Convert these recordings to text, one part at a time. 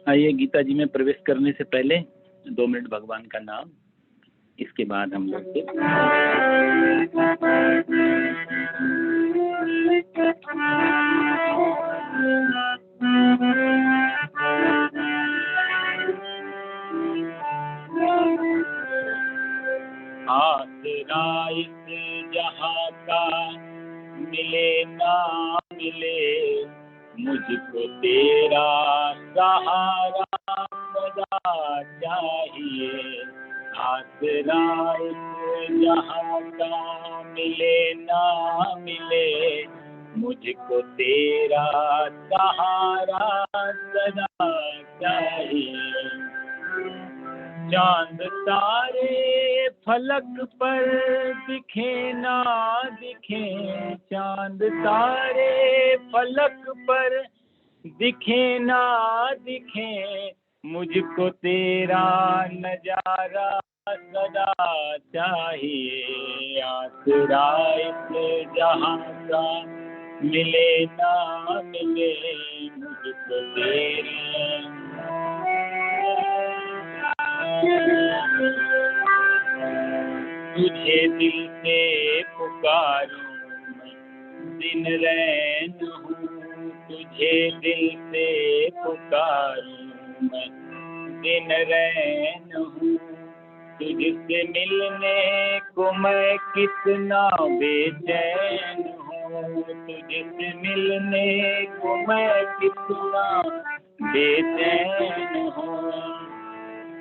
आइए गीता जी में प्रवेश करने से पहले 2 मिनट भगवान का नाम, इसके बाद हम लोग आसरा इस जहाँ का मिले ना मिले, मुझको तेरा सहारा सदा चाहिए। आसरा इस जहाँ का मिले ना मिले, मुझको तेरा सहारा सदा चाहिए। चांद तारे फलक पर दिखे ना दिखे, चांद तारे फलक पर दिखे ना दिखे, मुझको तेरा नजारा सदा चाहिए। आसरा इस जहाँ का मिले ना मिले, मुझको तेरा तुझे दिल से पुकारूं मैं दिन रैन हूँ, तुझे दिल से पुकारूं मैं दिन रैन हूँ। तुझसे मिलने को मैं कितना बेचैन हूँ, तुझसे मिलने को मैं कितना बेचैन हूँ।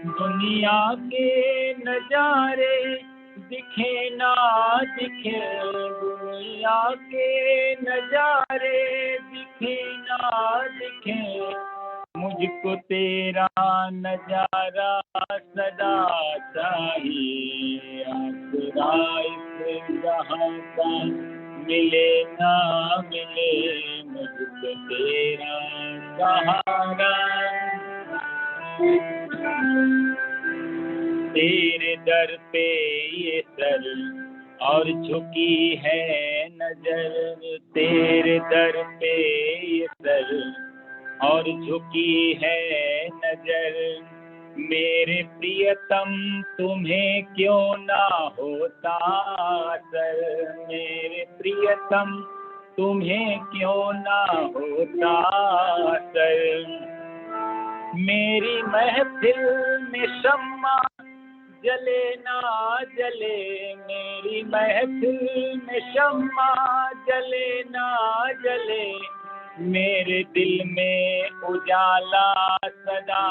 दुनिया के नजारे दिखे ना दिखे, दुनिया के नजारे दिखे ना दिखे, मुझको तेरा नजारा सदा चाहिए। आसरा इस जहाँ का मिले ना मिले, मुझको तेरा सहारा। तेरे दर पे ये सर और झुकी है नजर, तेरे दर पे ये सर और झुकी है नजर। मेरे प्रियतम तुम्हें क्यों ना होता असर, मेरे प्रियतम तुम्हें क्यों ना होता असर। मेरी महफिल में शम्मा जले ना जले, मेरी महफिल में शम्मा जले ना जले, मेरे दिल में उजाला सदा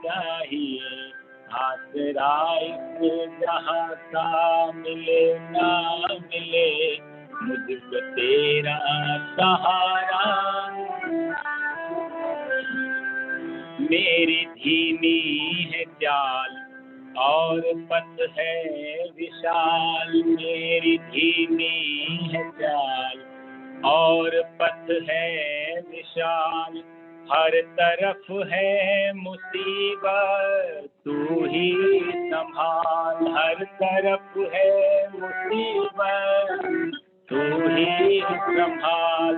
चाहिए। आसरा इस जहाँ का मिले ना मिले, मुझको तेरा सहारा। मेरी धीमी है चाल और पथ है विशाल, मेरी धीमी है चाल और पथ है विशाल। हर तरफ है मुसीबत तू ही संभाल, हर तरफ है मुसीबत तू ही संभाल।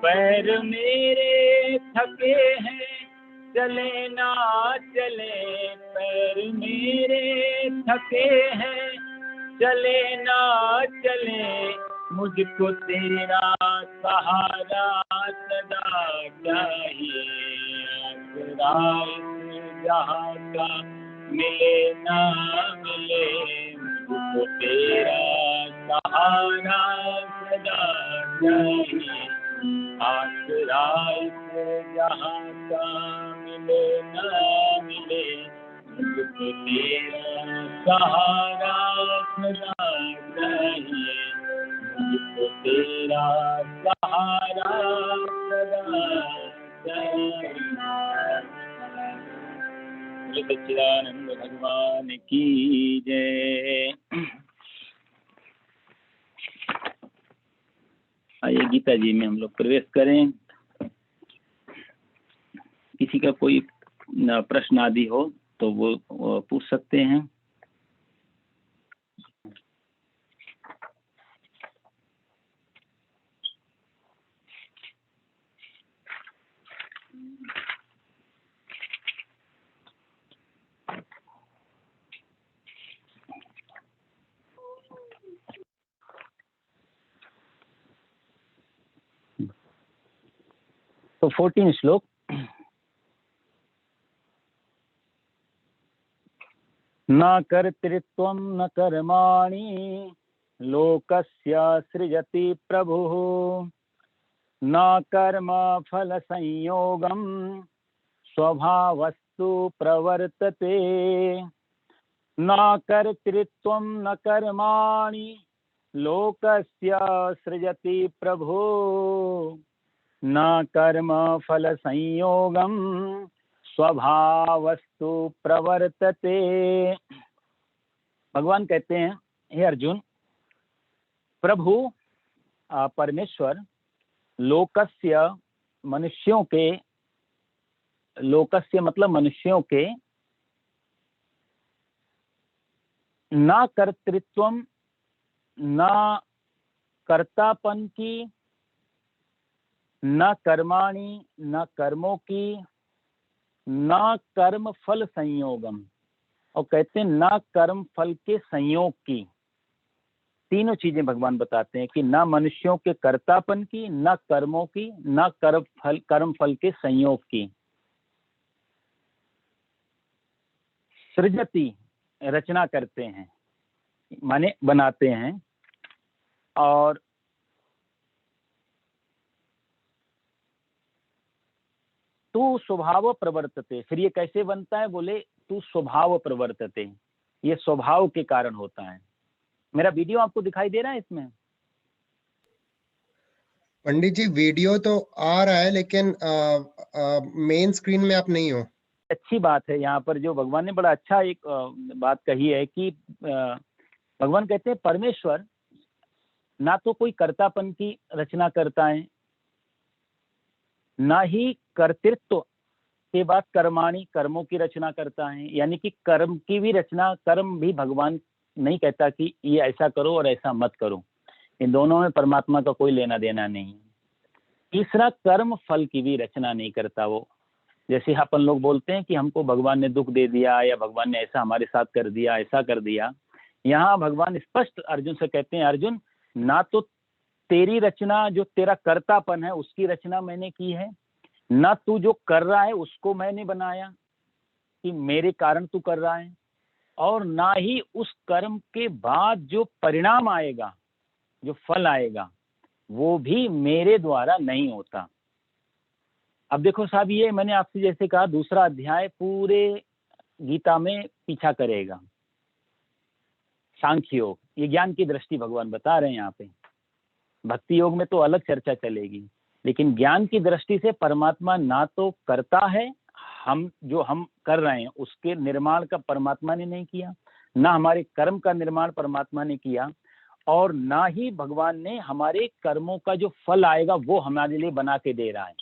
पैर मेरे थके हैं चले ना चले, पैर मेरे थके हैं चले ना चले, मुझको तेरा सहारा सदा चाहिए। आसरा इस जहाँ का मिले ना मिले, मुझको तेरा सहारा सदा चाहिए। आसरा इस जहाँ का मिले ना मिले, मुझको तेरा सहारा सदा चाहिए। मुझको तेरा सहारा सदा चाहिए। सच्चिदानंद भगवान की जय। आइए गीता जी में हम लोग प्रवेश करें। किसी का कोई प्रश्न आदि हो तो वो पूछ सकते हैं। तो 14 श्लोक। न कर्तृत्वं न कर्माणि लोकस्य सृजति प्रभुः न कर्म फल संयोगम स्वभावस्तु प्रवर्तते। न कर्तृत्वं न कर्माणि लोकस्य सृजति प्रभुः न कर्म फल संयोगम स्वभावस्तु प्रवर्तते। भगवान कहते हैं, हे अर्जुन, प्रभु परमेश्वर लोकस्य मनुष्यों के, लोकस्य मतलब मनुष्यों के, न कर्तृत्वम, न कर्तापन की, न कर्माणि, न कर्मों की, न कर्म फल संयोगम, और कहते हैं न कर्म फल के संयोग की। तीनों चीजें भगवान बताते हैं कि न मनुष्यों के कर्तापन की, न कर्मों की, न कर्म फल के संयोग की। सृजति रचना करते हैं, माने बनाते हैं, और तू स्वभाव प्रवर्तते। फिर ये कैसे बनता है? बोले तू स्वभाव प्रवर्तते, ये स्वभाव के कारण होता है। मेरा वीडियो आपको दिखाई दे रहा है इसमें? पंडित जी वीडियो तो आ रहा है, लेकिन मेन स्क्रीन में आप नहीं हो। अच्छी बात है। यहाँ पर जो भगवान ने बड़ा अच्छा एक बात कही है कि भगवान कहते हैं परमेश्वर ना तो कोई कर्तापन की रचना करता है, ना ही कर्तृत्व के बाद कर्माणी, कर्मों की रचना करता है। यानी कि कर्म की भी रचना, कर्म भी भगवान नहीं कहता कि ये ऐसा करो और ऐसा मत करो। इन दोनों में परमात्मा का कोई लेना देना नहीं। तीसरा, कर्म फल की भी रचना नहीं करता वो। जैसे अपन लोग बोलते हैं कि हमको भगवान ने दुख दे दिया, या भगवान ने ऐसा हमारे साथ कर दिया, ऐसा कर दिया। यहाँ भगवान स्पष्ट अर्जुन से कहते हैं, अर्जुन ना तो तेरी रचना, जो तेरा कर्तापन है उसकी रचना मैंने की है, ना तू जो कर रहा है उसको मैंने बनाया कि मेरे कारण तू कर रहा है, और ना ही उस कर्म के बाद जो परिणाम आएगा, जो फल आएगा, वो भी मेरे द्वारा नहीं होता। अब देखो साहब, ये मैंने आपसे जैसे कहा, दूसरा अध्याय पूरे गीता में पीछा करेगा। सांख्य योग, ये ज्ञान की दृष्टि भगवान बता रहे हैं यहाँ पे। भक्ति योग में तो अलग चर्चा चलेगी, लेकिन ज्ञान की दृष्टि से परमात्मा ना तो करता है, हम जो हम कर रहे हैं उसके निर्माण का परमात्मा ने नहीं किया, ना हमारे कर्म का निर्माण परमात्मा ने किया, और ना ही भगवान ने हमारे कर्मों का जो फल आएगा वो हमारे लिए बना के दे रहा है।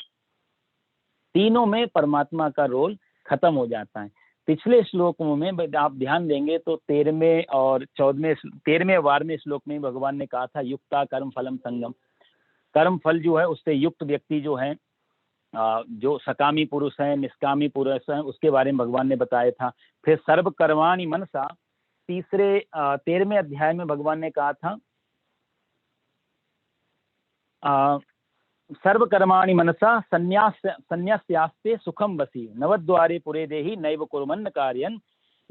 तीनों में परमात्मा का रोल खत्म हो जाता है। पिछले श्लोकों में आप ध्यान देंगे तो 13वें और 13वें 12वें श्लोक में भगवान ने कहा था युक्ता कर्म फलम संगम। कर्म फल जो है उससे युक्त व्यक्ति जो है, जो सकामी पुरुष है, निष्कामी पुरुष है, उसके बारे में भगवान ने बताया था। फिर सर्व कर्माणि मनसा, 13वें अध्याय में भगवान ने कहा था सर्व कर्माणि मनसा संन्यास्यास्ते सुखम बसी नवद्वारे पुरे देहि नैव कुर्वन्न कार्यन।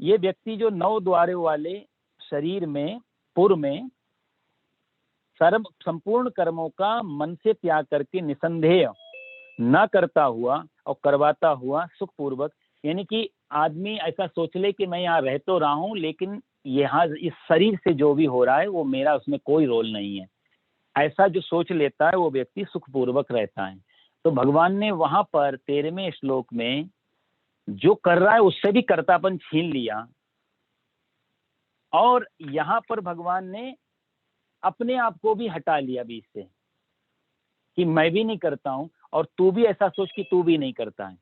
ये व्यक्ति जो 9 द्वारों वाले शरीर में, पुर में संपूर्ण कर्मों का मन से त्याग करके निसंदेह न करता हुआ और करवाता हुआ सुखपूर्वक, यानी कि आदमी ऐसा सोच ले कि मैं यहाँ रह तो रहा हूँ, लेकिन यहाँ इस शरीर से जो भी हो रहा है वो मेरा, उसमें कोई रोल नहीं है, ऐसा जो सोच लेता है वो व्यक्ति सुखपूर्वक रहता है। तो भगवान ने वहां पर 13वें श्लोक में जो कर रहा है उससे भी कर्तापन छीन लिया, और यहाँ पर भगवान ने अपने आप को भी हटा लिया बीच से कि मैं भी नहीं करता हूं, और तू भी ऐसा सोच कि तू भी नहीं करता है।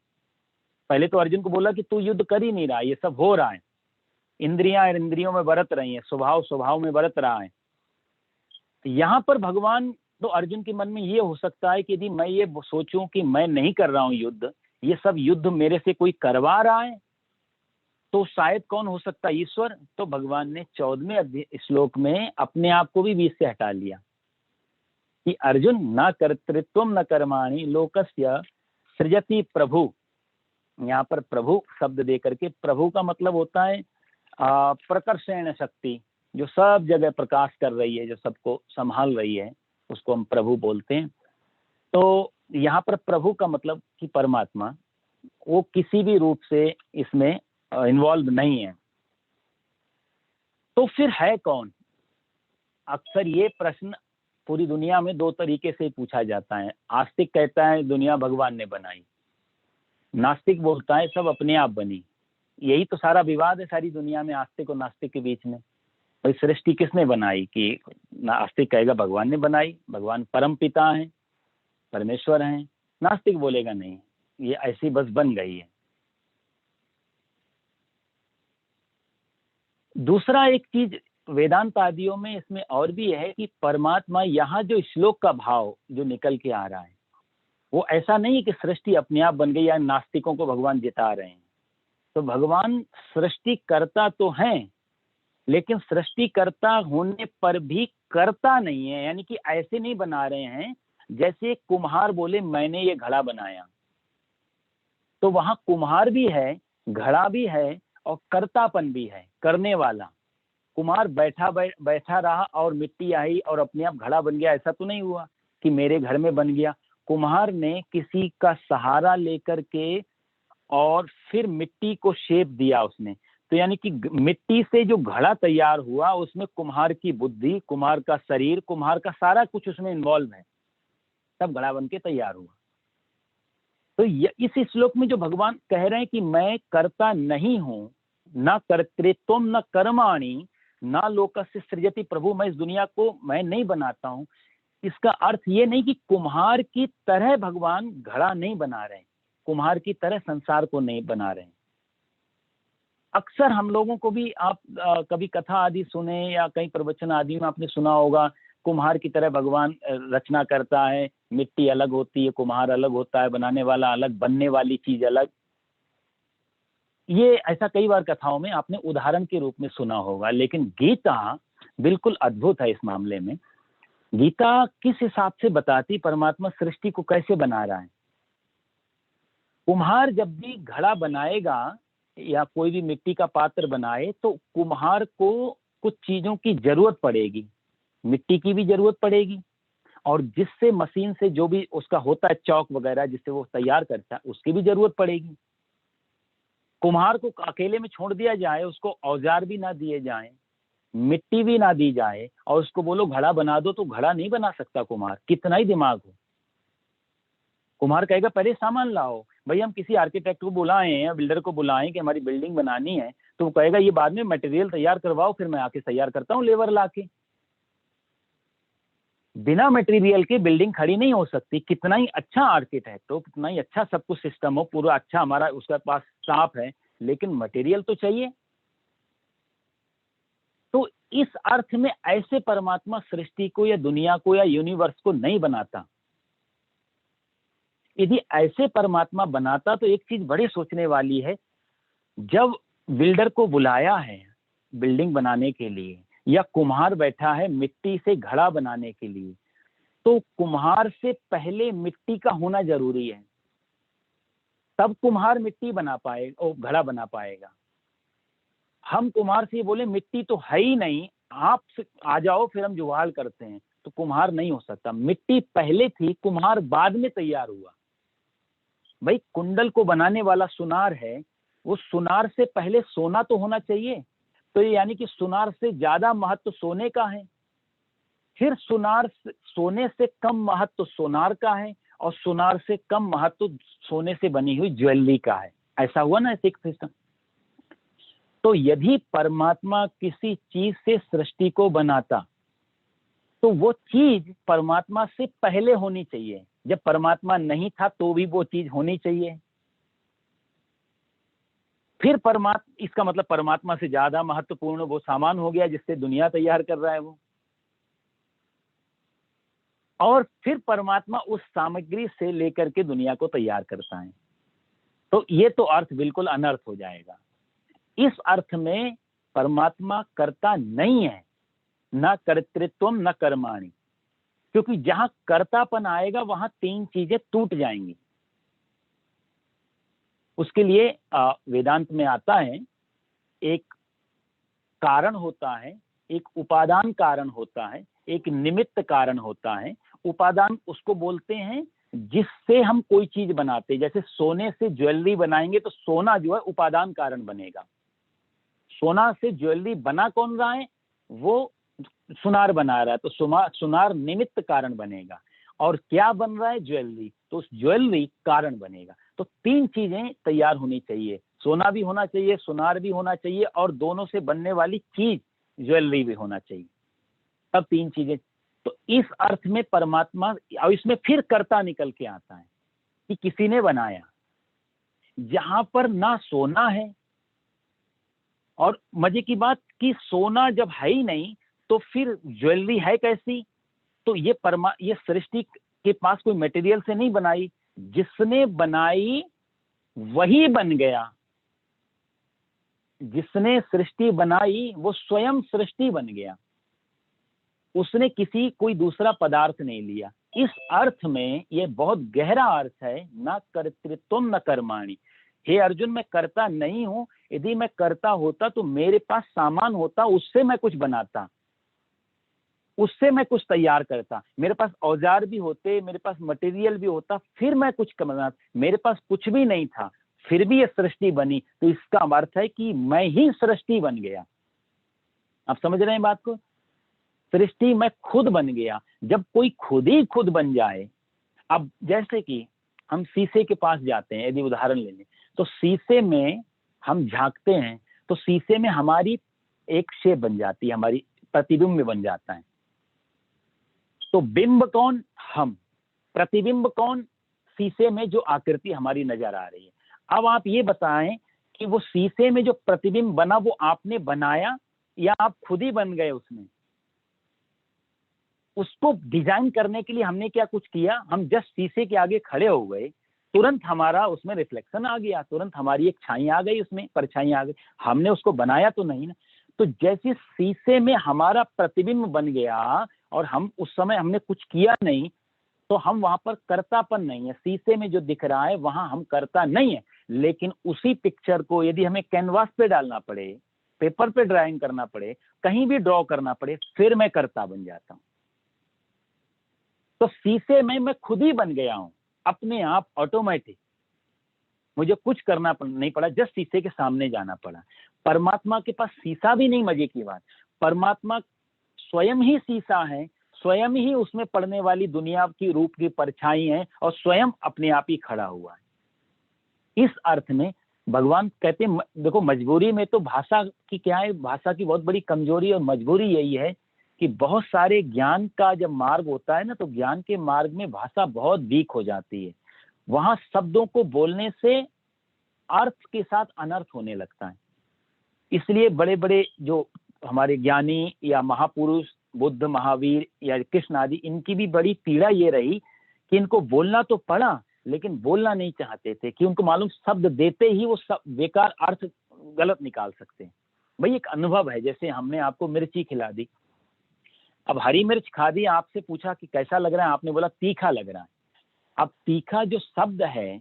पहले तो अर्जुन को बोला कि तू युद्ध कर ही नहीं रहा, ये सब हो रहा है, इंद्रियां इंद्रियों में बरत रही हैं, स्वभाव स्वभाव में बरत रहा है। यहाँ पर भगवान, तो अर्जुन के मन में ये हो सकता है कि यदि मैं ये सोचूं कि मैं नहीं कर रहा हूं युद्ध, ये सब युद्ध मेरे से कोई करवा रहा है, तो शायद कौन हो सकता है? ईश्वर। तो भगवान ने 14वें श्लोक में अपने आप को भी बीच से हटा लिया कि अर्जुन न कर्तृत्वम न कर्माणि लोकस्य सृजति प्रभु, यहाँ पर प्रभु शब्द दे करके, प्रभु का मतलब होता है प्रकर्षण शक्ति, जो सब जगह प्रकाश कर रही है, जो सबको संभाल रही है, उसको हम प्रभु बोलते हैं। तो यहाँ पर प्रभु का मतलब कि परमात्मा, वो किसी भी रूप से इसमें इन्वॉल्व नहीं है। तो फिर है कौन? अक्सर ये प्रश्न पूरी दुनिया में दो तरीके से पूछा जाता है। आस्तिक कहता है दुनिया भगवान ने बनाई, नास्तिक बोलता है सब अपने आप बनी। यही तो सारा विवाद है सारी दुनिया में, आस्तिक और नास्तिक के बीच में। भाई सृष्टि किसने बनाई? कि आस्तिक कहेगा भगवान ने बनाई, भगवान परम पिता है, परमेश्वर हैं। नास्तिक बोलेगा नहीं, ये ऐसी बस बन गई है। दूसरा एक चीज वेदांत आदियों में इसमें और भी है कि परमात्मा, यहाँ जो श्लोक का भाव जो निकल के आ रहा है वो ऐसा नहीं कि सृष्टि अपने आप बन गई या नास्तिकों को भगवान जिता रहे हैं। तो भगवान सृष्टिकर्ता तो हैं, लेकिन सृष्टिकर्ता होने पर भी कर्ता नहीं है। यानी कि ऐसे नहीं बना रहे हैं जैसे कुम्हार बोले मैंने ये घड़ा बनाया, तो वहां कुम्हार भी है, घड़ा भी है और कर्तापन भी है, करने वाला। कुम्हार बैठा रहा और मिट्टी आई और अपने आप घड़ा बन गया, ऐसा तो नहीं हुआ कि मेरे घर में बन गया। कुम्हार ने किसी का सहारा लेकर के और फिर मिट्टी को शेप दिया उसने। तो यानी कि मिट्टी से जो घड़ा तैयार हुआ उसमें कुम्हार की बुद्धि, कुम्हार का शरीर, कुम्हार का सारा कुछ उसमें इन्वॉल्व है, तब घड़ा बन के तैयार हुआ। तो इस श्लोक में जो भगवान कह रहे हैं कि मैं कर्ता नहीं हूं, न कर्तृत्वम न कर्माणि न लोकस्य सृजति प्रभु, मैं इस दुनिया को मैं नहीं बनाता हूं, इसका अर्थ ये नहीं कि कुम्हार की तरह भगवान घड़ा नहीं बना रहे, कुम्हार की तरह संसार को नहीं बना रहे। अक्सर हम लोगों को भी आप कभी कथा आदि सुने या कई प्रवचन आदि में आपने सुना होगा, कुम्हार की तरह भगवान रचना करता है, मिट्टी अलग होती है, कुम्हार अलग होता है, बनाने वाला अलग, बनने वाली चीज अलग। ये ऐसा कई बार कथाओं में आपने उदाहरण के रूप में सुना होगा। लेकिन गीता बिल्कुल अद्भुत है इस मामले में। गीता किस हिसाब से बताती परमात्मा सृष्टि को कैसे बना रहा है। कुम्हार जब भी घड़ा बनाएगा या कोई भी मिट्टी का पात्र बनाए तो कुम्हार को कुछ चीजों की जरूरत पड़ेगी, मिट्टी की भी जरूरत पड़ेगी, और जिससे मशीन से जो भी उसका होता है चौक वगैरह जिससे वो तैयार करता है उसकी भी जरूरत पड़ेगी। कुम्हार को अकेले में छोड़ दिया जाए, उसको औजार भी ना दिए जाए, मिट्टी भी ना दी जाए और उसको बोलो घड़ा बना दो, तो घड़ा नहीं बना सकता कुम्हार, कितना ही दिमाग हो। कुम्हार कहेगा पहले सामान लाओ। भाई हम किसी आर्किटेक्ट को बुलाएं या बिल्डर को बुलाएं कि हमारी बिल्डिंग बनानी है, तो वो कहेगा ये बाद में मटेरियल तैयार करवाओ, फिर मैं आके तैयार करता हूँ लेबर लाके। बिना मटेरियल के बिल्डिंग खड़ी नहीं हो सकती। कितना ही अच्छा आर्किटेक्ट हो, कितना ही अच्छा सब कुछ सिस्टम हो, पूरा अच्छा हमारा उसके पास स्टाफ है, लेकिन मटेरियल तो चाहिए। तो इस अर्थ में ऐसे परमात्मा सृष्टि को या दुनिया को या यूनिवर्स को नहीं बनाता। यदि ऐसे परमात्मा बनाता तो एक चीज बड़ी सोचने वाली है, जब बिल्डर को बुलाया है बिल्डिंग बनाने के लिए या कुम्हार बैठा है मिट्टी से घड़ा बनाने के लिए, तो कुम्हार से पहले मिट्टी का होना जरूरी है, तब कुम्हार मिट्टी बना पाएगा और घड़ा बना पाएगा। हम कुम्हार से बोले मिट्टी तो है ही नहीं, आप आ जाओ फिर हम जुगाड़ करते हैं, तो कुम्हार नहीं हो सकता। मिट्टी पहले थी, कुम्हार बाद में तैयार हुआ। भाई कुंडल को बनाने वाला सुनार है, वो सुनार से पहले सोना तो होना चाहिए, तो ये यानी कि सुनार से ज्यादा महत्व सोने का है, फिर सोने से कम महत्व सोनार का है, और सोनार से कम महत्व सोने से बनी हुई ज्वेलरी का है। ऐसा हुआ ना एक सिस्टम। तो यदि परमात्मा किसी चीज से सृष्टि को बनाता तो वो चीज परमात्मा से पहले होनी चाहिए। जब परमात्मा नहीं था तो भी वो चीज होनी चाहिए। फिर इसका मतलब परमात्मा से ज्यादा महत्वपूर्ण वो सामान हो गया जिससे दुनिया तैयार कर रहा है वो, और फिर परमात्मा उस सामग्री से लेकर के दुनिया को तैयार करता है। तो ये तो अर्थ बिल्कुल अनर्थ हो जाएगा। इस अर्थ में परमात्मा कर्ता नहीं है, न कर्तृत्व न कर्माणि, क्योंकि जहां कर्तापन आएगा वहां तीन चीजें टूट जाएंगी। उसके लिए वेदांत में आता है, एक कारण होता है, एक उपादान कारण होता है, एक निमित्त कारण होता है। उपादान उसको बोलते हैं जिससे हम कोई चीज बनाते हैं। जैसे सोने से ज्वेलरी बनाएंगे तो सोना जो है उपादान कारण बनेगा। सोना से ज्वेलरी बना कौन रहा है? वो सुनार बना रहा है, तो सुनार निमित्त कारण बनेगा। और क्या बन रहा है? ज्वेलरी, तो उस ज्वेलरी कारण बनेगा। तो तीन चीजें तैयार होनी चाहिए, सोना भी होना चाहिए, सुनार भी होना चाहिए, और दोनों से बनने वाली चीज ज्वेलरी भी होना चाहिए। तब तीन चीजें। तो इस अर्थ में परमात्मा, और इसमें फिर कर्ता निकल के आता है कि किसी ने बनाया। जहां पर ना सोना है, और मजे की बात कि सोना जब है ही नहीं तो फिर ज्वेलरी है कैसी? तो ये सृष्टि के पास कोई मटेरियल से नहीं बनाई, जिसने बनाई वही बन गया। जिसने सृष्टि बनाई वो स्वयं सृष्टि बन गया, उसने कोई दूसरा पदार्थ नहीं लिया। इस अर्थ में ये बहुत गहरा अर्थ है, न कर्तृत्वम न कर्माणि। हे अर्जुन, मैं करता नहीं हूं। यदि मैं करता होता तो मेरे पास सामान होता, उससे मैं कुछ बनाता, उससे मैं कुछ तैयार करता, मेरे पास औजार भी होते, मेरे पास मटेरियल भी होता, फिर मैं कुछ बनाता। मेरे पास कुछ भी नहीं था, फिर भी ये सृष्टि बनी, तो इसका अर्थ है कि मैं ही सृष्टि बन गया। आप समझ रहे हैं बात को? सृष्टि मैं खुद बन गया। जब कोई खुद ही खुद बन जाए, अब जैसे कि हम शीशे के पास जाते हैं, यदि उदाहरण ले लें, तो शीशे में हम झांकते हैं, तो शीशे में हमारी एक शेप बन जाती है, हमारी प्रतिबिंब बन जाता है। तो बिंब कौन? हम। प्रतिबिंब कौन? शीशे में जो आकृति हमारी नजर आ रही है। अब आप ये बताएं कि वो शीशे में जो प्रतिबिंब बना वो आपने बनाया या आप खुद ही बन गए उसमें? उसको डिजाइन करने के लिए हमने क्या कुछ किया? हम जस्ट शीशे के आगे खड़े हो गए, तुरंत हमारा उसमें रिफ्लेक्शन आ गया, तुरंत हमारी एक छाई आ गई, उसमें परछाई आ गई। हमने उसको बनाया तो नहीं ना। तो जैसे शीशे में हमारा प्रतिबिंब बन गया और हम उस समय हमने कुछ किया नहीं, तो हम वहां पर कर्तापन नहीं है। शीशे में जो दिख रहा है वहां हम कर्ता नहीं है। लेकिन उसी पिक्चर को यदि हमें कैनवास पे डालना पड़े, पेपर पे ड्राइंग करना पड़े, कहीं भी ड्रॉ करना पड़े, फिर मैं कर्ता बन जाता हूं। तो शीशे में मैं खुद ही बन गया हूं, अपने आप, ऑटोमेटिक। मुझे कुछ करना नहीं पड़ा, जस्ट शीशे के सामने जाना पड़ा। परमात्मा के पास शीशा भी नहीं। मजे की बात, परमात्मा स्वयं ही शीशा है, स्वयं ही उसमें पड़ने वाली दुनिया की रूप की परछाई है, और स्वयं अपने आप ही खड़ा हुआ है। इस अर्थ में भगवान कहते हैं, देखो मजबूरी में तो भाषा की क्या है, भाषा की बहुत बड़ी कमजोरी और मजबूरी यही है कि बहुत सारे ज्ञान का जब मार्ग होता है ना, तो ज्ञान के मार्ग में भाषा बहुत वीक हो जाती है। वहां शब्दों को बोलने से अर्थ के साथ अनर्थ होने लगता है। इसलिए बड़े बड़े जो हमारे ज्ञानी या महापुरुष, बुद्ध, महावीर या कृष्ण आदि, इनकी भी बड़ी पीड़ा ये रही कि इनको बोलना तो पड़ा लेकिन बोलना नहीं चाहते थे, कि उनको मालूम शब्द देते ही वो सब बेकार अर्थ गलत निकाल सकते हैं। भाई एक अनुभव है, जैसे हमने आपको मिर्ची खिला दी, अब हरी मिर्च खा दी, आपसे पूछा कि कैसा लग रहा है, आपने बोला तीखा लग रहा है। अब तीखा जो शब्द है,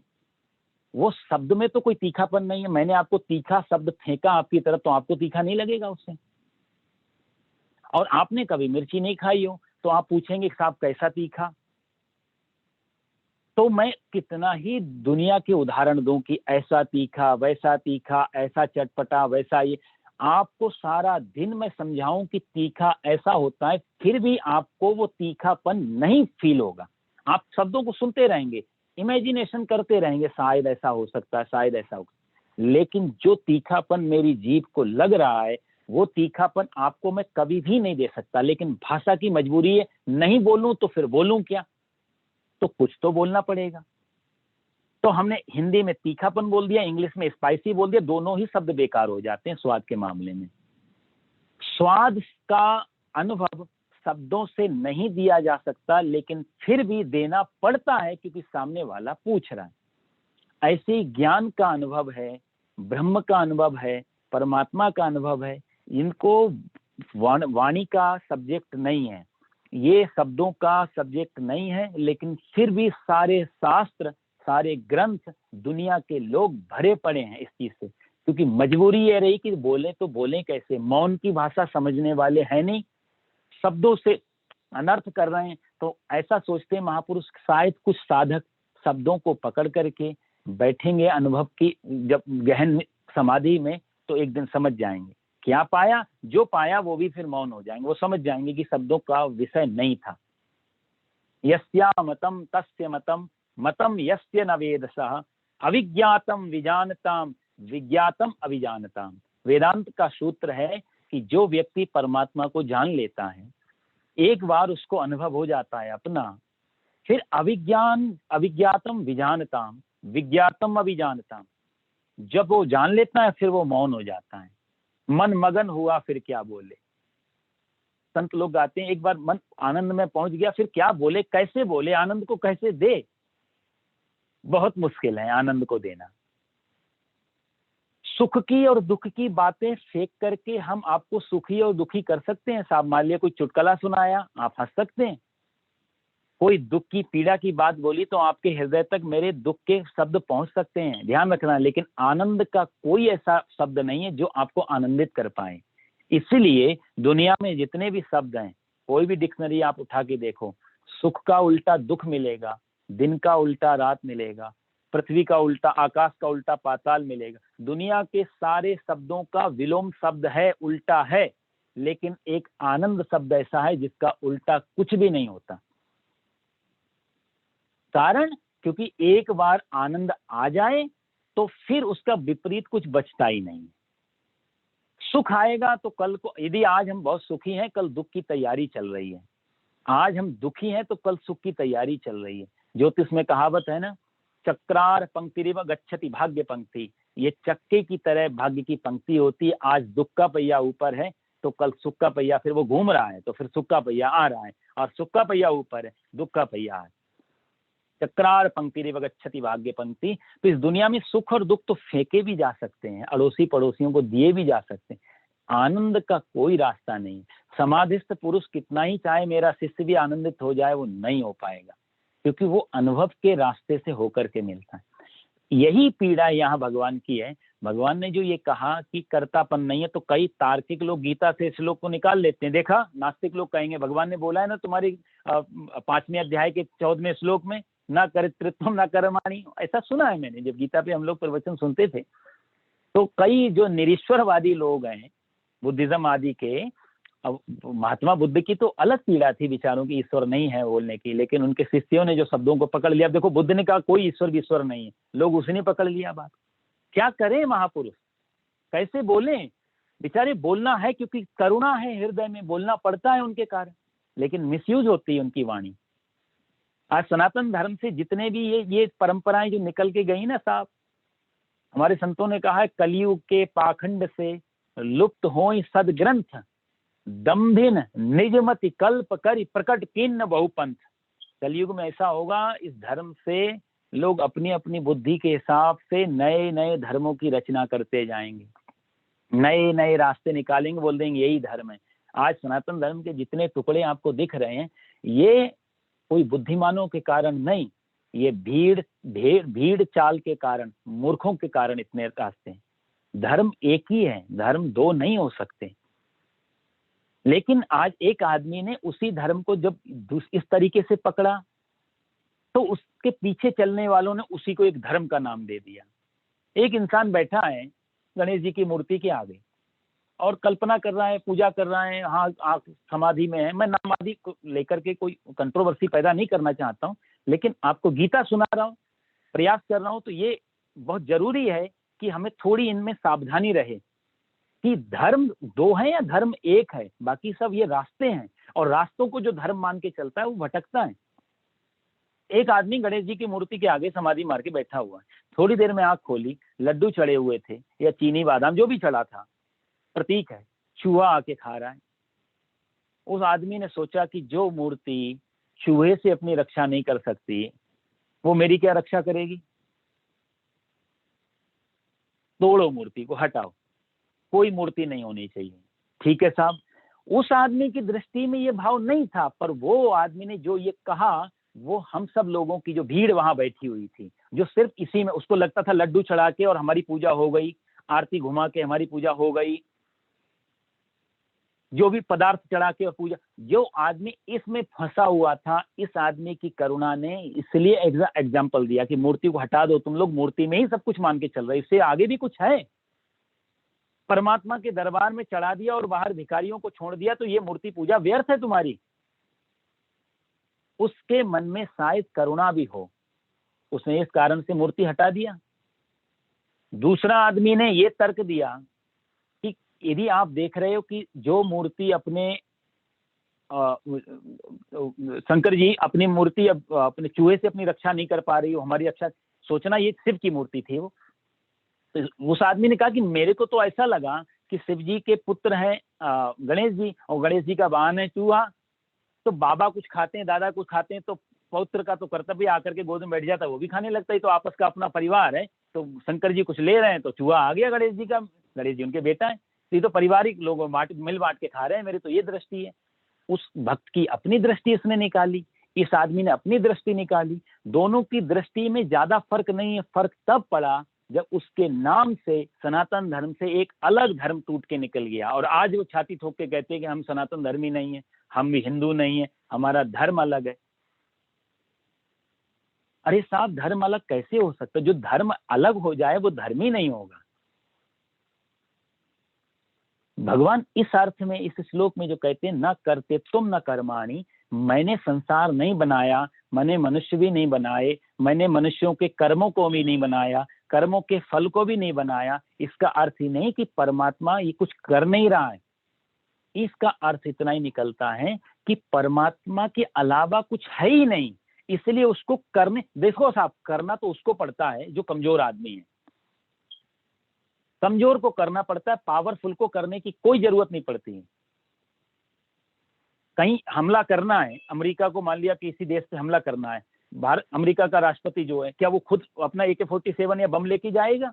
वो शब्द में तो कोई तीखापन नहीं है। मैंने आपको तीखा शब्द फेंका आपकी तरफ, तो आपको तीखा नहीं लगेगा उससे। और आपने कभी मिर्ची नहीं खाई हो तो आप पूछेंगे साहब कैसा तीखा। तो मैं कितना ही दुनिया के उदाहरण दूं कि ऐसा तीखा, वैसा तीखा, ऐसा चटपटा, वैसा ये। आपको सारा दिन मैं समझाऊं कि तीखा ऐसा होता है, फिर भी आपको वो तीखापन नहीं फील होगा। आप शब्दों को सुनते रहेंगे, इमेजिनेशन करते रहेंगे, शायद ऐसा हो सकता है, शायद ऐसा हो। लेकिन जो तीखापन मेरी जीभ को लग रहा है, वो तीखापन आपको मैं कभी भी नहीं दे सकता। लेकिन भाषा की मजबूरी है, नहीं बोलूं तो फिर बोलूं क्या? तो कुछ तो बोलना पड़ेगा। तो हमने हिंदी में तीखापन बोल दिया, इंग्लिश में स्पाइसी बोल दिया, दोनों ही शब्द बेकार हो जाते हैं स्वाद के मामले में। स्वाद का अनुभव शब्दों से नहीं दिया जा सकता, लेकिन फिर भी देना पड़ता है क्योंकि सामने वाला पूछ रहा है। ऐसे ज्ञान का अनुभव है, ब्रह्म का अनुभव है, परमात्मा का अनुभव है, इनको वाणी का सब्जेक्ट नहीं है, ये शब्दों का सब्जेक्ट नहीं है। लेकिन फिर भी सारे शास्त्र, सारे ग्रंथ, दुनिया के लोग भरे पड़े हैं इस चीज से, क्योंकि मजबूरी ये रही कि बोले तो बोले कैसे, मौन की भाषा समझने वाले हैं नहीं, शब्दों से अनर्थ कर रहे हैं। तो ऐसा सोचते हैं महापुरुष, शायद कुछ साधक शब्दों को पकड़ करके बैठेंगे अनुभव की जब गहन समाधि में, तो एक दिन समझ जाएंगे क्या पाया, जो पाया वो भी फिर मौन हो जाएंगे, वो समझ जाएंगे कि शब्दों का विषय नहीं था। यस्या मतम तस्य मतम, मतम यस्य न वेदसः, अविज्ञातम विजानताम, विज्ञातम अविजानताम। वेदांत का सूत्र है कि जो व्यक्ति परमात्मा को जान लेता है, एक बार उसको अनुभव हो जाता है अपना, फिर अविज्ञातम विजानताम, विज्ञातम अविजानताम, जब वो जान लेता है फिर वो मौन हो जाता है, मन मगन हुआ फिर क्या बोले। संत लोग गाते हैं, एक बार मन आनंद में पहुंच गया फिर क्या बोले, कैसे बोले, आनंद को कैसे दे, बहुत मुश्किल है आनंद को देना। सुख की और दुख की बातें फेंक करके हम आपको सुखी और दुखी कर सकते हैं साहब। मान लिया कोई चुटकुला सुनाया, आप हंस सकते हैं। कोई दुख की पीड़ा की बात बोली तो आपके हृदय तक मेरे दुख के शब्द पहुंच सकते हैं, ध्यान रखना। लेकिन आनंद का कोई ऐसा शब्द नहीं है जो आपको आनंदित कर पाए। इसीलिए दुनिया में जितने भी शब्द हैं, कोई भी डिक्शनरी आप उठा के देखो, सुख का उल्टा दुख मिलेगा, दिन का उल्टा रात मिलेगा, पृथ्वी का उल्टा आकाश का उल्टा पाताल मिलेगा। दुनिया के सारे शब्दों का विलोम शब्द है, उल्टा है, लेकिन एक आनंद शब्द ऐसा है जिसका उल्टा कुछ भी नहीं होता। कारण क्योंकि एक बार आनंद आ जाए तो फिर उसका विपरीत कुछ बचता ही नहीं। सुख आएगा तो कल को, यदि आज हम बहुत सुखी हैं, कल दुख की तैयारी चल रही है। आज हम दुखी हैं तो कल सुख की तैयारी चल रही है। ज्योतिष में कहावत है ना, चक्रार पंक्तिरिव गच्छति भाग्य पंक्ति। ये चक्के की तरह भाग्य की पंक्ति होती है। आज दुख का पहिया ऊपर है तो कल सुख का पहिया, फिर वो घूम रहा है तो फिर सुख का पहिया आ रहा है, और सुख का पहिया ऊपर है, दुख का पहिया है। चक्रार पंक्तिरिव गच्छति भाग्य पंक्ति। तो इस दुनिया में सुख और दुख तो फेंके भी जा सकते हैं, अड़ोसी पड़ोसियों को दिए भी जा सकते हैं, आनंद का कोई रास्ता नहीं। समाधिस्थ पुरुष कितना ही चाहे मेरा शिष्य भी आनंदित हो जाए, वो नहीं हो पाएगा, क्योंकि वो अनुभव के रास्ते से होकर के मिलता है। यही पीड़ा यहाँ भगवान की है। भगवान ने जो ये कहा कि कर्तापन नहीं है, तो कई तार्किक लोग गीता से श्लोक को निकाल लेते हैं। देखा, नास्तिक लोग कहेंगे भगवान ने बोला है ना तुम्हारी 5वें अध्याय के 14वें श्लोक में, ना कर्तृत्व ना कर्माणि। ऐसा सुना है मैंने, जब गीता पे हम लोग प्रवचन सुनते थे। तो कई जो निरीश्वरवादी लोग हैं, बुद्धिज्म आदि के, अब महात्मा बुद्ध की तो अलग पीड़ा थी विचारों की, ईश्वर नहीं है बोलने की, लेकिन उनके शिष्यों ने जो शब्दों को पकड़ लिया। देखो, बुद्ध ने कहा कोई ईश्वर नहीं है, लोग उसने पकड़ लिया बात। क्या करें महापुरुष, कैसे बोले? बेचारे बोलना है क्योंकि करुणा है हृदय में, बोलना पड़ता है उनके कारण, लेकिन मिसयूज होती है उनकी वाणी। आज सनातन धर्म से जितने भी ये परंपराएं जो निकल के गई ना साहब, हमारे संतों ने कहा है, कलयुग के पाखंड से लुप्त होई सदग्रंथ, दम्भिन निजमति कल्प करि प्रकट किन्न बहुपंथ। कलयुग में ऐसा होगा, इस धर्म से लोग अपनी अपनी बुद्धि के हिसाब से नए नए धर्मों की रचना करते जाएंगे, नए नए रास्ते निकालेंगे, बोल देंगे यही धर्म है। आज सनातन धर्म के जितने टुकड़े आपको दिख रहे हैं, ये कोई बुद्धिमानों के कारण नहीं, ये भीड़ चाल के कारण, मूर्खों के कारण इतने रास्ते हैं। धर्म एक ही है, धर्म दो नहीं हो सकते। लेकिन आज एक आदमी ने उसी धर्म को जब इस तरीके से पकड़ा, तो उसके पीछे चलने वालों ने उसी को एक धर्म का नाम दे दिया। एक इंसान बैठा है गणेश जी की मूर्ति के आगे और कल्पना कर रहा है, पूजा कर रहा है, हाँ समाधि में है। मैं नामादि को लेकर के कोई कंट्रोवर्सी पैदा नहीं करना चाहता हूँ, लेकिन आपको गीता सुना रहा हूँ, प्रयास कर रहा हूँ, तो ये बहुत जरूरी है कि हमें थोड़ी इनमें सावधानी रहे कि धर्म दो है या धर्म एक है। बाकी सब ये रास्ते हैं, और रास्तों को जो धर्म मान के चलता है वो भटकता है। एक आदमी गणेश जी की मूर्ति के आगे समाधि मार के बैठा हुआ है। थोड़ी देर में आंख खोली, लड्डू चढ़े हुए थे या चीनी बादाम जो भी चढ़ा था, प्रतीक है, चूहा आके खा रहा है। उस आदमी ने सोचा कि जो मूर्ति चूहे से अपनी रक्षा नहीं कर सकती, वो मेरी क्या रक्षा करेगी? तोड़ो मूर्ति को, हटाओ, कोई मूर्ति नहीं होनी चाहिए। ठीक है साहब, उस आदमी की दृष्टि में ये भाव नहीं था, पर वो आदमी ने जो ये कहा, वो हम सब लोगों की जो भीड़ वहां बैठी हुई थी, जो सिर्फ इसी में उसको लगता था लड्डू चढ़ा के और हमारी पूजा हो गई, आरती घुमा के हमारी पूजा हो गई, जो भी पदार्थ चढ़ा के और पूजा। जो आदमी इसमें फंसा हुआ था, इस आदमी की करुणा ने इसलिए एग्जाम्पल दिया कि मूर्ति को हटा दो, तुम लोग मूर्ति में ही सब कुछ मान के चल रहे, इससे आगे भी कुछ है। परमात्मा के दरबार में चढ़ा दिया और बाहर भिखारियों को छोड़ दिया, तो ये मूर्ति पूजा व्यर्थ है तुम्हारी। उसके मन में शायद करुणा भी हो, उसने इस कारण से मूर्ति हटा दिया। दूसरा आदमी ने यह तर्क दिया कि यदि आप देख रहे हो कि जो मूर्ति अपने शंकर जी अपनी मूर्ति अपने चूहे से अपनी रक्षा नहीं कर पा रही हो, हमारी रक्षा, सोचना ये शिव की मूर्ति थी वो। तो उस आदमी ने कहा कि मेरे को तो ऐसा लगा कि शिव जी के पुत्र हैं गणेश जी, और गणेश जी का वाहन है चूहा, तो बाबा कुछ खाते हैं, दादा कुछ खाते हैं, तो पौत्र का तो कर्तव्य आकर के गोद में बैठ जाता है, वो भी खाने लगता है, तो आपस का अपना परिवार है, तो शंकर जी कुछ ले रहे हैं तो चूहा आ गया गणेश जी का, गणेश जी उनके बेटा है, तो ये तो पारिवारिक लोग मिल बांट के खा रहे हैं, मेरी तो ये दृष्टि है। उस भक्त की अपनी दृष्टि इसने निकाली, इस आदमी ने अपनी दृष्टि निकाली, दोनों की दृष्टि में ज्यादा फर्क नहीं है। फर्क तब पड़ा जब उसके नाम से सनातन धर्म से एक अलग धर्म टूट के निकल गया, और आज वो छाती ठोक के कहते हैं कि हम सनातन धर्मी नहीं है, हम भी हिंदू नहीं है, हमारा धर्म अलग है। अरे साहब, धर्म अलग कैसे हो सकता है? जो धर्म अलग हो जाए वो धर्म ही नहीं होगा। भगवान इस अर्थ में इस श्लोक में जो कहते हैं, न करते तुम न कर्माणि, मैंने संसार नहीं बनाया, मैंने मनुष्य भी नहीं बनाए, मैंने मनुष्यों के कर्मों को भी नहीं बनाया, कर्मों के फल को भी नहीं बनाया। इसका अर्थ ही नहीं कि परमात्मा ये कुछ कर नहीं रहा है, इसका अर्थ इतना ही निकलता है कि परमात्मा के अलावा कुछ है ही नहीं, इसलिए उसको करने, देखो साहब, करना तो उसको पड़ता है जो कमजोर आदमी है, कमजोर को करना पड़ता है, पावरफुल को करने की कोई जरूरत नहीं पड़ती है। कहीं हमला करना है, अमेरिका को मान लिया कि इसी देश पे हमला करना है, भारत अमेरिका का राष्ट्रपति जो है, क्या वो खुद अपना AK-47 या बम लेके जाएगा?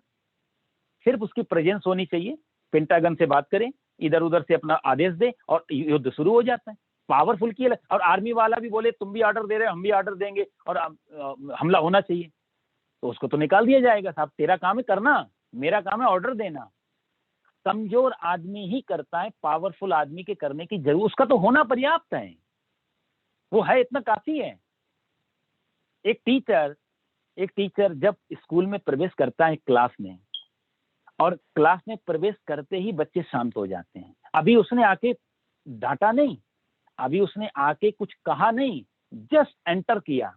सिर्फ उसकी प्रेजेंस होनी चाहिए, पेंटागन से बात करें, इधर उधर से अपना आदेश दे और युद्ध शुरू हो जाता है। पावरफुल की, और आर्मी वाला भी बोले तुम भी ऑर्डर दे रहे हो, हम भी ऑर्डर देंगे और हमला होना चाहिए, तो उसको तो निकाल दिया जाएगा। साहब, तेरा काम है करना, मेरा काम है ऑर्डर देना। कमजोर आदमी ही करता है, पावरफुल आदमी के करने की जरूरत, उसका तो होना पर्याप्त है, वो है इतना काफी है। एक टीचर जब स्कूल में प्रवेश करता है क्लास में, और क्लास में प्रवेश करते ही बच्चे शांत हो जाते हैं, अभी उसने आके डांटा नहीं, अभी उसने आके कुछ कहा नहीं, जस्ट एंटर किया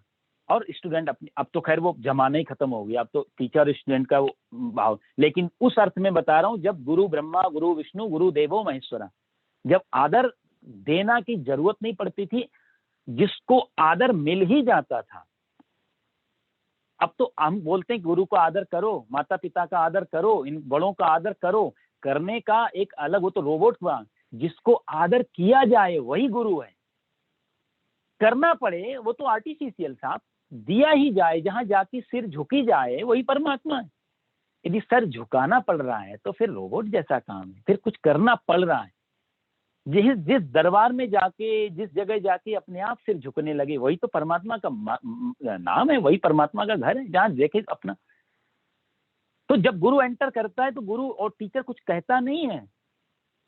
और स्टूडेंट अपनी, अब तो खैर वो जमाना ही खत्म हो गया, अब तो टीचर स्टूडेंट का वो भाव, लेकिन उस अर्थ में बता रहा हूं, जब गुरु ब्रह्मा गुरु विष्णु गुरु देवो महेश्वरा, जब आदर देना की जरूरत नहीं पड़ती थी, जिसको आदर मिल ही जाता था। अब तो हम बोलते हैं गुरु का आदर करो, माता पिता का आदर करो, इन बड़ों का आदर करो, करने का एक अलग, वो तो रोबोट हुआ, जिसको आदर किया जाए वही गुरु है, करना पड़े वो तो आर्टिफिशियल साहब, दिया ही जाए, जहां जाके सिर झुकी जाए वही परमात्मा है। यदि सर झुकाना पड़ रहा है तो फिर रोबोट जैसा काम है, फिर कुछ करना पड़ रहा है। जिस दरबार में जाके, जिस जगह जाके अपने आप सिर झुकने लगे, वही तो परमात्मा का नाम है, वही परमात्मा का घर है, जहां देखे अपना। तो जब गुरु एंटर करता है तो गुरु और टीचर कुछ कहता नहीं है,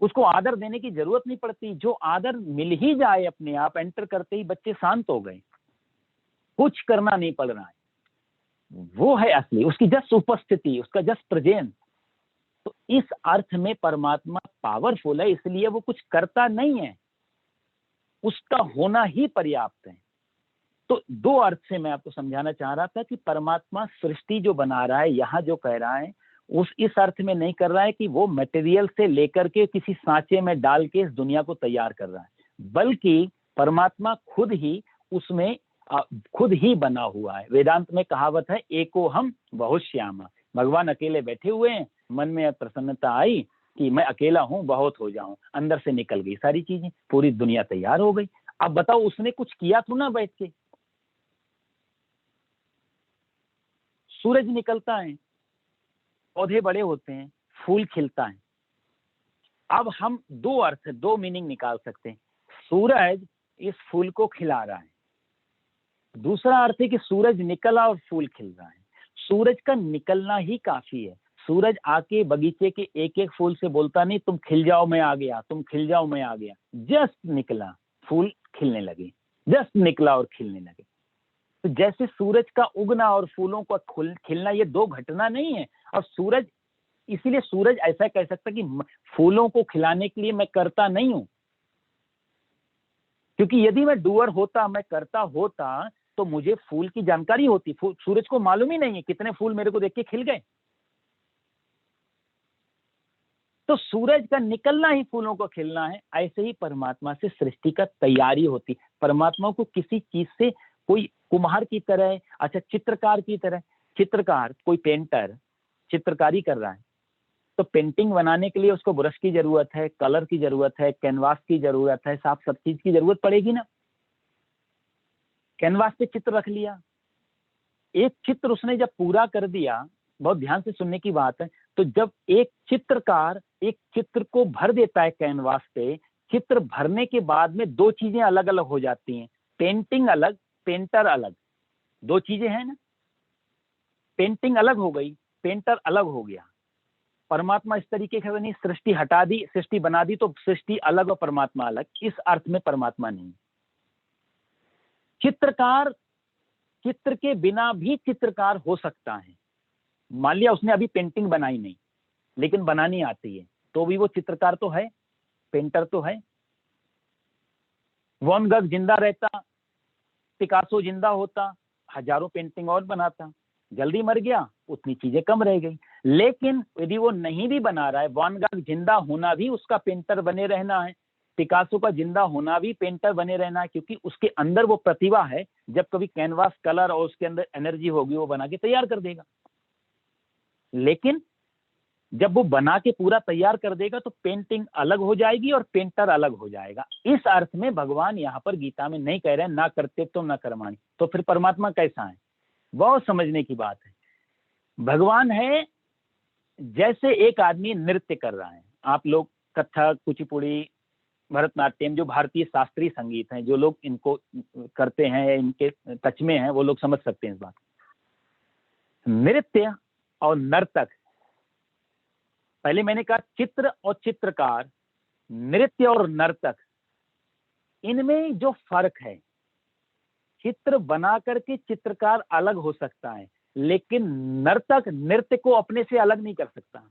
उसको आदर देने की जरूरत नहीं पड़ती, जो आदर मिल ही जाए अपने आप, एंटर करते ही बच्चे शांत हो गए, कुछ करना नहीं पड़ रहा है, वो है असली, उसकी जस्ट उपस्थिति, उसका जस्ट प्रेजेंस। तो इस अर्थ में परमात्मा पावरफुल है, इसलिए वो कुछ करता नहीं है, उसका होना ही पर्याप्त है। तो दो अर्थ से मैं आपको समझाना चाह रहा था कि परमात्मा सृष्टि जो बना रहा है, यहां जो कह रहा है, उस इस अर्थ में नहीं कर रहा है कि वो मटेरियल से लेकर के किसी सांचे में डाल के इस दुनिया को तैयार कर रहा है, बल्कि परमात्मा खुद ही उसमें खुद ही बना हुआ है। वेदांत में कहावत है, एको हम बहुत श्यामा, भगवान अकेले बैठे हुए हैं, मन में प्रसन्नता आई कि मैं अकेला हूं, बहुत हो जाऊं, अंदर से निकल गई सारी चीजें, पूरी दुनिया तैयार हो गई। अब बताओ, उसने कुछ किया तो ना बैठ के। सूरज निकलता है, पौधे बड़े होते हैं, फूल खिलता है। अब हम दो अर्थ, दो मीनिंग निकाल सकते हैं। सूरज इस फूल को खिला रहा है, दूसरा अर्थ है कि सूरज निकला और फूल खिल रहा है। सूरज का निकलना ही काफी है। सूरज आके बगीचे के एक एक फूल से बोलता नहीं तुम खिल जाओ मैं आ गया, तुम खिल जाओ मैं आ गया। जस्ट निकला, फूल खिलने लगे, जस्ट निकला और खिलने लगे। तो जैसे सूरज का उगना और फूलों का खिलना ये दो घटना नहीं है। और सूरज, इसीलिए सूरज ऐसा कह सकता कि फूलों को खिलाने के लिए मैं करता नहीं हूं, क्योंकि यदि मैं डूअर होता, मैं करता होता, तो मुझे फूल की जानकारी होती। सूरज को मालूम ही नहीं है कितने फूल मेरे को देख के खिल गए। तो सूरज का निकलना ही फूलों को खिलना है। ऐसे ही परमात्मा से सृष्टि का तैयारी होती। परमात्मा को किसी चीज से, कोई कुम्हार की तरह, अच्छा चित्रकार की तरह, चित्रकार कोई पेंटर चित्रकारी कर रहा है, तो पेंटिंग बनाने के लिए उसको ब्रश की जरूरत है, कलर की जरूरत है, कैनवास की जरूरत है, सब चीज की जरूरत पड़ेगी ना। कैनवास पे चित्र रख लिया, एक चित्र उसने जब पूरा कर दिया, बहुत ध्यान से सुनने की बात है, तो जब एक चित्रकार एक चित्र को भर देता है कैनवास पे, चित्र भरने के बाद में दो चीजें अलग अलग हो जाती हैं। पेंटिंग अलग, पेंटर अलग, दो चीजें हैं ना। पेंटिंग अलग हो गई, पेंटर अलग हो गया। परमात्मा इस तरीके से नहीं, सृष्टि हटा दी, सृष्टि बना दी, तो सृष्टि अलग और परमात्मा अलग, इस अर्थ में परमात्मा नहीं। चित्रकार चित्र के बिना भी चित्रकार हो सकता है। मान लिया उसने अभी पेंटिंग बनाई नहीं, लेकिन बनानी आती है, तो भी वो चित्रकार तो है, पेंटर तो है। वैन गॉग जिंदा रहता, पिकासो जिंदा होता, हजारों पेंटिंग और बनाता। जल्दी मर गया, उतनी चीजें कम रह गई। लेकिन यदि वो नहीं भी बना रहा है, वैन गॉग जिंदा होना भी उसका पेंटर बने रहना है, पिकासो का जिंदा होना भी पेंटर बने रहना है, क्योंकि उसके अंदर वो प्रतिभा है। जब कभी कैनवास, कलर और उसके अंदर एनर्जी होगी, वो बना के तैयार कर देगा। लेकिन जब वो बना के पूरा तैयार कर देगा, तो पेंटिंग अलग हो जाएगी और पेंटर अलग हो जाएगा। इस अर्थ में भगवान यहाँ पर गीता में नहीं कह रहे हैं ना करते तो ना कर्माणि। तो फिर परमात्मा कैसा है, बहुत समझने की बात है। भगवान है जैसे एक आदमी नृत्य कर रहा है। आप लोग कथक, कुचिपुड़ी, भरतनाट्यम, जो भारतीय शास्त्रीय संगीत हैं, जो लोग इनको करते हैं, इनके टच में हैं, वो लोग समझ सकते हैं इस बात। नृत्य और नर्तक, पहले मैंने कहा चित्र और चित्रकार, नृत्य और नर्तक, इनमें जो फर्क है, चित्र बना करके चित्रकार अलग हो सकता है, लेकिन नर्तक नृत्य को अपने से अलग नहीं कर सकता।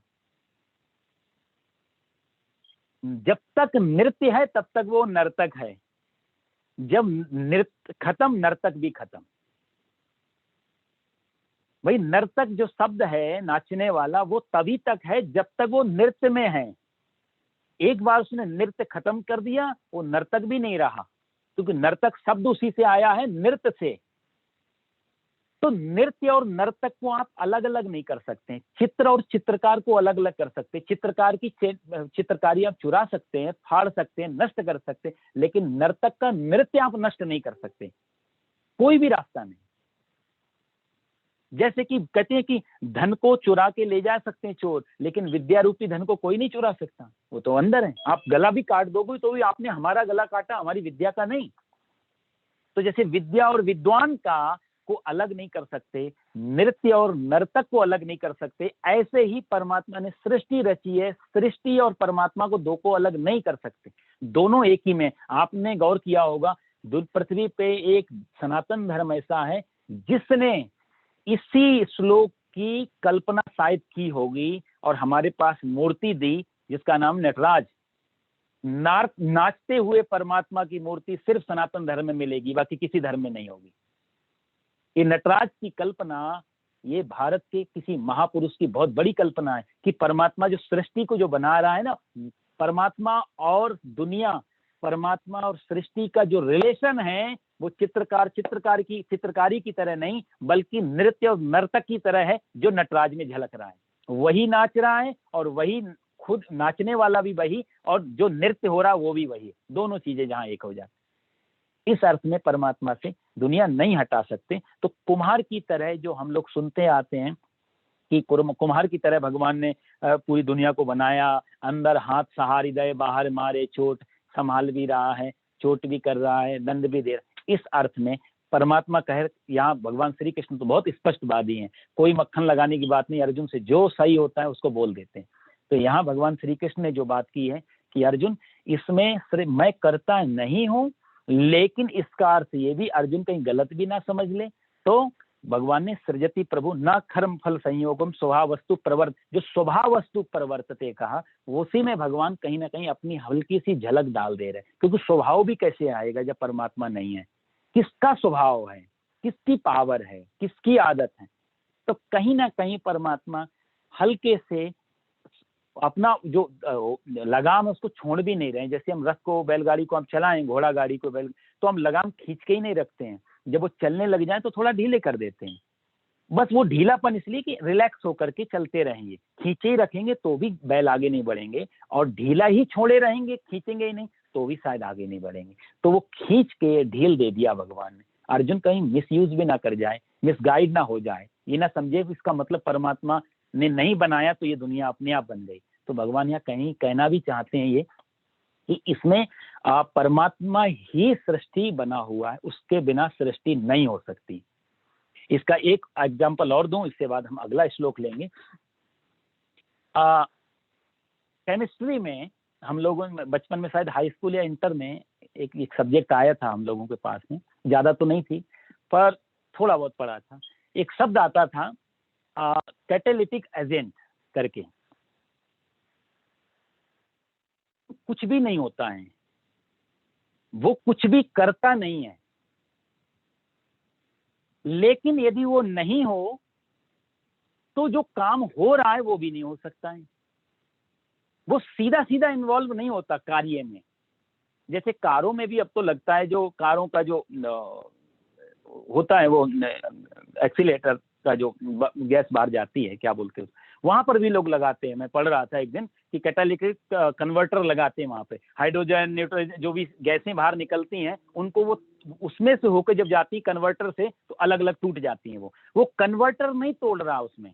जब तक नृत्य है तब तक वो नर्तक है, जब नृत्य खत्म, नर्तक भी खत्म। भाई नर्तक जो शब्द है, नाचने वाला, वो तभी तक है जब तक वो नृत्य में है। एक बार उसने नृत्य खत्म कर दिया, वो नर्तक भी नहीं रहा, क्योंकि नर्तक शब्द उसी से आया है, नृत्य से। तो नृत्य और नर्तक को आप अलग अलग नहीं कर सकते। चित्र और चित्रकार को अलग अलग कर सकते। चित्रकार की चित्रकारी आप चुरा सकते हैं, फाड़ सकते हैं, नष्ट कर सकते हैं, लेकिन नर्तक का नृत्य आप नष्ट नहीं कर सकते, कोई भी रास्ता नहीं। जैसे कि कहते हैं कि धन को चुरा के ले जा सकते हैं चोर, लेकिन विद्या रूपी धन को कोई नहीं चुरा सकता, वो तो अंदर है। आप गला भी काट दोगे तो भी आपने हमारा गला काटा, हमारी विद्या का नहीं। तो जैसे विद्या और विद्वान का को अलग नहीं कर सकते, नृत्य और नर्तक को अलग नहीं कर सकते, ऐसे ही परमात्मा ने सृष्टि रची है, सृष्टि और परमात्मा को दो को अलग नहीं कर सकते, दोनों एक ही में। आपने गौर किया होगा, पृथ्वी पे एक सनातन धर्म ऐसा है जिसने इसी श्लोक की कल्पना शायद की होगी और हमारे पास मूर्ति दी, जिसका नाम नटराज। नाचते हुए परमात्मा की मूर्ति सिर्फ सनातन धर्म में मिलेगी, बाकी किसी धर्म में नहीं होगी। ये नटराज की कल्पना, ये भारत के किसी महापुरुष की बहुत बड़ी कल्पना है कि परमात्मा जो सृष्टि को जो बना रहा है ना, परमात्मा और दुनिया, परमात्मा और सृष्टि का जो रिलेशन है, वो चित्रकारी की तरह नहीं, बल्कि नृत्य और नर्तक की तरह है, जो नटराज में झलक रहा है। वही नाच रहा है और वही खुद नाचने वाला भी वही, और जो नृत्य हो रहा है वो भी वही, दोनों चीजें जहां एक हो जाती। इस अर्थ में परमात्मा से दुनिया नहीं हटा सकते। तो कुम्हार की तरह जो हम लोग सुनते आते हैं कि कुम्हार की तरह भगवान ने पूरी दुनिया को बनाया, अंदर हाथ सहारी दे, बाहर मारे चोट, संभाल भी रहा है, चोट भी कर रहा है, दंड भी दे रहा है। इस अर्थ में परमात्मा कह, यहाँ भगवान श्री कृष्ण तो बहुत स्पष्टवादी हैं, कोई मक्खन लगाने की बात नहीं, अर्जुन से जो सही होता है उसको बोल देते हैं। तो यहाँ भगवान श्री कृष्ण ने जो बात की है कि अर्जुन इसमें मैं करता नहीं हूं, लेकिन इसका अर्थ ये भी अर्जुन कहीं गलत भी ना समझ ले, तो भगवान ने सृजति प्रभु न कर्म फल संयोगम स्वभाव वस्तु प्रवर्त, जो स्वभाव वस्तु प्रवर्तते कहा, उसी में भगवान कहीं ना कहीं अपनी हल्की सी झलक डाल दे रहे, क्योंकि स्वभाव भी कैसे आएगा जब परमात्मा नहीं है, किसका स्वभाव है, किसकी पावर है, किसकी आदत है। तो कहीं ना कहीं परमात्मा हल्के से अपना जो लगाम है उसको छोड़ भी नहीं रहे। जैसे हम रथ को, बैलगाड़ी को हम चलाएं, घोड़ा गाड़ी को बैल, तो हम लगाम खींच के ही नहीं रखते हैं, जब वो चलने लग जाए तो थोड़ा ढीले कर देते हैं। बस वो ढीलापन इसलिए कि रिलैक्स होकर के चलते रहेंगे, खींचे ही रखेंगे तो भी बैल आगे नहीं बढ़ेंगे, और ढीला ही छोड़े रहेंगे, खींचेंगे ही नहीं तो भी शायद आगे नहीं बढ़ेंगे। तो वो खींच के ढील दे दिया भगवान ने, अर्जुन कहीं मिसयूज भी ना कर जाए, मिसगाइड ना हो जाए, ये ना समझे इसका मतलब परमात्मा ने नहीं बनाया तो ये दुनिया अपने आप बन गई। तो भगवान यहाँ कहीं कहना भी चाहते हैं ये कि इसमें परमात्मा ही सृष्टि बना हुआ है, उसके बिना सृष्टि नहीं हो सकती। इसका एक एग्जाम्पल और दूं, इसके बाद हम अगला श्लोक लेंगे। केमिस्ट्री में हम लोगों में बचपन में, शायद हाई स्कूल या इंटर में, एक सब्जेक्ट आया था हम लोगों के पास में, ज्यादा तो नहीं थी पर थोड़ा बहुत पढ़ा था। एक शब्द आता था कैटालिटिक एजेंट करके। कुछ भी नहीं होता है, वो कुछ भी करता नहीं है, लेकिन यदि वो नहीं हो तो जो काम हो रहा है वो भी नहीं हो सकता है। वो सीधा सीधा इन्वॉल्व नहीं होता कार्य में। जैसे कारों में भी अब तो लगता है, जो कारों का जो होता है वो एक्सीलेटर का जो गैस बाहर जाती है, क्या बोलते हैं, वहां पर भी लोग लगाते हैं। मैं पढ़ रहा था एक दिन कि कैटालिटिक कन्वर्टर लगाते हैं वहां पे, हाइड्रोजन न्यूट्रोजन जो भी गैसें बाहर निकलती हैं उनको वो उसमें से होकर जब जाती है कन्वर्टर से तो अलग अलग टूट जाती हैं। वो कन्वर्टर नहीं तोड़ रहा उसमें,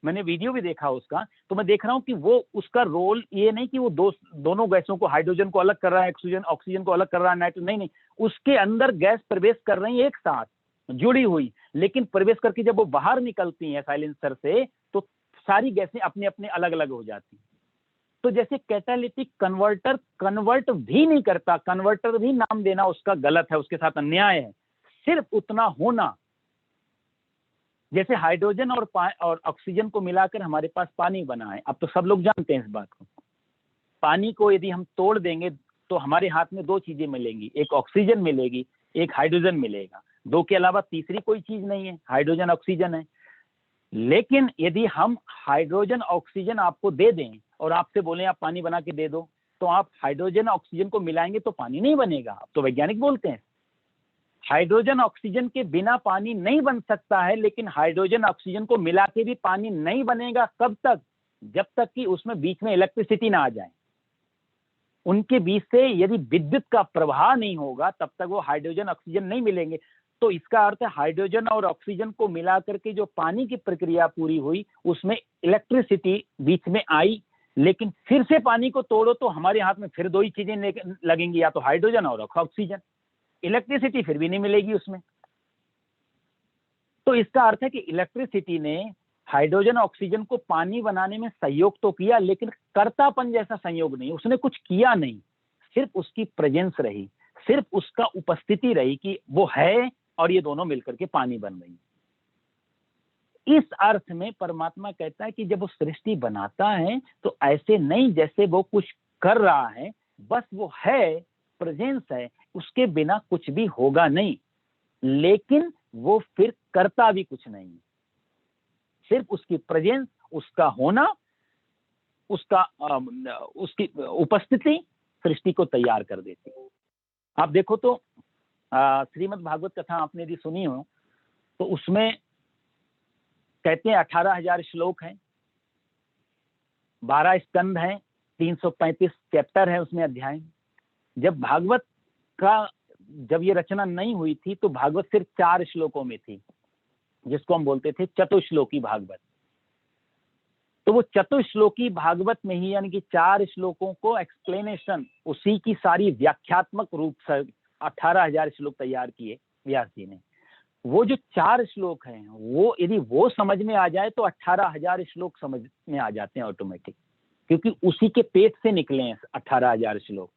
मैंने वीडियो भी देखा उसका, तो मैं देख रहा हूं कि वो उसका रोल ये नहीं कि वो दोनों गैसों को, हाइड्रोजन को अलग कर रहा है, ऑक्सीजन को अलग कर रहा है, नाइट्रोजन नहीं, उसके अंदर गैस प्रवेश कर रही है एक साथ जुड़ी हुई, लेकिन प्रवेश करके जब वो बाहर निकलती हैं साइलेंसर से तो सारी गैसें अपने अपने अलग अलग हो जाती। तो जैसे कैटालिटिक कन्वर्टर कन्वर्ट भी नहीं करता, कन्वर्टर भी नाम देना उसका गलत है, उसके साथ अन्याय है। सिर्फ उतना होना, जैसे हाइड्रोजन और ऑक्सीजन को मिलाकर हमारे पास पानी बना है। अब तो सब लोग जानते हैं इस बात को। पानी को यदि हम तोड़ देंगे तो हमारे हाथ में दो चीजें मिलेंगी, एक ऑक्सीजन मिलेगी, एक हाइड्रोजन मिलेगा। दो के अलावा तीसरी कोई चीज नहीं है, हाइड्रोजन ऑक्सीजन है। लेकिन यदि हम हाइड्रोजन ऑक्सीजन आपको दे दें और आपसे बोले आप पानी बना के दे दो, तो आप हाइड्रोजन ऑक्सीजन को मिलाएंगे तो पानी नहीं बनेगा। अब तो वैज्ञानिक बोलते हैं हाइड्रोजन ऑक्सीजन के बिना पानी नहीं बन सकता है, लेकिन हाइड्रोजन ऑक्सीजन को मिला के भी पानी नहीं बनेगा। कब तक? जब तक कि उसमें बीच में इलेक्ट्रिसिटी ना आ जाए। उनके बीच से यदि विद्युत का प्रवाह नहीं होगा तब तक वो हाइड्रोजन ऑक्सीजन नहीं मिलेंगे। तो इसका अर्थ है हाइड्रोजन और ऑक्सीजन को मिला करके जो पानी की प्रक्रिया पूरी हुई उसमें इलेक्ट्रिसिटी बीच में आई, लेकिन फिर से पानी को तोड़ो तो हमारे हाथ में फिर दो ही चीजें लगेंगी, या तो हाइड्रोजन और ऑक्सीजन। इलेक्ट्रिसिटी फिर भी नहीं मिलेगी उसमें। तो इसका अर्थ है कि इलेक्ट्रिसिटी ने हाइड्रोजन ऑक्सीजन को पानी बनाने में सहयोग तो किया, लेकिन कर्तापन जैसा संयोग नहीं, उसने कुछ किया नहीं। सिर्फ उसकी प्रेजेंस रही, सिर्फ उसका उपस्थिति रही कि वो है और ये दोनों मिलकर के पानी बन रही। इस अर्थ में परमात्मा कहता है कि जब वो सृष्टि बनाता है तो ऐसे नहीं जैसे वो कुछ कर रहा है, बस वो है, प्रेजेंस है, उसके बिना कुछ भी होगा नहीं, लेकिन वो फिर करता भी कुछ नहीं। सिर्फ उसकी प्रेजेंस, उसका होना, उसकी उपस्थिति सृष्टि को तैयार कर देती है। आप देखो तो श्रीमद् भागवत कथा आपने यदि सुनी हो तो उसमें कहते हैं 18,000 श्लोक हैं, 12 स्कंद हैं, 335 चैप्टर है उसमें, अध्याय। जब भागवत का जब ये रचना नहीं हुई थी तो भागवत सिर्फ 4 श्लोकों में थी, जिसको हम बोलते थे चतुश्लोकी भागवत। तो वो चतुश्लोकी भागवत में ही, यानी कि 4 श्लोकों को एक्सप्लेनेशन, उसी की सारी व्याख्यात्मक रूप से 18,000 श्लोक तैयार किए व्यास जी ने। वो जो 4 श्लोक हैं, वो यदि वो समझ में आ जाए तो 18,000 श्लोक समझ में आ जाते हैं ऑटोमेटिक, क्योंकि उसी के पेट से निकले हैं 18,000 श्लोक।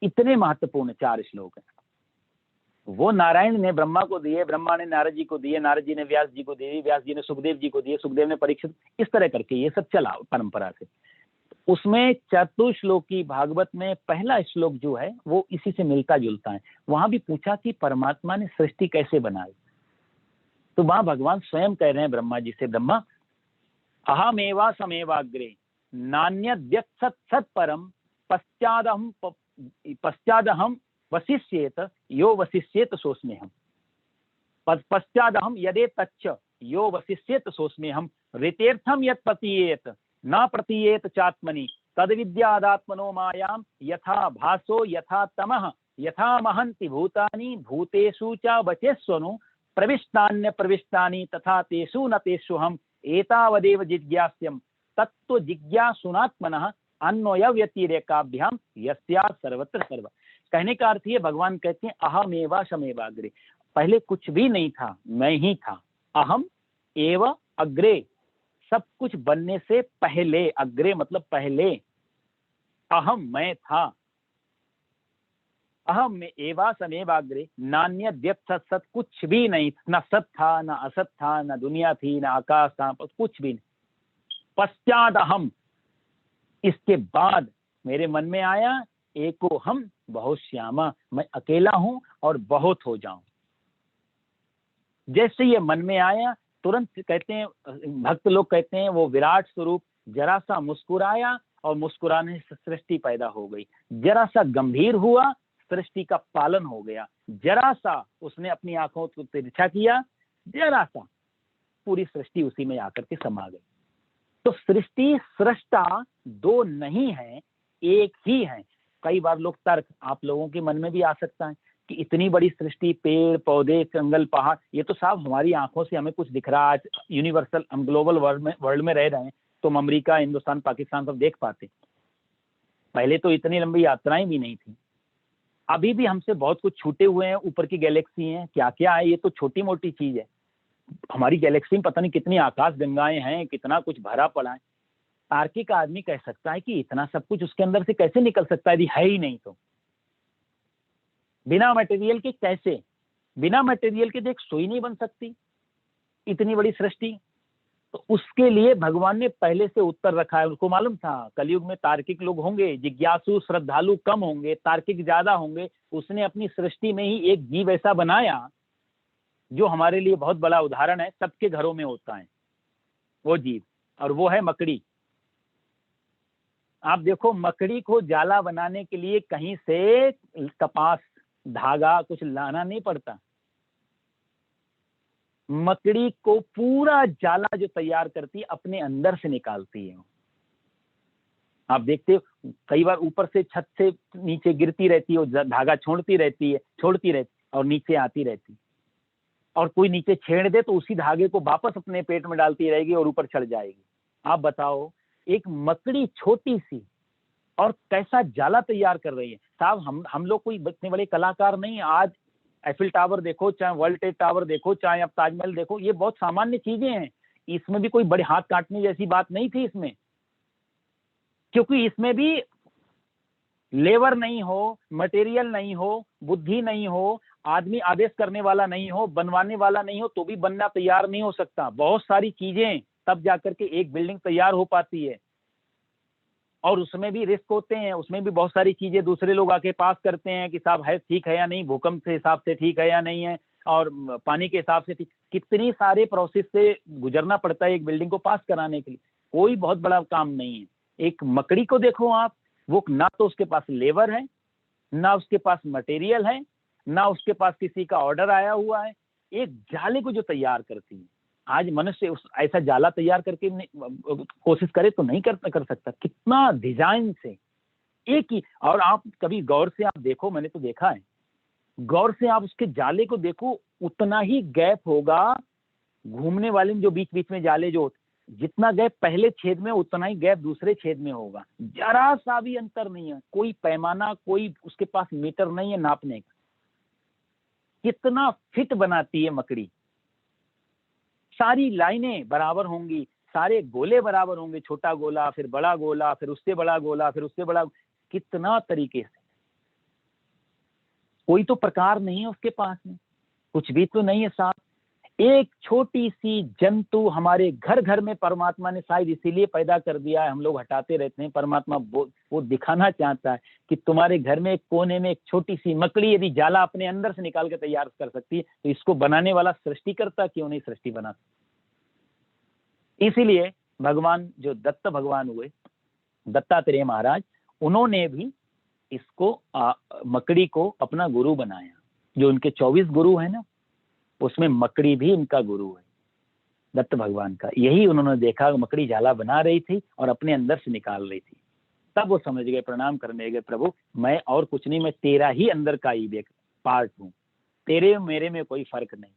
इतने महत्वपूर्ण 4 श्लोक हैं। वो नारायण ने ब्रह्मा को दिए, ब्रह्मा ने नारद जी को दिए, नारद जी ने व्यास जी को दिए, व्यास जी ने सुखदेव जी को दिए, सुखदेव ने परीक्षित, इस तरह करके ये सब चला परंपरा से। उसमें चतुश्लोकी भागवत में पहला श्लोक जो है वो इसी से मिलता जुलता है। वहां भी पूछा कि परमात्मा ने सृष्टि कैसे बनाई, तो वहां भगवान स्वयं कह रहे हैं ब्रह्मा जी से, ब्रह्मा अहमेवा समेवाग्रे नान्यद्यत् सत् परम पश्चादहम वशिष्येत यो वशिष्येत सोस्म्यहम् पश्चादहम यदे तच्च यो वशिष्येत सोस्म्यहम् ऋतेर्थम यत् प्रतीयेत न प्रतीयेत चात्मनि तद विद्यादात्मनो मायाम यथा भासो यथा तमः यथा महन्ति भूतानि भूतेषु च वचेष्वनु प्रविष्टान्य प्रविष्टानि तथा तेषु न तेषु हम एतावदेव जिज्ञास्यम् तत्व जिज्ञासुनात्मनः अन्वय व्यतिरेकाभ्याम यस्या सर्वत्र सर्व। कहने का अर्थ ये, भगवान कहते हैं अहमेवा शमेवाग्रे, पहले कुछ भी नहीं था, मैं ही था। अहम एव अग्रे, सब कुछ बनने से पहले, अग्रे मतलब पहले, अहम मैं था। अहम में एवा समेवाग्रे नान्यद्यत् सत्, सत कुछ भी नहीं, न सत था न असत था, न दुनिया थी न आकाश था, कुछ भी नहीं। पश्चात अहम, इसके बाद मेरे मन में आया एको हम बहुत श्यामा, मैं अकेला हूं और बहुत हो जाऊं। जैसे ये मन में आया तुरंत कहते हैं, भक्त लोग कहते हैं वो विराट स्वरूप जरा सा मुस्कुराया और मुस्कुराने से सृष्टि पैदा हो गई। जरा सा गंभीर हुआ, सृष्टि का पालन हो गया। जरा सा उसने अपनी आंखों को तिरछा किया, जरा सा पूरी सृष्टि उसी में आकर के समा गई। तो सृष्टि सृष्टा दो नहीं है, एक ही है। कई बार लोग तर्क आप लोगों के मन में भी आ सकता है कि इतनी बड़ी सृष्टि, पेड़ पौधे जंगल पहाड़, ये तो साहब हमारी आंखों से हमें कुछ दिख रहा है। आज यूनिवर्सल, हम ग्लोबल वर्ल्ड में रह रहे हैं, तो हम अमेरिका, हिंदुस्तान, पाकिस्तान सब देख पाते। पहले तो इतनी लंबी यात्राएं भी नहीं थी। अभी भी हमसे बहुत कुछ छूटे हुए हैं, ऊपर की गैलेक्सी हैं, क्या क्या है, ये तो छोटी मोटी चीज है। हमारी गैलेक्सी में पता नहीं कितनी आकाश गंगाएं हैं, कितना कुछ भरा पड़ा है। तार्किक आदमी कह सकता है कि इतना सब कुछ उसके अंदर से कैसे निकल सकता है, यदि है ही नहीं तो। बिना मटेरियल के कैसे, बिना मटेरियल के देख सुई नहीं बन सकती, इतनी बड़ी सृष्टि। तो उसके लिए भगवान ने पहले से उत्तर रखा है। उसको मालूम था कलयुग में तार्किक लोग होंगे, जिज्ञासु श्रद्धालु कम होंगे, तार्किक ज्यादा होंगे। उसने अपनी सृष्टि में ही एक जीव ऐसा बनाया जो हमारे लिए बहुत बड़ा उदाहरण है, सबके घरों में होता है वो जीव, और वो है मकड़ी। आप देखो, मकड़ी को जाला बनाने के लिए कहीं से कपास, धागा कुछ लाना नहीं पड़ता। मकड़ी को पूरा जाला जो तैयार करती है अपने अंदर से निकालती है। आप देखते हो कई बार ऊपर से छत से नीचे गिरती रहती है, धागा छोड़ती रहती और नीचे आती रहती, और कोई नीचे छेड़ दे तो उसी धागे को वापस अपने पेट में डालती रहेगी और ऊपर चढ़ जाएगी। आप बताओ, एक मकड़ी छोटी सी और कैसा जाला तैयार कर रही है। साहब हम लोग कोई इतने बड़े कलाकार नहीं। आज एफिल टावर देखो, चाहे वर्ल्ड ट्रेड टावर देखो, चाहे अब ताजमहल देखो, ये बहुत सामान्य चीजें हैं। इसमें भी कोई बड़े हाथ काटने जैसी बात नहीं थी इसमें, क्योंकि इसमें भी लेबर नहीं हो, मटेरियल नहीं हो, बुद्धि नहीं हो, आदमी आदेश करने वाला नहीं हो, बनवाने वाला नहीं हो, तो भी बनना तैयार नहीं हो सकता। बहुत सारी चीजें तब जाकर के एक बिल्डिंग तैयार हो पाती है, और उसमें भी रिस्क होते हैं। उसमें भी बहुत सारी चीजें दूसरे लोग आके पास करते हैं कि साहब है ठीक है या नहीं, भूकंप के हिसाब से ठीक है या नहीं है, और पानी के हिसाब से ठीक। कितनी सारे प्रोसेस से गुजरना पड़ता है एक बिल्डिंग को पास कराने के लिए। कोई बहुत बड़ा काम नहीं है। एक मकड़ी को देखो आप, वो ना तो उसके पास लेबर है, ना उसके पास मटेरियल है, ना उसके पास किसी का ऑर्डर आया हुआ है। एक जाले को जो तैयार करती है, आज मनुष्य उस ऐसा जाला तैयार करके कोशिश करे तो नहीं कर सकता। कितना डिजाइन से एक ही। और आप कभी गौर से आप देखो, मैंने तो देखा है, गौर से आप उसके जाले को देखो, उतना ही गैप होगा घूमने वाले में, जो बीच बीच में जाले जो, जितना गैप पहले छेद में उतना ही गैप दूसरे छेद में होगा। जरा सा भी अंतर नहीं है। कोई पैमाना, कोई उसके पास मीटर नहीं है नापने का। कितना फिट बनाती है मकड़ी। सारी लाइनें बराबर होंगी, सारे गोले बराबर होंगे, छोटा गोला, फिर बड़ा गोला, फिर उससे बड़ा गोला, फिर उससे बड़ा, कितना तरीके से। कोई तो प्रकार नहीं है उसके पास में, कुछ भी तो नहीं है साथ। एक छोटी सी जंतु हमारे घर घर में परमात्मा ने शायद इसीलिए पैदा कर दिया है, हम लोग हटाते रहते हैं। परमात्मा वो दिखाना चाहता है कि तुम्हारे घर में एक कोने में एक छोटी सी मकड़ी यदि जाला अपने अंदर से निकाल के तैयार कर सकती है, तो इसको बनाने वाला सृष्टिकर्ता क्यों नहीं सृष्टि बना सकता। इसीलिए भगवान जो दत्त भगवान हुए, दत्तात्रेय महाराज, उन्होंने भी इसको मकड़ी को अपना गुरु बनाया। जो उनके 24 गुरु है ना, उसमें मकड़ी भी इनका गुरु है, दत्त भगवान का। यही उन्होंने देखा, मकड़ी जाला बना रही थी और अपने अंदर से निकाल रही थी। तब वो समझ गए, प्रणाम करने गए, प्रभु मैं और कुछ नहीं, मैं तेरा ही अंदर का ही पार्ट हूं, तेरे मेरे में कोई फर्क नहीं।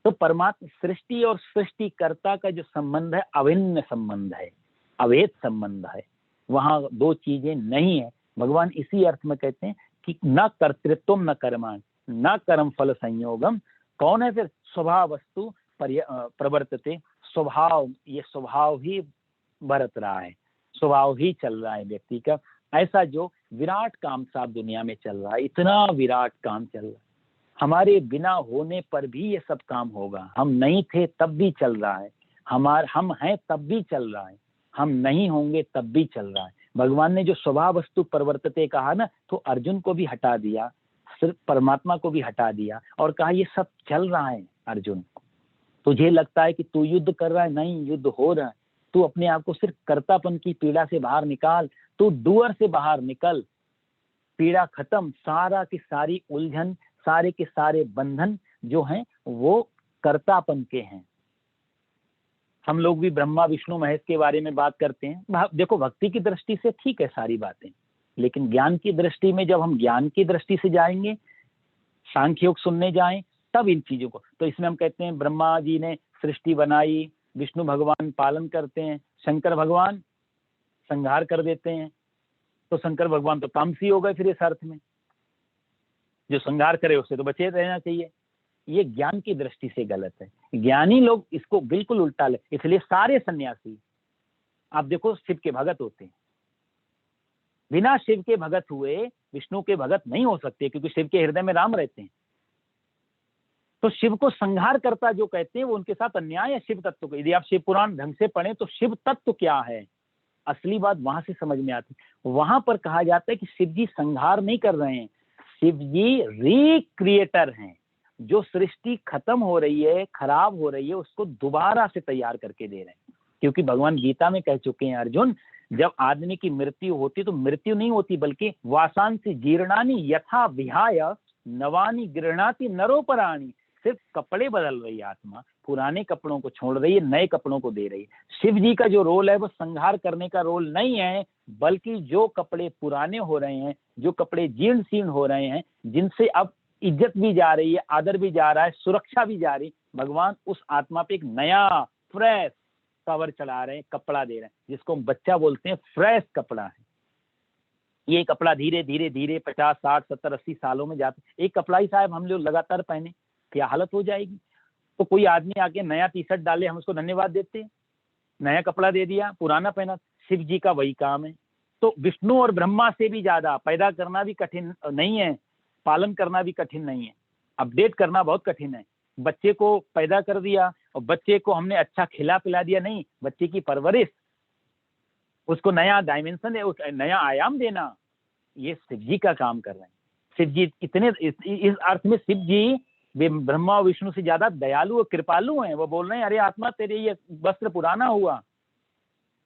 तो परमात्मा सृष्टि और सृष्टिकर्ता का जो संबंध है अभिन्न संबंध है, अभेद संबंध है, वहां दो चीजें नहीं है। भगवान इसी अर्थ में कहते हैं कि न कर्तृत्व न कर्माण न कर्म फल संयोगम। कौन है फिर? स्वभाव वस्तु प्रवर्तते, स्वभाव, ये स्वभाव ही बरत रहा है, स्वभाव ही चल रहा है व्यक्ति का। ऐसा जो विराट काम साहब दुनिया में चल रहा है, इतना विराट काम चल रहा है, हमारे बिना होने पर भी ये सब काम होगा। हम नहीं थे तब भी चल रहा है, हम हैं तब भी चल रहा है, हम नहीं होंगे तब भी चल रहा है। भगवान ने जो स्वभाव वस्तु परिवर्तते कहा ना, तो अर्जुन को भी हटा दिया, सिर्फ परमात्मा को भी हटा दिया और कहा ये सब चल रहा है। अर्जुन, तुझे लगता है कि तू युद्ध कर रहा है, नहीं, युद्ध हो रहा है। तू अपने आप को सिर्फ कर्तापन की पीड़ा से बाहर निकाल, तू डूअर से बाहर निकल, पीड़ा खत्म। सारा की सारी उलझन, सारे के सारे बंधन जो हैं वो कर्तापन के हैं। हम लोग भी ब्रह्मा विष्णु महेश के बारे में बात करते हैं। देखो, भक्ति की दृष्टि से ठीक है सारी बातें, लेकिन ज्ञान की दृष्टि में जब हम ज्ञान की दृष्टि से जाएंगे, सांख्य योग सुनने जाएं, तब इन चीजों को, तो इसमें हम कहते हैं ब्रह्मा जी ने सृष्टि बनाई, विष्णु भगवान पालन करते हैं, शंकर भगवान संहार कर देते हैं। तो शंकर भगवान तो तामसी हो गए फिर इस अर्थ में, जो संहार करे उससे तो बचे रहना चाहिए। ये ज्ञान की दृष्टि से गलत है। ज्ञानी लोग इसको बिल्कुल उल्टा ले, इसलिए सारे सन्यासी आप देखो शिव के भगत होते हैं, बिना शिव के भगत हुए विष्णु के भगत नहीं हो सकते, क्योंकि शिव के हृदय में राम रहते हैं। तो शिव को संहार करता जो कहते हैं वो उनके साथ अन्याय है शिव तत्व को। यदि आप शिव पुराण ढंग से पढ़ें तो शिव तत्व क्या है, असली बात वहां से समझ में आती है। वहां पर कहा जाता है कि शिव जी संहार नहीं कर रहे हैं, शिव जी रिक्रिएटर हैं। जो सृष्टि खत्म हो रही है, खराब हो रही है, उसको दोबारा से तैयार करके दे रहे हैं। क्योंकि भगवान गीता में कह चुके हैं अर्जुन, जब आदमी की मृत्यु होती तो मृत्यु नहीं होती, बल्कि वासांसी जीर्णानि यथा विहाय नवानि गृह्णाति नरोपराणि। सिर्फ कपड़े बदल रही है आत्मा, पुराने कपड़ों को छोड़ रही है, नए कपड़ों को दे रही है। शिव जी का जो रोल है वो संहार करने का रोल नहीं है, बल्कि जो कपड़े पुराने हो रहे हैं, जो कपड़े जीर्ण शीर्ण हो रहे हैं, जिनसे अब इज्जत भी जा रही है, आदर भी जा रहा है, सुरक्षा भी जा रही, भगवान उस आत्मा पे एक नया फ्रेश कवर चढ़ा रहे हैं, कपड़ा दे रहे हैं, जिसको हम बच्चा बोलते हैं, फ्रेश कपड़ा है। ये कपड़ा धीरे धीरे धीरे 50, 60, 70, 80 सालों में जाते, एक कपड़ा ही साहब हम लोग लगातार पहने, क्या हालत हो जाएगी। तो कोई आदमी आके नया टी शर्ट डाले, हम उसको धन्यवाद देते हैं, नया कपड़ा दे दिया, पुराना पहना। शिव जी का वही काम है। तो विष्णु और ब्रह्मा से भी ज्यादा पैदा करना भी कठिन नहीं है, पालन करना भी कठिन नहीं है, अपडेट करना बहुत कठिन है। बच्चे को पैदा कर दिया और बच्चे को हमने अच्छा खिला पिला दिया, नहीं, बच्चे की परवरिश, उसको नया डायमेंशन, नया आयाम देना, ये शिव जी का काम कर रहे हैं। शिव जी इतने, इस अर्थ में शिव जी वे ब्रह्मा और विष्णु से ज्यादा दयालु और कृपालु हैं। वो बोल रहे हैं, अरे आत्मा तेरे ये वस्त्र पुराना हुआ,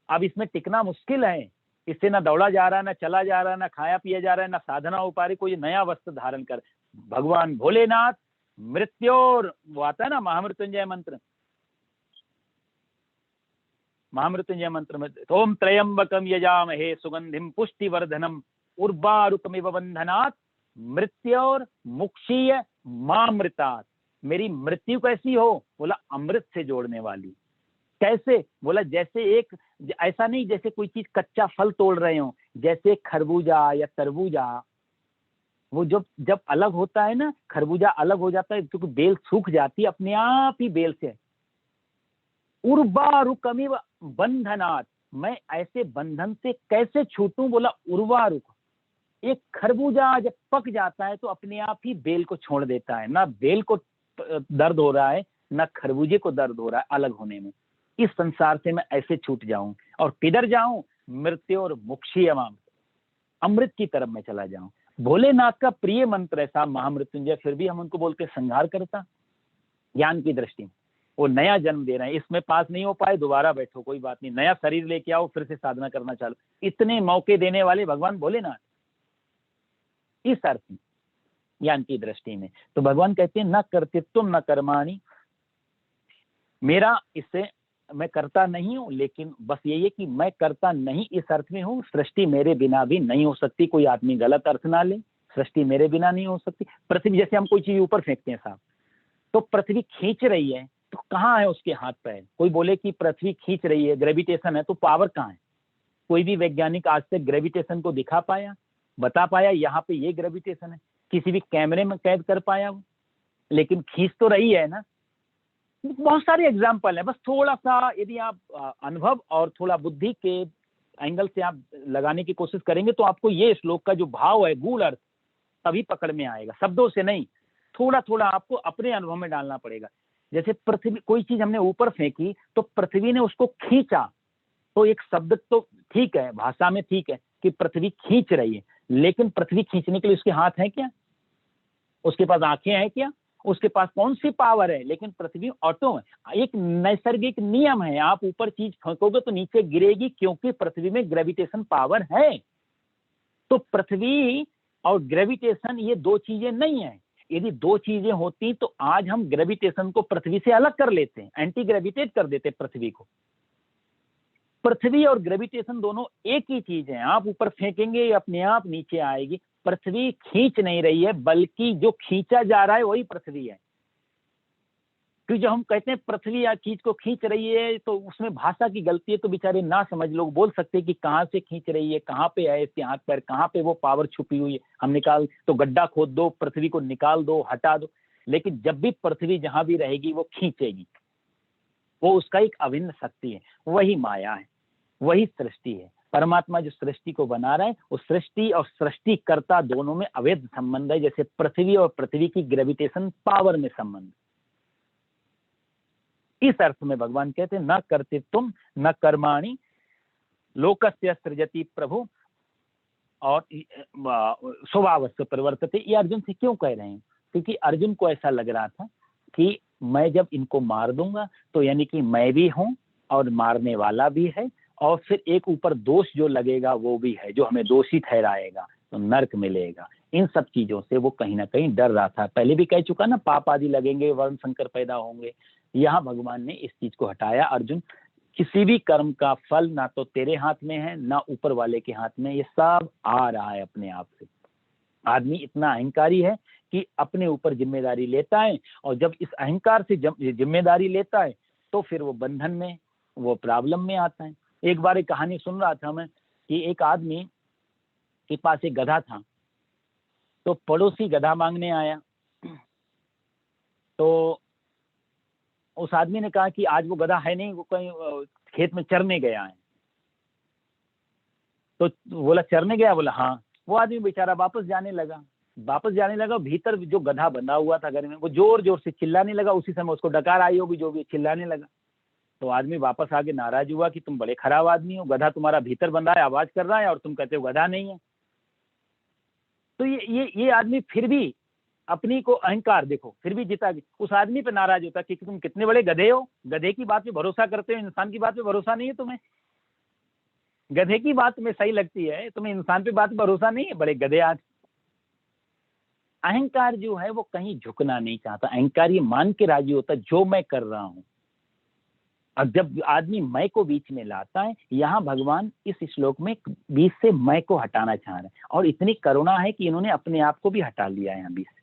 अब इसमें टिकना मुश्किल है, इससे ना दौड़ा जा रहा है, ना चला जा रहा है, ना खाया पिया जा रहा है, ना साधना हो पा रही, कोई नया वस्त्र धारण कर। भगवान भोलेनाथ मृत्योर, वो आता है ना महामृत्युंजय मंत्र, महामृत्युंजय मंत्र में, ओम त्रयंबकम यजामहे सुगंधिम पुष्टिवर्धनम उर्वारुकमिव बंधनात् मृत्योर मुक्षीय मामृतात्। मेरी मृत्यु कैसी हो? बोला अमृत से जोड़ने वाली। कैसे? बोला जैसे एक, ऐसा नहीं जैसे कोई चीज कच्चा फल तोड़ रहे हो, जैसे खरबूजा या तरबूजा वो जब जब अलग होता है ना, खरबूजा अलग हो जाता है, क्योंकि बेल सूख जाती है अपने आप ही बेल से। उर्वारुकमिव बंधनात्, मैं ऐसे बंधन से कैसे छूटूं, बोला उर्वारुक। एक खरबूजा जब पक जाता है तो अपने आप ही बेल को छोड़ देता है, ना बेल को दर्द हो रहा है ना खरबूजे को दर्द हो रहा है अलग होने में। इस संसार से मैं ऐसे छूट जाऊं और किधर जाऊं, मृत्यु और मुक्षीयमाम, अमृत की तरफ मैं चला जाऊं। भोलेनाथ का प्रिय मंत्र है साहब महामृत्युंजय, फिर भी हम उनको बोलते संहार करता। ज्ञान की दृष्टि में वो नया जन्म दे रहे हैं, इसमें पास नहीं हो पाए दोबारा बैठो, कोई बात नहीं, नया शरीर लेके आओ, फिर से साधना करना चालू। इतने मौके देने वाले भगवान भोलेनाथ, इस अर्थ में ज्ञान की दृष्टि में। तो भगवान कहते हैं न कर्तृत्व न कर्माणि, मेरा इससे मैं करता नहीं हूं, लेकिन बस यही है कि मैं करता नहीं इस अर्थ में हूं, सृष्टि मेरे बिना भी नहीं हो सकती। कोई आदमी गलत अर्थ ना ले, सृष्टि मेरे बिना नहीं हो सकती। पृथ्वी जैसे हम कोई चीज ऊपर फेंकते हैं साहब, तो पृथ्वी खींच रही है, तो कहाँ है उसके हाथ पैर? कोई बोले कि पृथ्वी खींच रही है, ग्रेविटेशन है, तो पावर कहाँ है? कोई भी वैज्ञानिक आज तक ग्रेविटेशन को दिखा पाया, बता पाया यहाँ पे ये ग्रेविटेशन है? किसी भी कैमरे में कैद कर पाया वो? लेकिन खींच तो रही है ना। बहुत सारे एग्जाम्पल है, बस थोड़ा सा यदि आप अनुभव और थोड़ा बुद्धि के एंगल से आप लगाने की कोशिश करेंगे तो आपको ये श्लोक का जो भाव है, गूढ़ अर्थ, तभी पकड़ में आएगा, शब्दों से नहीं। थोड़ा थोड़ा आपको अपने अनुभव में डालना पड़ेगा। जैसे पृथ्वी, कोई चीज हमने ऊपर फेंकी तो पृथ्वी ने उसको खींचा, तो एक शब्द तो ठीक है, भाषा में ठीक है कि पृथ्वी खींच रही है, लेकिन पृथ्वी खींचने के लिए उसके हाथ है क्या? उसके पास आंखें हैं क्या? उसके पास कौन सी पावर है? लेकिन पृथ्वी ऑटो है, एक नैसर्गिक नियम है, आप ऊपर चीज फेंकोगे तो नीचे गिरेगी, क्योंकि पृथ्वी में ग्रेविटेशन पावर है। तो पृथ्वी और ग्रेविटेशन ये दो चीजें नहीं है। यदि दो चीजें होती तो आज हम ग्रेविटेशन को पृथ्वी से अलग कर लेते हैं, एंटी ग्रेविटेट कर देते पृथ्वी को। पृथ्वी और ग्रेविटेशन दोनों एक ही चीज है, आप ऊपर फेंकेंगे ये अपने आप नीचे आएगी। पृथ्वी खींच नहीं रही है, बल्कि जो खींचा जा रहा है वही पृथ्वी है। क्योंकि जब हम कहते हैं पृथ्वी या चीज को खींच रही है, तो उसमें भाषा की गलती है, तो बेचारे ना समझ लोग बोल सकते हैं कि कहाँ से खींच रही है, कहाँ पे है इसके हाथ पैर, कहाँ पे वो पावर छुपी हुई है, हम निकाल तो गड्ढा खोद दो, पृथ्वी को निकाल दो, हटा दो। लेकिन जब भी पृथ्वी जहां भी रहेगी वो खींचेगी, वो उसका एक अभिन्न शक्ति है, वही माया है, वही सृष्टि है। परमात्मा जो सृष्टि को बना रहा है, उस सृष्टि और सृष्टिकर्ता दोनों में अवैध संबंध है, जैसे पृथ्वी और पृथ्वी की ग्रेविटेशन पावर में संबंध। इस अर्थ में भगवान कहते हैं न कर्तृत्वम न कर्माणि लोकस्य सृजति प्रभु, और स्वभावस्य परिवर्तते। ये अर्जुन से क्यों कह रहे हैं? क्योंकि अर्जुन को ऐसा लग रहा था कि मैं जब इनको मार दूंगा तो यानी कि मैं भी हूं और मारने वाला भी है, और फिर एक ऊपर दोष जो लगेगा वो भी है, जो हमें दोषी ठहराएगा, तो नर्क मिलेगा। इन सब चीजों से वो कहीं ना कहीं डर रहा था। पहले भी कह चुका ना, पाप आदि लगेंगे, वर्ण संकर पैदा होंगे। यहाँ भगवान ने इस चीज को हटाया, अर्जुन किसी भी कर्म का फल ना तो तेरे हाथ में है ना ऊपर वाले के हाथ में, ये सब आ रहा है अपने आप से। आदमी इतना अहंकारी है कि अपने ऊपर जिम्मेदारी लेता है, और जब इस अहंकार से जिम्मेदारी लेता है तो फिर वो बंधन में, वो प्रॉब्लम में आता है। एक बार एक कहानी सुन रहा था मैं कि एक आदमी के पास एक गधा था, तो पड़ोसी गधा मांगने आया, तो उस आदमी ने कहा कि आज वो गधा है नहीं, वो कहीं खेत में चरने गया है। तो बोला चरने गया? बोला हाँ। वो आदमी बेचारा वापस जाने लगा, भीतर जो गधा बंधा हुआ था घर में, वो जोर जोर से चिल्लाने लगा। उसी समय उसको डकार आई होगी, जो भी चिल्लाने लगा। तो आदमी वापस आके नाराज हुआ कि तुम बड़े खराब आदमी हो, गधा तुम्हारा भीतर बंधा है, आवाज कर रहा है, और तुम कहते हो गधा नहीं है। तो ये आदमी फिर भी अपनी को अहंकार देखो, फिर भी जीता। उस आदमी पे नाराज होता कि तुम कितने बड़े गधे हो, गधे की बात पे भरोसा करते हो, इंसान की बात पे भरोसा नहीं है तुम्हें। गधे की बात तुम्हें सही लगती है, तुम्हें इंसान पे बात भरोसा नहीं है, बड़े गधे। आज अहंकार जो है वो कहीं झुकना नहीं चाहता, अहंकार ये मान के राजी होता है जो मैं कर रहा हूं। अब जब आदमी मैं को बीच में लाता है, यहाँ भगवान इस श्लोक में बीच से मैं को हटाना चाह रहे हैं, और इतनी करुणा है कि इन्होंने अपने आप को भी हटा लिया है यहाँ बीच से।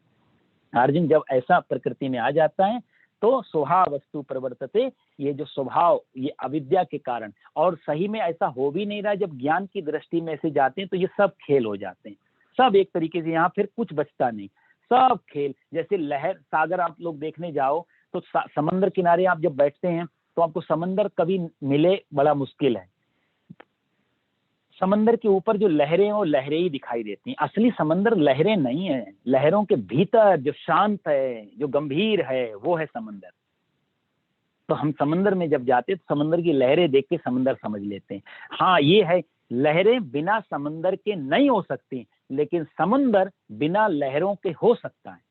अर्जुन जब ऐसा प्रकृति में आ जाता है तो स्वभाव वस्तु प्रवर्तते, ये जो स्वभाव, ये अविद्या के कारण, और सही में ऐसा हो भी नहीं रहा। जब ज्ञान की दृष्टि में से जाते हैं तो ये सब खेल हो जाते हैं। सब एक तरीके से, यहाँ फिर कुछ बचता नहीं, सब खेल। जैसे लहर, सागर आप लोग देखने जाओ तो समंदर किनारे आप जब बैठते हैं तो आपको समंदर कभी मिले बड़ा मुश्किल है। समंदर के ऊपर जो लहरें हैं वो लहरें ही दिखाई देती हैं। असली समंदर लहरें नहीं है, लहरों के भीतर जो शांत है, जो गंभीर है, वो है समंदर। तो हम समंदर में जब जाते तो समंदर की लहरें देख के समंदर समझ लेते हैं। हाँ ये है, लहरें बिना समंदर के नहीं हो सकती, लेकिन समंदर बिना लहरों के हो सकता है।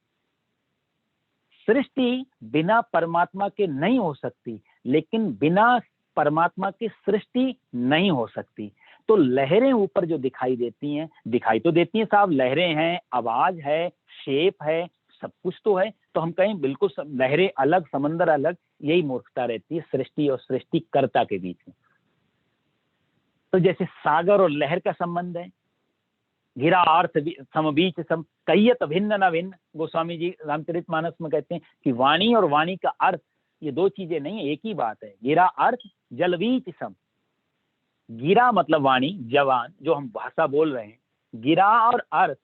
सृष्टि बिना परमात्मा के नहीं हो सकती, लेकिन बिना परमात्मा की सृष्टि नहीं हो सकती। तो लहरें ऊपर जो दिखाई देती हैं, दिखाई तो देती हैं साहब, लहरें हैं, आवाज है, शेप है, सब कुछ तो है। तो हम कहें बिल्कुल लहरें अलग समंदर अलग, यही मूर्खता रहती है सृष्टि और सृष्टिकर्ता के बीच में। तो जैसे सागर और लहर का संबंध है, गिरा अर्थ समबीच सम कहियत भिन्न न भिन्न। गोस्वामी जी रामचरितमानस में कहते हैं कि वाणी और वाणी का अर्थ ये दो चीजें नहीं है, एक ही बात है। गिरा अर्थ जलबीच सम। गिरा मतलब वाणी, जवान जो हम भाषा बोल रहे हैं, गिरा और अर्थ,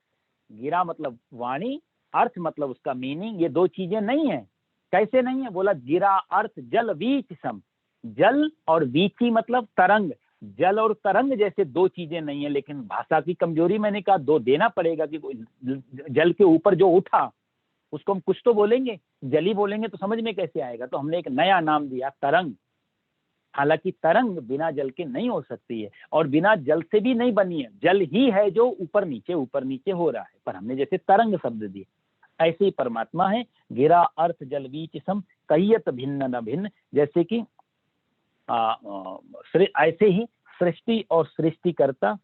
गिरा मतलब वाणी, अर्थ मतलब उसका मीनिंग, ये दो चीजें नहीं है। कैसे नहीं है? बोला गिरा अर्थ जल बीच सम। जल और बीची मतलब तरंग, जल और तरंग जैसे दो चीजें नहीं है। लेकिन भाषा की कमजोरी, मैंने कहा दो देना पड़ेगा कि जल के ऊपर जो उठा उसको हम कुछ तो बोलेंगे, जली बोलेंगे तो समझ में कैसे आएगा। तो हमने एक नया नाम दिया तरंग। हालांकि तरंग बिना जल के नहीं हो सकती है और बिना जल से भी नहीं बनी है, जल ही है जो ऊपर नीचे हो रहा है, पर हमने जैसे तरंग शब्द दिए। ऐसे ही परमात्मा है, गिरा अर्थ जल बीच सम कहियत भिन्न न भिन्न। जैसे कि ऐसे ही सृष्टि और सृष्टिकर्ता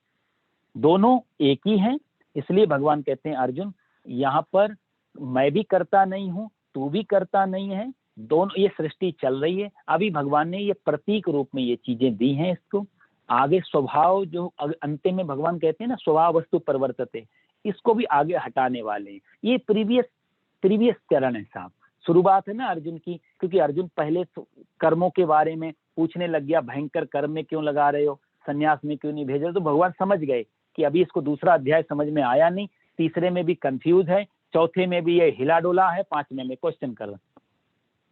दोनों एक ही हैं। इसलिए भगवान कहते हैं अर्जुन, यहाँ पर मैं भी करता नहीं हूं, तू भी करता नहीं है, दोनों ये सृष्टि चल रही है। अभी भगवान ने ये प्रतीक रूप में ये चीजें दी हैं इसको। आगे स्वभाव जो अंतिम में भगवान कहते हैं ना, स्वभाव वस्तु परिवर्तते, इसको भी आगे हटाने वाले हैं। ये प्रीवियस चरण है साहब, शुरुआत है ना अर्जुन की। क्योंकि अर्जुन पहले कर्मों के बारे में पूछने लग गया, भयंकर कर्म में क्यों लगा रहे हो, संन्यास में क्यों नहीं भेज रहे। तो भगवान समझ गए कि अभी इसको दूसरा अध्याय समझ में आया नहीं, तीसरे में भी कंफ्यूज है, चौथे में भी ये हिला डोला है, पांचवें में क्वेश्चन कर रहे हैं।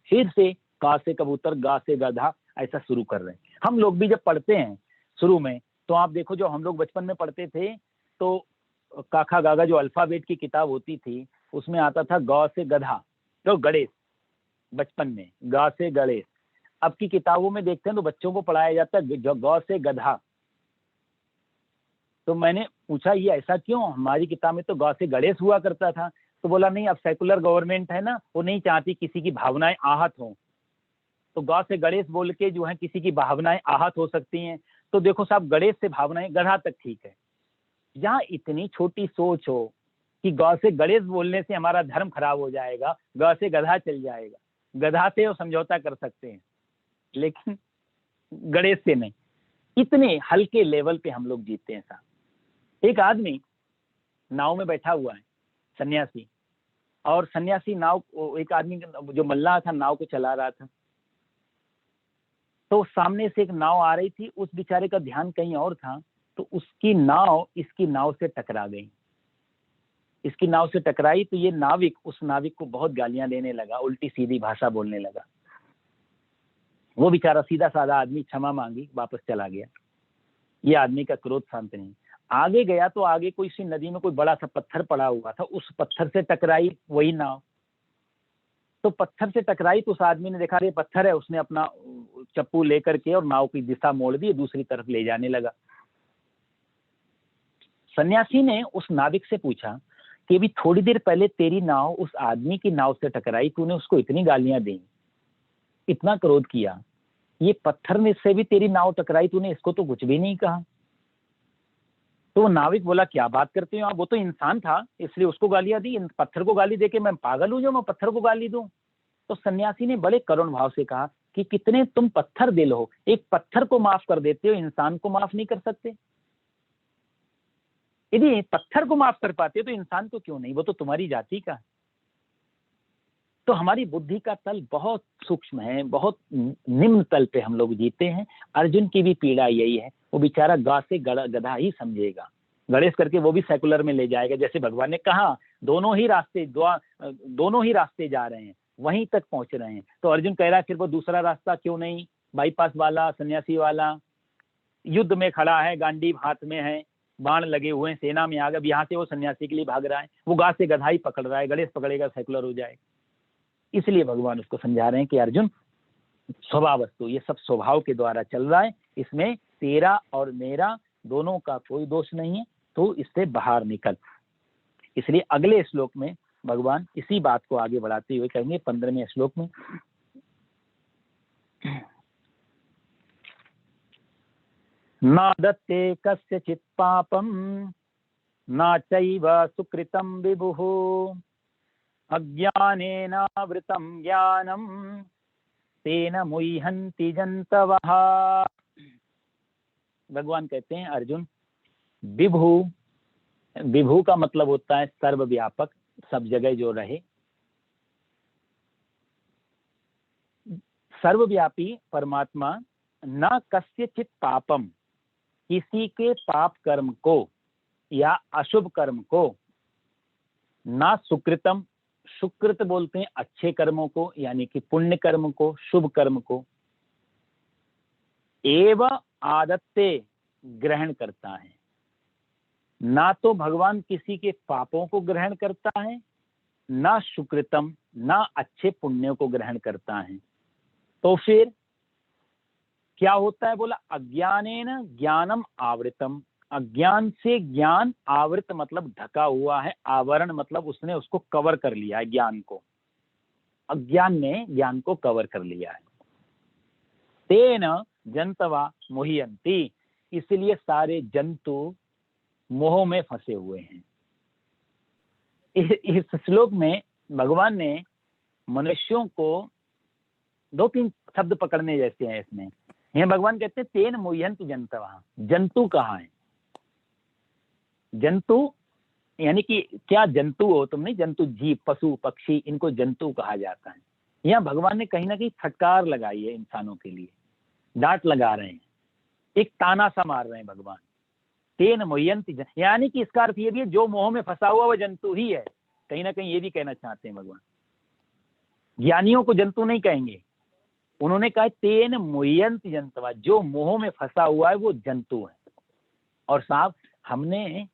फिर से का से कबूतर, गा से गधा, ऐसा शुरू कर रहे हैं। हम लोग भी जब पढ़ते हैं शुरू में, तो आप देखो जो हम लोग बचपन में पढ़ते थे, तो काखा गागा जो अल्फाबेट की किताब होती थी, उसमें आता था ग से गधा, तो गणेश, बचपन में ग से गणेश। अब की किताबों में देखते हैं तो बच्चों को पढ़ाया जाता है ग से गधा। तो मैंने पूछा ये ऐसा क्यों, हमारी किताब में तो ग से गणेश हुआ करता था। तो बोला नहीं, अब सेकुलर गवर्नमेंट है ना, वो नहीं चाहती किसी की भावनाएं आहत हों, तो ग से गणेश बोल के जो है किसी की भावनाएं आहत हो सकती हैं। तो देखो साहब, गणेश से भावनाएं, गधा तक ठीक है। जहाँ इतनी छोटी सोच हो कि ग से गणेश बोलने से हमारा धर्म खराब हो जाएगा, ग से गधा चल जाएगा, गधा से वो समझौता कर सकते हैं लेकिन गणेश से नहीं। इतने हल्के लेवल पे हम लोग जीते हैं साहब। एक आदमी नाव में बैठा हुआ है, सन्यासी, और सन्यासी नाव, एक आदमी जो मल्लाह था नाव को चला रहा था। तो सामने से एक नाव आ रही थी, उस बेचारे का ध्यान कहीं और था, तो उसकी नाव इसकी नाव से टकरा गई। इसकी नाव से टकराई तो ये नाविक उस नाविक को बहुत गालियां देने लगा, उल्टी सीधी भाषा बोलने लगा। वो बेचारा सीधा साधा आदमी क्षमा मांगी, वापस चला गया। ये आदमी का क्रोध शांत नहीं। आगे गया तो आगे कोई सी नदी में कोई बड़ा सा पत्थर पड़ा हुआ था, उस पत्थर से टकराई वही नाव। तो पत्थर से टकराई तो उस आदमी ने देखा ये पत्थर है, उसने अपना चप्पू लेकर के और नाव की दिशा मोड़ दी, दूसरी तरफ ले जाने लगा। सन्यासी ने उस नाविक से पूछा कि अभी थोड़ी देर पहले तेरी नाव उस आदमी की नाव से टकराई, तूने उसको इतनी गालियां दी, इतना क्रोध किया, ये पत्थर में से भी तेरी नाव टकराई, तूने इसको तो कुछ भी नहीं कहा। तो वो नाविक बोला क्या बात करते हो आप, वो तो इंसान था इसलिए उसको गालियां दी, पत्थर को गाली देके मैं पागल हूं जो मैं पत्थर को गाली दूं। तो सन्यासी ने बड़े करुण भाव से कहा कि कितने तुम पत्थर दिल हो, एक पत्थर को माफ कर देते हो, इंसान को माफ नहीं कर सकते। यदि पत्थर को माफ कर पाते तो इंसान को क्यों नहीं, वो तो तुम्हारी जाति का। तो हमारी बुद्धि का तल बहुत सूक्ष्म है, बहुत निम्न तल पे हम लोग जीते हैं। अर्जुन की भी पीड़ा यही है, वो बेचारा गा से गधा ही समझेगा। गणेश करके वो भी सेकुलर में ले जाएगा। जैसे भगवान ने कहा दोनों ही रास्ते जा रहे हैं, वहीं तक पहुंच रहे हैं। तो अर्जुन कह रहा है फिर वो दूसरा रास्ता क्यों नहीं, बाईपास वाला, सन्यासी वाला, युद्ध में खड़ा है, गांडीव हाथ में है, बाण लगे हुए हैं, सेना में आ गए, यहाँ से वो सन्यासी के लिए भाग रहा है, वो गाछ से गधाई पकड़ रहा है, गणेश पकड़ेगा सेकुलर हो जाएगा। इसलिए भगवान उसको समझा रहे हैं कि अर्जुन स्वभाव वस्तु, ये सब स्वभाव के द्वारा चल रहा है, इसमें तेरा और मेरा दोनों का कोई दोष नहीं है, तो इससे बाहर निकल। इसलिए अगले श्लोक में भगवान इसी बात को आगे बढ़ाते हुए कहेंगे 15वें श्लोक में, ना दत्ते कस्यचित् पापम ना चैव सुकृतं विभुः अज्ञानेनावृतं ज्ञानम तेन मुह्यन्ति जन्तवः। भगवान कहते हैं अर्जुन, विभु का मतलब होता है सर्वव्यापक, सब जगह जो रहे, सर्वव्यापी परमात्मा न कस्यचित् पापम, किसी के पाप कर्म को या अशुभ कर्म को, ना सुकृतम, सुकृत बोलते हैं अच्छे कर्मों को यानी कि पुण्य कर्म को, शुभ कर्म को, एव आदत्ते ग्रहण करता है। ना तो भगवान किसी के पापों को ग्रहण करता है, ना सुकृतम, ना अच्छे पुण्यों को ग्रहण करता है। तो फिर क्या होता है, बोला अज्ञानेन ज्ञानम आवृतम, अज्ञान से ज्ञान, आवृत मतलब ढका हुआ है, आवरण मतलब उसने उसको कवर कर लिया है, ज्ञान को, अज्ञान ने ज्ञान को कवर कर लिया है। तेन जंतवा मुह्यन्ति, इसलिए सारे जंतु मोह में फंसे हुए हैं। इस श्लोक में भगवान ने मनुष्यों को 2-3 शब्द पकड़ने जैसे हैं इसमें। यह भगवान कहते हैं तेन मुह्यन्ति जंतवः, जंतु कहाँ है? जंतु यानी कि क्या जंतु हो तुम, नहीं जंतु, जीव, पशु पक्षी, इनको जंतु कहा जाता है। यहाँ भगवान ने कहीं ना कहीं फटकार लगाई है इंसानों के लिए, डांट लगा रहे हैं, एक ताना सा मार रहे हैं भगवान। तेन मुह्यन्ति, यानी कि इसका अर्थ ये भी है जो मोह में फंसा हुआ वह जंतु ही है, कहीं ना कहीं ये भी कहना चाहते हैं भगवान। ज्ञानियों को जंतु नहीं कहेंगे, उन्होंने कहा तेन मुह्यन्ति जंतवा, जो मोह में फंसा हुआ है वो जंतु है। और साहब हमने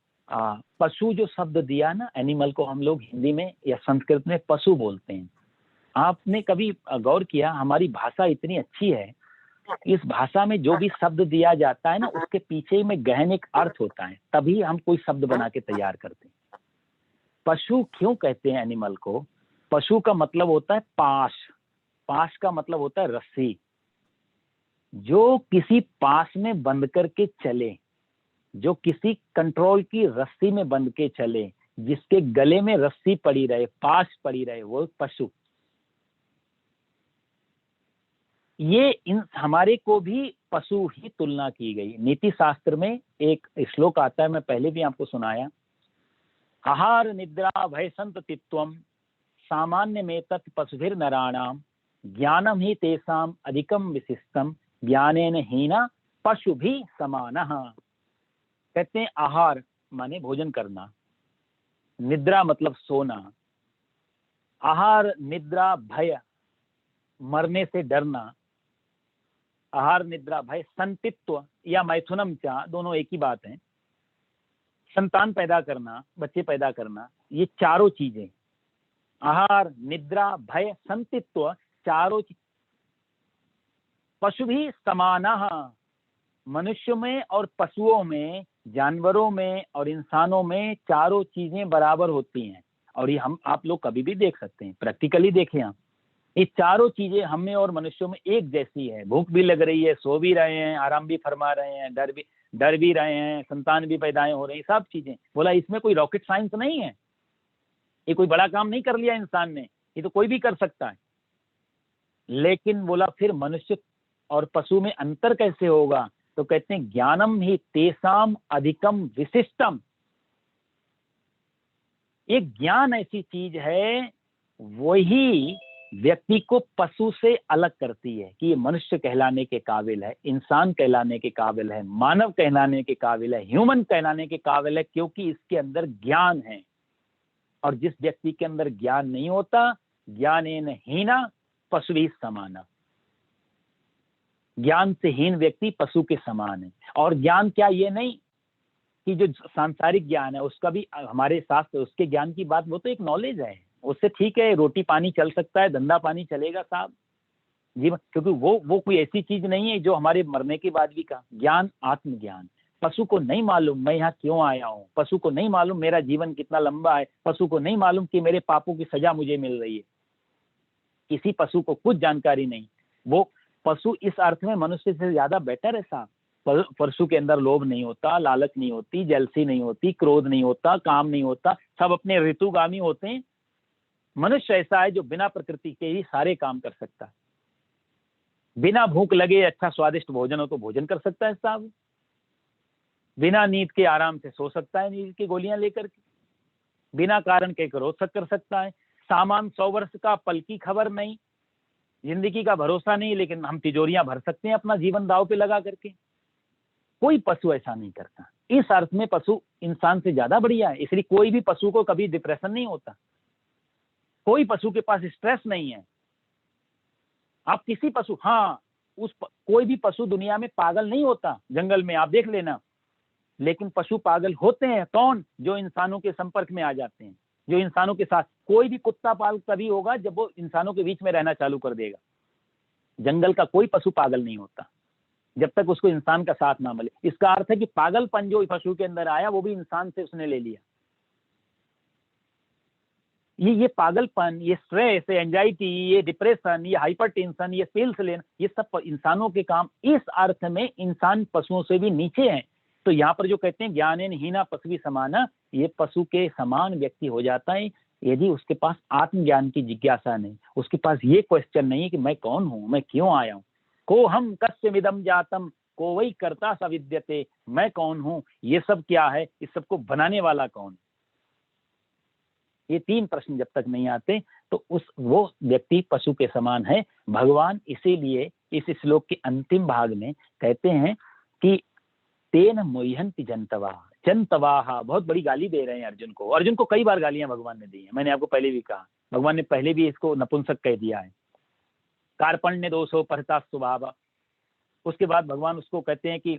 पशु जो शब्द दिया ना, एनिमल को हम लोग हिंदी में या संस्कृत में पशु बोलते हैं। आपने कभी गौर किया, हमारी भाषा इतनी अच्छी है, इस भाषा में जो भी शब्द दिया जाता है ना, उसके पीछे में गहन एक अर्थ होता है, तभी हम कोई शब्द बना के तैयार करते हैं। पशु क्यों कहते हैं एनिमल को? पशु का मतलब होता है पाश, पाश का मतलब होता है रस्सी, जो किसी पास में बंध करके चले, जो किसी कंट्रोल की रस्सी में बंध के चले, जिसके गले में रस्सी पड़ी रहे, पाश पड़ी रहे, वो पशु। ये इन हमारे को भी पशु ही तुलना की गई। नीति शास्त्र में एक श्लोक आता है, मैं पहले भी आपको सुनाया, आहार निद्रा भय संततित्वम सामान्य में तत् पशुभिर नराणाम ज्ञानम ही तेसाम अधिकम विशिष्टम ज्ञानेन हीना पशु भी समानः। कहते हैं आहार माने भोजन करना, निद्रा मतलब सोना, आहार निद्रा भय मरने से डरना, आहार निद्रा भय संतित्व या मैथुनम चा, दोनों एक ही बात है, संतान पैदा करना, बच्चे पैदा करना, ये चारों चीजें, आहार निद्रा भय संतित्व, चारों पशु भी समानः, मनुष्य में और पशुओं में, जानवरों में और इंसानों में चारों चीजें बराबर होती हैं। और ये हम आप लोग कभी भी देख सकते हैं, प्रैक्टिकली देखें आप, ये चारों चीजें हम में और मनुष्यों में एक जैसी है। भूख भी लग रही है, सो भी रहे हैं, आराम भी फरमा रहे हैं, डर भी रहे हैं, संतान भी पैदाएं हो रही हैं, सब चीजें। बोला इसमें कोई रॉकेट साइंस नहीं है, ये कोई बड़ा काम नहीं कर लिया इंसान ने, ये तो कोई भी कर सकता है। लेकिन बोला फिर मनुष्य और पशु में अंतर कैसे होगा? तो कहते हैं ज्ञानम ही तेसाम अधिकम विशिष्टम। एक ज्ञान ऐसी चीज है, वही व्यक्ति को पशु से अलग करती है कि ये मनुष्य कहलाने के काबिल है, इंसान कहलाने के काबिल है, मानव कहलाने के काबिल है, ह्यूमन कहलाने के काबिल है, क्योंकि इसके अंदर ज्ञान है। और जिस व्यक्ति के अंदर ज्ञान नहीं होता, ज्ञानेन हीना पशुभिः समाना, ज्ञान से हीन व्यक्ति पशु के समान है। और ज्ञान क्या, ये नहीं कि जो सांसारिक ज्ञान है उसका भी हमारे शास्त्र, उसके ज्ञान की बात, वो तो एक नॉलेज है, उससे ठीक है रोटी पानी चल सकता है, धंधा पानी चलेगा साहब जीवन, क्योंकि वो कोई ऐसी चीज नहीं है जो हमारे मरने के बाद भी का ज्ञान, आत्मज्ञान। पशु को नहीं मालूम मैं यहाँ क्यों आया हूँ, पशु को नहीं मालूम मेरा जीवन कितना लंबा है, पशु को नहीं मालूम कि मेरे पापों की सजा मुझे मिल रही है। किसी पशु को कुछ जानकारी नहीं। वो पशु इस अर्थ में मनुष्य से ज्यादा बेटर है साहब। पशु के अंदर लोभ नहीं होता, लालच नहीं होती, जलसी नहीं होती, क्रोध नहीं होता, काम नहीं होता, सब अपने ऋतुगामी होते हैं। मनुष्य ऐसा है जो बिना प्रकृति के ही सारे काम कर सकता है। बिना भूख लगे अच्छा स्वादिष्ट भोजन हो तो भोजन कर सकता है साहब। बिना नींद के आराम से सो सकता है, नींद की गोलियां लेकर के। बिना कारण के क्रोध कर सकता है। सामान 100 वर्ष का, पल की खबर नहीं, जिंदगी का भरोसा नहीं, लेकिन हम तिजोरियां भर सकते हैं अपना जीवन दांव पे लगा करके। कोई पशु ऐसा नहीं करता। इस अर्थ में पशु इंसान से ज्यादा बढ़िया है। इसलिए कोई भी पशु को कभी डिप्रेशन नहीं होता, कोई पशु के पास स्ट्रेस नहीं है। आप किसी पशु, हाँ कोई भी पशु दुनिया में पागल नहीं होता, जंगल में आप देख लेना। लेकिन पशु पागल होते हैं कौन? जो इंसानों के संपर्क में आ जाते हैं, जो इंसानों के साथ। कोई भी कुत्ता पागल तभी होगा जब वो इंसानों के बीच में रहना चालू कर देगा। जंगल का कोई पशु पागल नहीं होता जब तक उसको इंसान का साथ ना मिले। इसका अर्थ है कि पागलपन जो पशु के अंदर आया वो भी इंसान से उसने ले लिया। ये पागलपन, ये स्ट्रेस, ये एंजाइटी, ये डिप्रेशन, ये हाइपरटेंशन, ये पिल्स लेना, ये सब इंसानों के काम। इस अर्थ में इंसान पशुओं से भी नीचे है। तो यहाँ पर जो कहते हैं ज्ञानेन हीना पशुभिः समाना, ये पशु के समान व्यक्ति हो जाता है यदि उसके पास आत्मज्ञान की जिज्ञासा नहीं, उसके पास ये क्वेश्चन नहीं है कि मैं कौन हूं, मैं क्यों आया हूं। को हम कस्यमिदं जातम को वही कर्ता स विद्यते, मैं कौन हूं, ये सब क्या है, इस सबको बनाने वाला कौन। ये 3 प्रश्न जब तक नहीं आते तो वो व्यक्ति पशु के समान है। भगवान इसीलिए इस श्लोक के अंतिम भाग में कहते हैं कि तेन मोह्यन्ति जन्तवः, जन्तवाः, बहुत बड़ी गाली दे रहे हैं अर्जुन को। अर्जुन को कई बार गालियां भगवान ने दी हैं, मैंने आपको पहले भी कहा। भगवान ने पहले भी इसको नपुंसक कह दिया है, कार्पण्य दोषो परता स्वभाव। उसके बाद भगवान उसको कहते हैं कि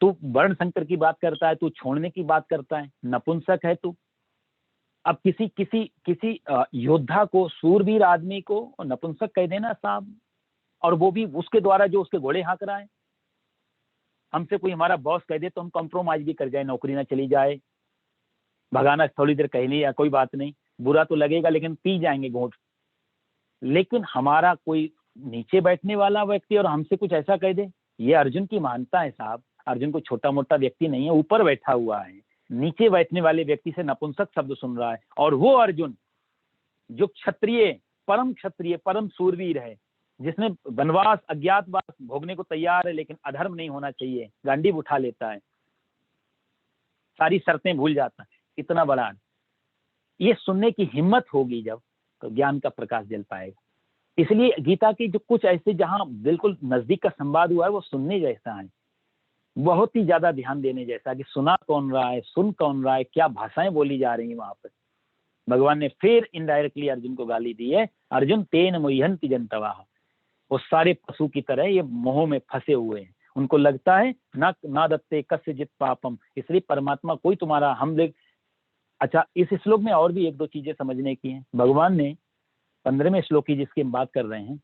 तू वर्ण संकर की बात करता है, तू छोड़ने की बात करता है, नपुंसक है तू। अब किसी योद्धा को, सूरवीर आदमी को नपुंसक कह देना साहब, और वो भी उसके द्वारा जो उसके घोड़े हाँक रहा है। हमसे कोई हमारा बॉस कह दे तो हम कॉम्प्रोमाइज भी कर जाए, नौकरी ना चली जाए, भगाना थोड़ी देर कह लिया, कोई बात नहीं, बुरा तो लगेगा लेकिन पी जाएंगे घूंट। लेकिन हमारा कोई नीचे बैठने वाला व्यक्ति और हमसे कुछ ऐसा कह दे, ये अर्जुन की महानता है साहब। अर्जुन कोई छोटा मोटा व्यक्ति नहीं है, ऊपर बैठा हुआ है, नीचे बैठने वाले व्यक्ति से नपुंसक शब्द सुन रहा है। और वो अर्जुन जो क्षत्रिय, परम सूरवीर है, जिसने वनवास अज्ञातवास भोगने को तैयार है, लेकिन अधर्म नहीं होना चाहिए, गांडीव उठा लेता है, सारी शर्तें भूल जाता है, इतना बड़ा। ये सुनने की हिम्मत होगी जब, तो ज्ञान का प्रकाश जल पाएगा। इसलिए गीता की जो कुछ ऐसे जहां बिल्कुल नजदीक का संवाद हुआ है वो सुनने जैसा है, बहुत ही ज्यादा ध्यान देने जैसा कि सुना कौन रहा है, सुन कौन रहा है, क्या भाषाएं बोली जा रही है वहां पर। भगवान ने फिर इनडायरेक्टली अर्जुन को गाली दी है, अर्जुन तेन मोह्यन्ति जन्तवः। वो सारे पशु की तरह ये मोह में फंसे हुए हैं, उनको लगता है ना दत्ते कस्यचित् पापम, इसलिए परमात्मा कोई तुम्हारा हम देख। अच्छा, इस श्लोक में और भी 1-2 चीजें समझने की हैं। भगवान ने 15वें श्लोक की जिसकी हम बात कर रहे हैं,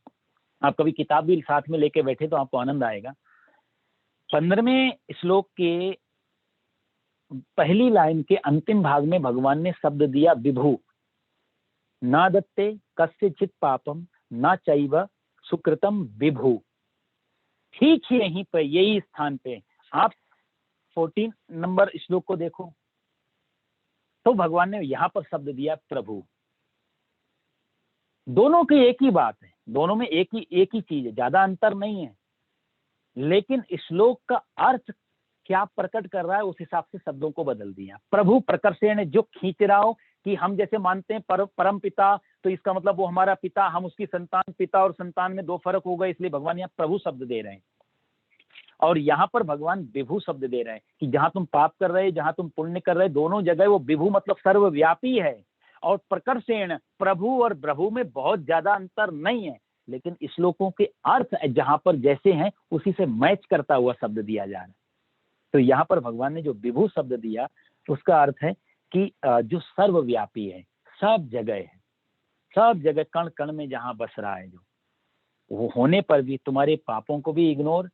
आप कभी किताब भी साथ में लेके बैठे तो आपको आनंद आएगा। 15वें श्लोक के पहली लाइन के अंतिम भाग में भगवान ने शब्द दिया विभु, ना दत्ते कस्यचित् पापम ना चैव सुकृतम विभु। ठीक ही यहीं पर, यही स्थान पे आप 14 नंबर श्लोक को देखो तो भगवान ने यहां पर शब्द दिया प्रभु। दोनों की एक ही बात है, दोनों में एक ही चीज है, ज्यादा अंतर नहीं है। लेकिन श्लोक का अर्थ क्या प्रकट कर रहा है उस हिसाब से शब्दों को बदल दिया। प्रभु प्रकर्षेण, जो खींच रहा हो, कि हम जैसे मानते हैं परम पिता तो इसका मतलब वो हमारा पिता, हम उसकी संतान, पिता और संतान में दो फर्क हो गए, इसलिए भगवान यहाँ प्रभु शब्द दे रहे हैं। और यहाँ पर भगवान विभु शब्द दे रहे हैं कि जहां तुम पाप कर रहे, जहां तुम पुण्य कर रहे, दोनों जगह वो विभु मतलब सर्वव्यापी है। और प्रकर्षेण प्रभु और प्रभु में बहुत ज्यादा अंतर नहीं है, लेकिन श्लोकों के अर्थ जहां पर जैसे हैं उसी से मैच करता हुआ शब्द दिया जा रहा है। तो यहाँ पर भगवान ने जो विभु शब्द दिया उसका अर्थ है कि जो सर्वव्यापी है, सब जगह है, सब जगह कण कण में जहां बस रहा है, जो वो होने पर भी तुम्हारे पापों को भी इग्नोर,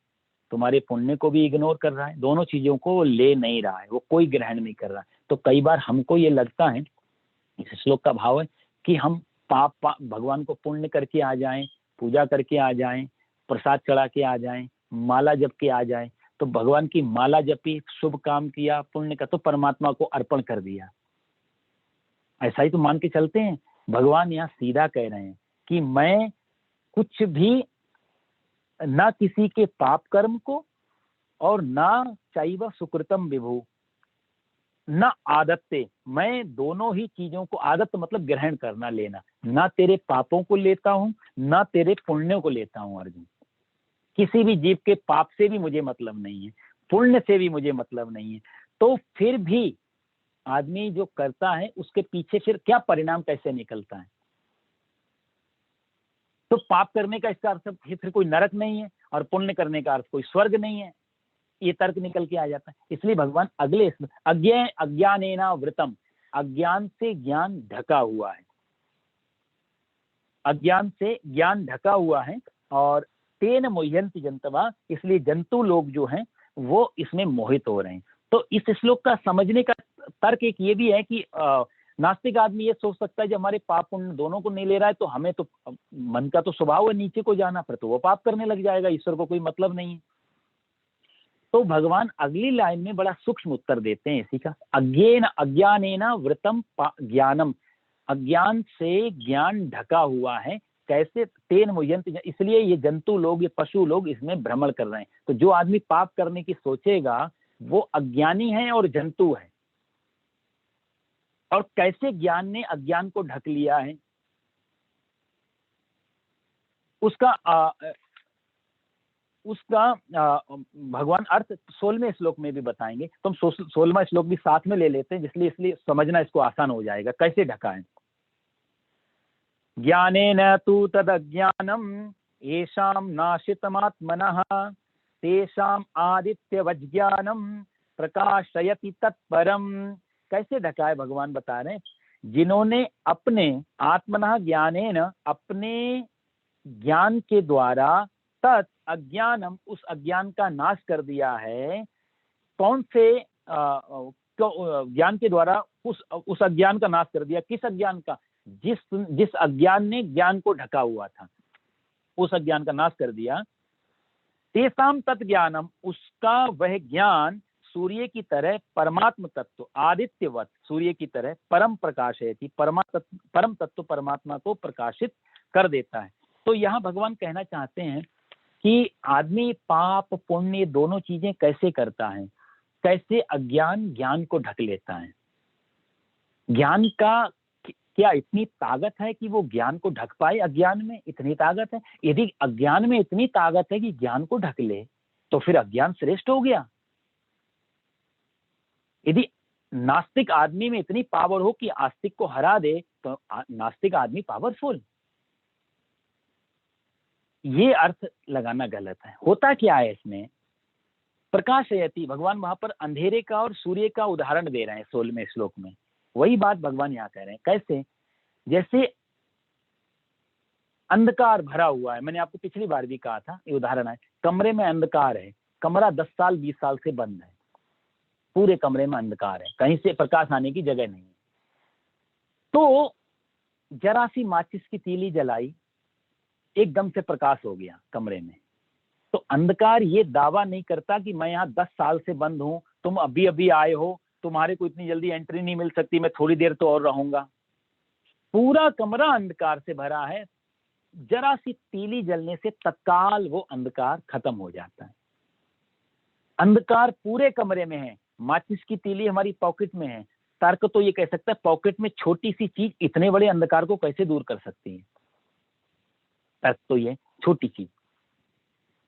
तुम्हारे पुण्य को भी इग्नोर कर रहा है, दोनों चीजों को वो ले नहीं रहा है, वो कोई ग्रहण नहीं कर रहा है। तो कई बार हमको ये लगता है, इस श्लोक का भाव है कि हम पाप भगवान को पुण्य करके आ जाएं, पूजा करके आ जाएं, प्रसाद चढ़ा के आ जाएं, माला जप के आ जाएं, तो भगवान की माला जपी, शुभ काम किया, पुण्य का, तो परमात्मा को अर्पण कर दिया, ऐसा ही तो मान के चलते हैं। भगवान यहाँ सीधा कह रहे हैं कि मैं कुछ भी ना किसी के पाप कर्म को और ना चैव सुकृतम विभु न आदत्ते, मैं दोनों ही चीजों को, आदत मतलब ग्रहण करना, लेना, ना तेरे पापों को लेता हूं ना तेरे पुण्यों को लेता हूं अर्जुन। किसी भी जीव के पाप से भी मुझे मतलब नहीं है, पुण्य से भी मुझे मतलब नहीं है। तो फिर भी आदमी जो करता है उसके पीछे फिर क्या परिणाम कैसे निकलता है? तो पाप करने का इसका अर्थ फिर कोई नरक नहीं है और पुण्य करने का अर्थ कोई स्वर्ग नहीं है, ये तर्क निकल के आ जाता है। इसलिए भगवान अगले अज्ञानेना वृतम, अज्ञान से ज्ञान ढका हुआ है, अज्ञान से ज्ञान ढका हुआ है, और तेन मोह्यन्ति जंतवा, इसलिए जंतु लोग जो हैं वो इसमें मोहित हो रहे हैं। तो इस श्लोक का समझने का तर्क एक ये भी है कि नास्तिक आदमी ये सोच सकता है कि हमारे पाप पुण्य दोनों को नहीं ले रहा है, तो हमें तो मन का तो स्वभाव है नीचे को जाना, फिर तो वो पाप करने लग जाएगा, ईश्वर को कोई मतलब नहीं है। तो भगवान अगली लाइन में बड़ा सूक्ष्म उत्तर देते हैं इसी का, अज्ञानेन वृतम ज्ञानम, अज्ञान से ज्ञान ढका हुआ है, कैसे? तेन मुह्यन्ति, इसलिए ये जंतु लोग, ये पशु लोग इसमें भ्रमण कर रहे हैं। तो जो आदमी पाप करने की सोचेगा वो अज्ञानी है और जंतु है। और कैसे ज्ञान ने अज्ञान को ढक लिया है उसका भगवान अर्थ 16वें श्लोक में भी बताएंगे। तो हम 16वां श्लोक भी साथ में ले लेते हैं, इसलिए समझना इसको आसान हो जाएगा कैसे ढका है। ज्ञानेन तु तदज्ञानम येषां नाशितमात्मनः तेषाम् आदित्यवज्ञानम प्रकाशयति तत्परम। कैसे ढका है भगवान बता रहे हैं, जिन्होंने अपने आत्मनः ज्ञानेन, अपने ज्ञान के द्वारा, तत् अज्ञानम, उस अज्ञान का नाश कर दिया है। कौन से ज्ञान के द्वारा उस अज्ञान का नाश कर दिया? किस अज्ञान का? जिस अज्ञान ने ज्ञान को ढका हुआ था, उस अज्ञान का नाश कर दिया। तेषाम तत् ज्ञानम, उसका वह ज्ञान सूर्य की तरह, परमात्म तत्व आदित्यवत, सूर्य की तरह, परम प्रकाश है, परम तत्व परमात्मा को प्रकाशित कर देता है। तो यहाँ भगवान कहना चाहते हैं कि आदमी पाप पुण्य दोनों चीजें कैसे करता है, कैसे अज्ञान ज्ञान को ढक लेता है। ज्ञान का क्या इतनी ताकत है कि वो ज्ञान को ढक पाए? अज्ञान में इतनी ताकत है? यदि अज्ञान में इतनी ताकत है कि ज्ञान को ढक ले, तो फिर अज्ञान श्रेष्ठ हो गया। यदि नास्तिक आदमी में इतनी पावर हो कि आस्तिक को हरा दे, तो नास्तिक आदमी पावरफुल। ये अर्थ लगाना गलत है। होता क्या है इसमें? प्रकाशयति, भगवान वहां पर अंधेरे का और सूर्य का उदाहरण दे रहे हैं 16वें श्लोक में। वही बात भगवान यहाँ कह रहे हैं। कैसे? जैसे अंधकार भरा हुआ है, मैंने आपको पिछली बार भी कहा था, ये उदाहरण है, कमरे में अंधकार है, कमरा 10 साल 20 साल से बंद है, पूरे कमरे में अंधकार है, कहीं से प्रकाश आने की जगह नहीं है। तो जरा सी माचिस की तीली जलाई, एकदम से प्रकाश हो गया कमरे में। तो अंधकार ये दावा नहीं करता कि मैं यहाँ 10 साल से बंद हूं, तुम अभी अभी आए हो, तुम्हारे को इतनी जल्दी एंट्री नहीं मिल सकती, मैं थोड़ी देर तो और रहूंगा। पूरा कमरा अंधकार से भरा है, जरा सी तीली जलने से तत्काल वो अंधकार खत्म हो जाता है। अंधकार पूरे कमरे में है, माचिस की तीली हमारी पॉकेट में है, तर्क तो ये कह सकता है पॉकेट में छोटी सी चीज इतने बड़े अंधकार को कैसे दूर कर सकती है। तर्क तो ये छोटी चीज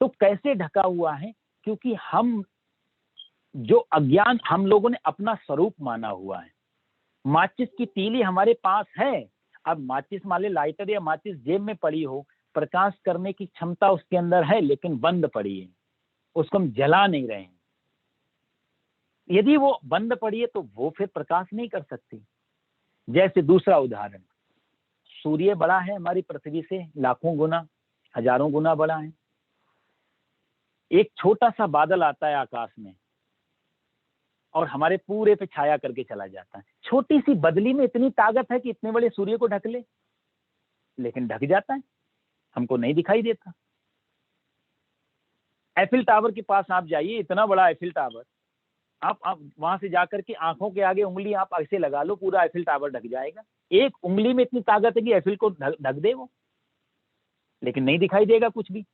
तो कैसे ढका हुआ है, क्योंकि हम जो अज्ञान हम लोगों ने अपना स्वरूप माना हुआ है। माचिस की तीली हमारे पास है, अब माचिस मान ले लाइटर या माचिस जेब में पड़ी हो, प्रकाश करने की क्षमता उसके अंदर है लेकिन बंद पड़ी है, उसको हम जला नहीं रहे हैं। यदि वो बंद पड़ी है तो वो फिर प्रकाश नहीं कर सकती। जैसे दूसरा उदाहरण, सूर्य बड़ा है हमारी पृथ्वी से लाखों गुना हजारों गुना बड़ा है। एक छोटा सा बादल आता है आकाश में और हमारे पूरे पे छाया करके चला जाता है। छोटी सी बदली में इतनी ताकत है कि इतने बड़े सूर्य को ढक ले, लेकिन ढक जाता है, हमको नहीं दिखाई देता। एफिल टावर के पास आप जाइए, इतना बड़ा एफिल टावर, आप वहां से जाकर के आंखों के आगे उंगली आप ऐसे लगा लो, पूरा एफिल टावर ढक जाएगा। एक उंगली में इतनी ताकत है कि एफिल को ढक दे वो, लेकिन नहीं दिखाई देगा कुछ भी।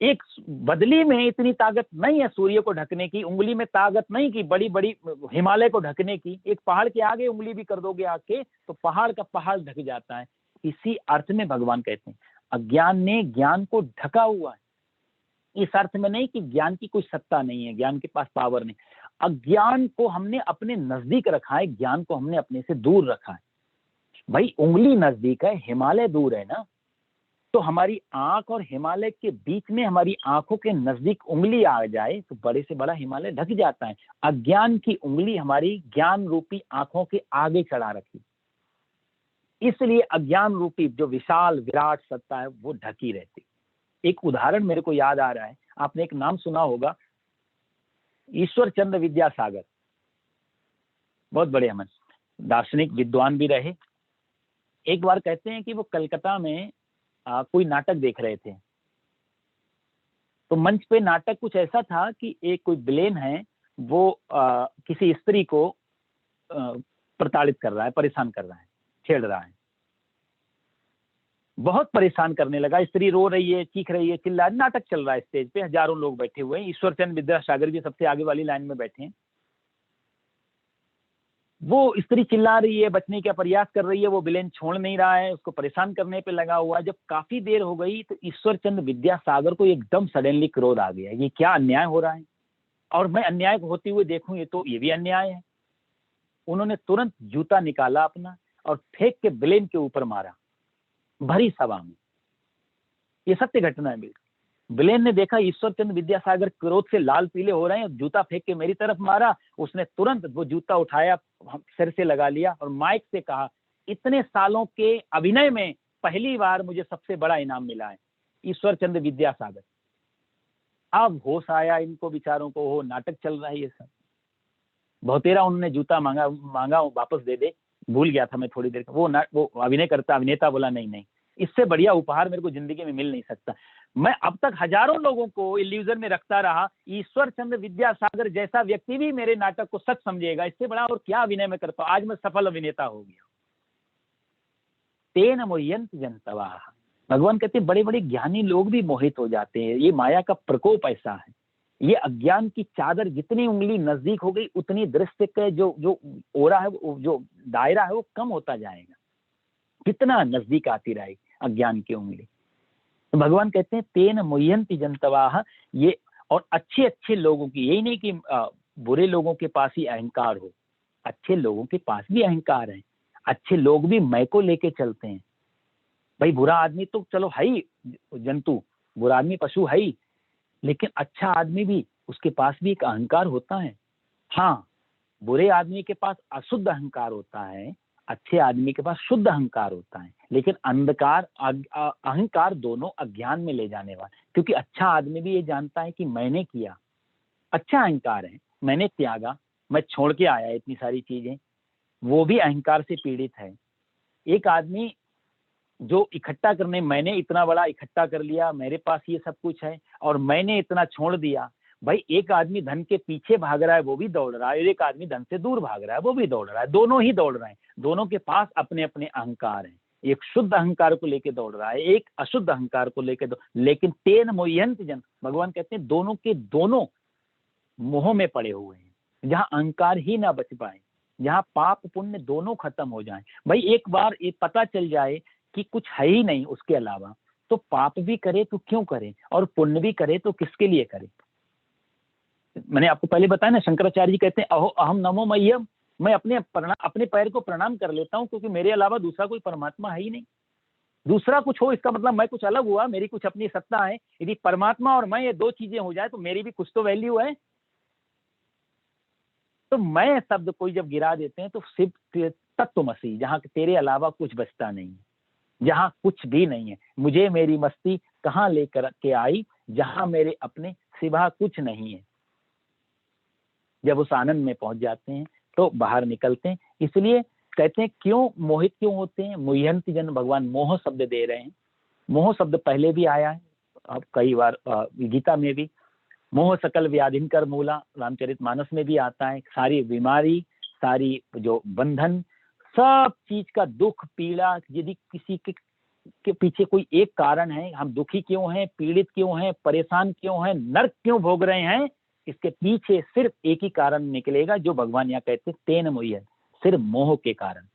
एक बदली में इतनी ताकत नहीं है सूर्य को ढकने की, उंगली में ताकत नहीं की बड़ी बड़ी हिमालय को ढकने की। एक पहाड़ के आगे उंगली भी कर दोगे आके तो पहाड़ का पहाड़ ढक जाता है। इसी अर्थ में भगवान कहते हैं अज्ञान ने ज्ञान को ढका हुआ है। इस अर्थ में नहीं कि ज्ञान की कोई सत्ता नहीं है, ज्ञान के पास पावर नहीं। अज्ञान को हमने अपने नजदीक रखा है, ज्ञान को हमने अपने से दूर रखा है। भाई उंगली नजदीक है, हिमालय दूर है ना, तो हमारी आंख और हिमालय के बीच में हमारी आंखों के नजदीक उंगली आ जाए तो बड़े से बड़ा हिमालय ढक जाता है। अज्ञान की उंगली हमारी ज्ञान रूपी आंखों के आगे चढ़ा रखी, इसलिए अज्ञान रूपी जो विशाल विराट सत्ता है वो ढकी रहती। एक उदाहरण मेरे को याद आ रहा है, आपने एक नाम सुना होगा, ईश्वर चंद्र विद्यासागर। बहुत बड़े हमन दार्शनिक विद्वान भी रहे। एक बार कहते हैं कि वो कलकत्ता में कोई नाटक देख रहे थे, तो मंच पे नाटक कुछ ऐसा था कि एक कोई विलेन है, वो किसी स्त्री को प्रताड़ित कर रहा है, परेशान कर रहा है, छेड़ रहा है, बहुत परेशान करने लगा। स्त्री रो रही है, चीख रही है, चिल्ला, नाटक चल रहा है, स्टेज पे हजारों लोग बैठे हुए हैं, ईश्वर चंद्र विद्यासागर भी सबसे आगे वाली लाइन में बैठे हैं। वो स्त्री चिल्ला रही है, बचने का प्रयास कर रही है, वो विलेन छोड़ नहीं रहा है, उसको परेशान करने पे लगा हुआ है। जब काफी देर हो गई तो ईश्वर चंद्र विद्यासागर को एकदम सडनली क्रोध आ गया, ये क्या अन्याय हो रहा है, और मैं अन्याय को होते हुए देखूं ये भी अन्याय है। उन्होंने तुरंत जूता निकाला अपना और फेंक के विलेन के ऊपर मारा भरी सभा में। ये सत्य घटना है बिल्कुल। विलेन ने देखा ईश्वर चंद्र विद्यासागर क्रोध से लाल पीले हो रहे हैं, जूता फेंक के मेरी तरफ मारा। उसने तुरंत वो जूता उठाया, सिर से लगा लिया और माइक से कहा, इतने सालों के अभिनय में पहली बार मुझे सबसे बड़ा इनाम मिला है, ईश्वर चंद्र विद्यासागर। अब होश आया इनको बेचारों को, हो नाटक चल रहा है ये सब। बहुतेरा उन्होंने जूता मांगा वापस दे दे, भूल गया था मैं थोड़ी देर। वो अभिनेता बोला नहीं, इससे बढ़िया उपहार मेरे को जिंदगी में मिल नहीं सकता। मैं अब तक हजारों लोगों को इल्यूजन में रखता रहा, ईश्वर चंद्र विद्यासागर जैसा व्यक्ति भी मेरे नाटक को सच समझेगा, इससे बड़ा और क्या अभिनय में करता हूं। आज मैं सफल अभिनेता हो गया। तेन मोह्यन्ति जन्तवः, भगवान कहते हैं बड़े बड़े ज्ञानी लोग भी मोहित हो जाते हैं। ये माया का प्रकोप ऐसा है, ये अज्ञान की चादर जितनी उंगली नजदीक हो गई उतनी दृश्य का जो ओरा है, जो दायरा है वो कम होता जाएगा, कितना नजदीक आती रहेगी अज्ञान की उंगली। तो भगवान कहते हैं तेन मोह्यन्ति जन्तवः, ये और अच्छे अच्छे लोगों की, यही नहीं कि बुरे लोगों के पास ही अहंकार हो, अच्छे लोगों के पास भी अहंकार है। अच्छे लोग भी मैं को लेके चलते हैं। भाई बुरा आदमी तो चलो है ही जंतु, बुरा आदमी पशु है ही, लेकिन अच्छा आदमी भी, उसके पास भी एक अहंकार होता है। हाँ, बुरे आदमी के पास अशुद्ध अहंकार होता है, अच्छे आदमी के पास शुद्ध अहंकार होता है, लेकिन अंधकार अहंकार दोनों अज्ञान में ले जाने वाला। क्योंकि अच्छा आदमी भी ये जानता है कि मैंने किया, अच्छा अहंकार है, मैंने त्यागा, मैं छोड़ के आया इतनी सारी चीजें, वो भी अहंकार से पीड़ित है। एक आदमी जो इकट्ठा करने, मैंने इतना बड़ा इकट्ठा कर लिया, मेरे पास ये सब कुछ है और मैंने इतना छोड़ दिया। भाई एक आदमी धन के पीछे भाग रहा है, वो भी दौड़ रहा है, एक आदमी धन से दूर भाग रहा है, वो भी दौड़ रहा है, दोनों ही दौड़ रहे हैं। दोनों के पास अपने अपने अहंकार हैं, एक शुद्ध अहंकार को लेके दौड़ रहा है, एक अशुद्ध अहंकार को लेके लेकिन तेन मोह्यन्ति जन, भगवान कहते हैं दोनों के दोनों मोह में पड़े हुए हैं, जहां अहंकार ही ना बच पाए। जहाँ पाप पुण्य दोनों खत्म हो जाएं। भाई एक बार ये पता चल जाए कि कुछ है ही नहीं उसके अलावा, तो पाप भी करे तो क्यों करे, और पुण्य भी करे तो किसके लिए करे। मैंने आपको पहले बताया ना, शंकराचार्य जी कहते हैं अहो अहम नमो मह्यम, मैं अपने पैर को प्रणाम कर लेता हूँ, क्योंकि मेरे अलावा दूसरा कोई परमात्मा है ही नहीं। दूसरा कुछ हो इसका मतलब मैं कुछ अलग हुआ, मेरी कुछ अपनी सत्ता है। यदि परमात्मा और मैं ये दो चीजें हो जाए तो मेरी भी कुछ तो वैल्यू है। तो मैं शब्द कोई जब गिरा देते हैं तो सिर्फ तत्वमसी, जहां तेरे अलावा कुछ बचता नहीं है, जहां कुछ भी नहीं है, मुझे मेरी मस्ती कहाँ लेकर के आई, जहां मेरे अपने सिवा कुछ नहीं है। जब उस आनंद में पहुंच जाते हैं तो बाहर निकलते हैं। इसलिए कहते हैं क्यों मोहित क्यों होते हैं, मुह्यंति जन, भगवान मोह शब्द दे रहे हैं। मोह शब्द पहले भी आया है, अब कई बार गीता में भी, मोह सकल व्याधिन कर मूला, रामचरितमानस में भी आता है। सारी बीमारी, सारी जो बंधन, सब चीज का दुख पीड़ा, यदि किसी के पीछे कोई एक कारण है, हम दुखी क्यों हैं, पीड़ित क्यों हैं, परेशान क्यों हैं, नर्क क्यों भोग रहे हैं, इसके पीछे सिर्फ एक ही कारण निकलेगा, जो भगवान यहाँ कहते हैं तेन मोह, सिर्फ मोह के कारण।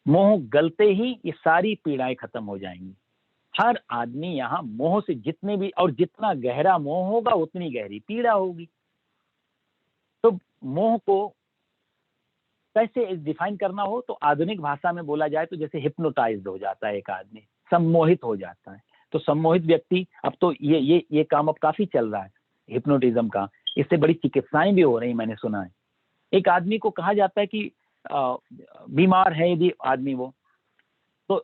मोह गलते ही ये सारी पीड़ाएं खत्म हो जाएंगी। हर आदमी यहाँ मोह से जितने भी, और जितना गहरा मोह होगा उतनी गहरी पीड़ा होगी। तो मोह को कैसे डिफाइन करना हो तो आधुनिक भाषा में बोला जाए तो जैसे हिप्नोटाइज्ड हो जाता है एक आदमी, सम्मोहित हो जाता है। तो सम्मोहित व्यक्ति, अब तो ये काम अब काफी चल रहा है हिप्नोटिज्म का, इससे बड़ी चिकित्साएं भी हो रही, मैंने सुना है। एक आदमी को कहा जाता है कि बीमार है यदि आदमी वो, तो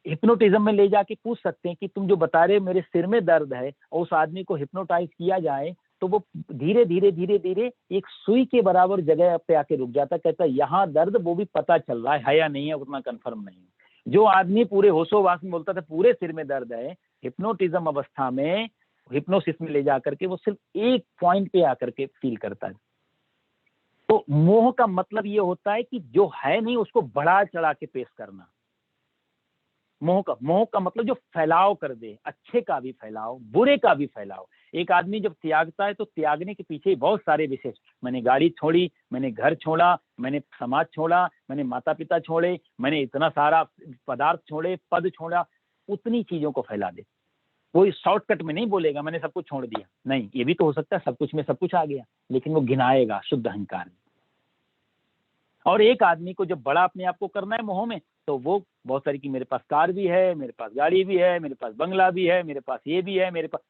हिप्नोटिज्म में ले जाके पूछ सकते हैं कि तुम जो बता रहे मेरे सिर में दर्द है, और उस आदमी को हिप्नोटाइज किया जाए तो वो धीरे धीरे धीरे धीरे एक सुई के बराबर जगह पे आके रुक जाता है। कहता है यहाँ दर्द, वो भी पता चल रहा है या नहीं है, उतना कंफर्म नहीं है। जो आदमी पूरे होशोवास में बोलता था पूरे सिर में दर्द है, हिप्नोटिज्म अवस्था में, हिप्नोसिस में ले जाकर के वो सिर्फ एक पॉइंट पे आकर के फील करता है। तो मोह का मतलब ये होता है कि जो है नहीं उसको बढ़ा चढ़ा के पेश करना। मोह का मतलब जो फैलाव कर दे, अच्छे का भी फैलाव, बुरे का भी फैलाव। एक आदमी जब त्यागता है तो त्यागने के पीछे बहुत सारे विशेष, मैंने गाड़ी छोड़ी, मैंने घर छोड़ा, मैंने समाज छोड़ा, मैंने माता पिता छोड़े, मैंने इतना सारा पदार्थ छोड़े, पद छोड़ा, उतनी चीजों को फैला दे। कोई शॉर्टकट में नहीं बोलेगा मैंने सब कुछ छोड़ दिया, नहीं, ये भी तो हो सकता है सब कुछ में सब कुछ आ गया, लेकिन वो गिनाएगा शुद्ध अहंकार में। और एक आदमी को जब बड़ा अपने आप को करना है मोह में, तो वो बहुत सारी की मेरे पास कार भी है, मेरे पास गाड़ी भी है, मेरे पास बंगला भी है, मेरे पास ये भी है, मेरे पास,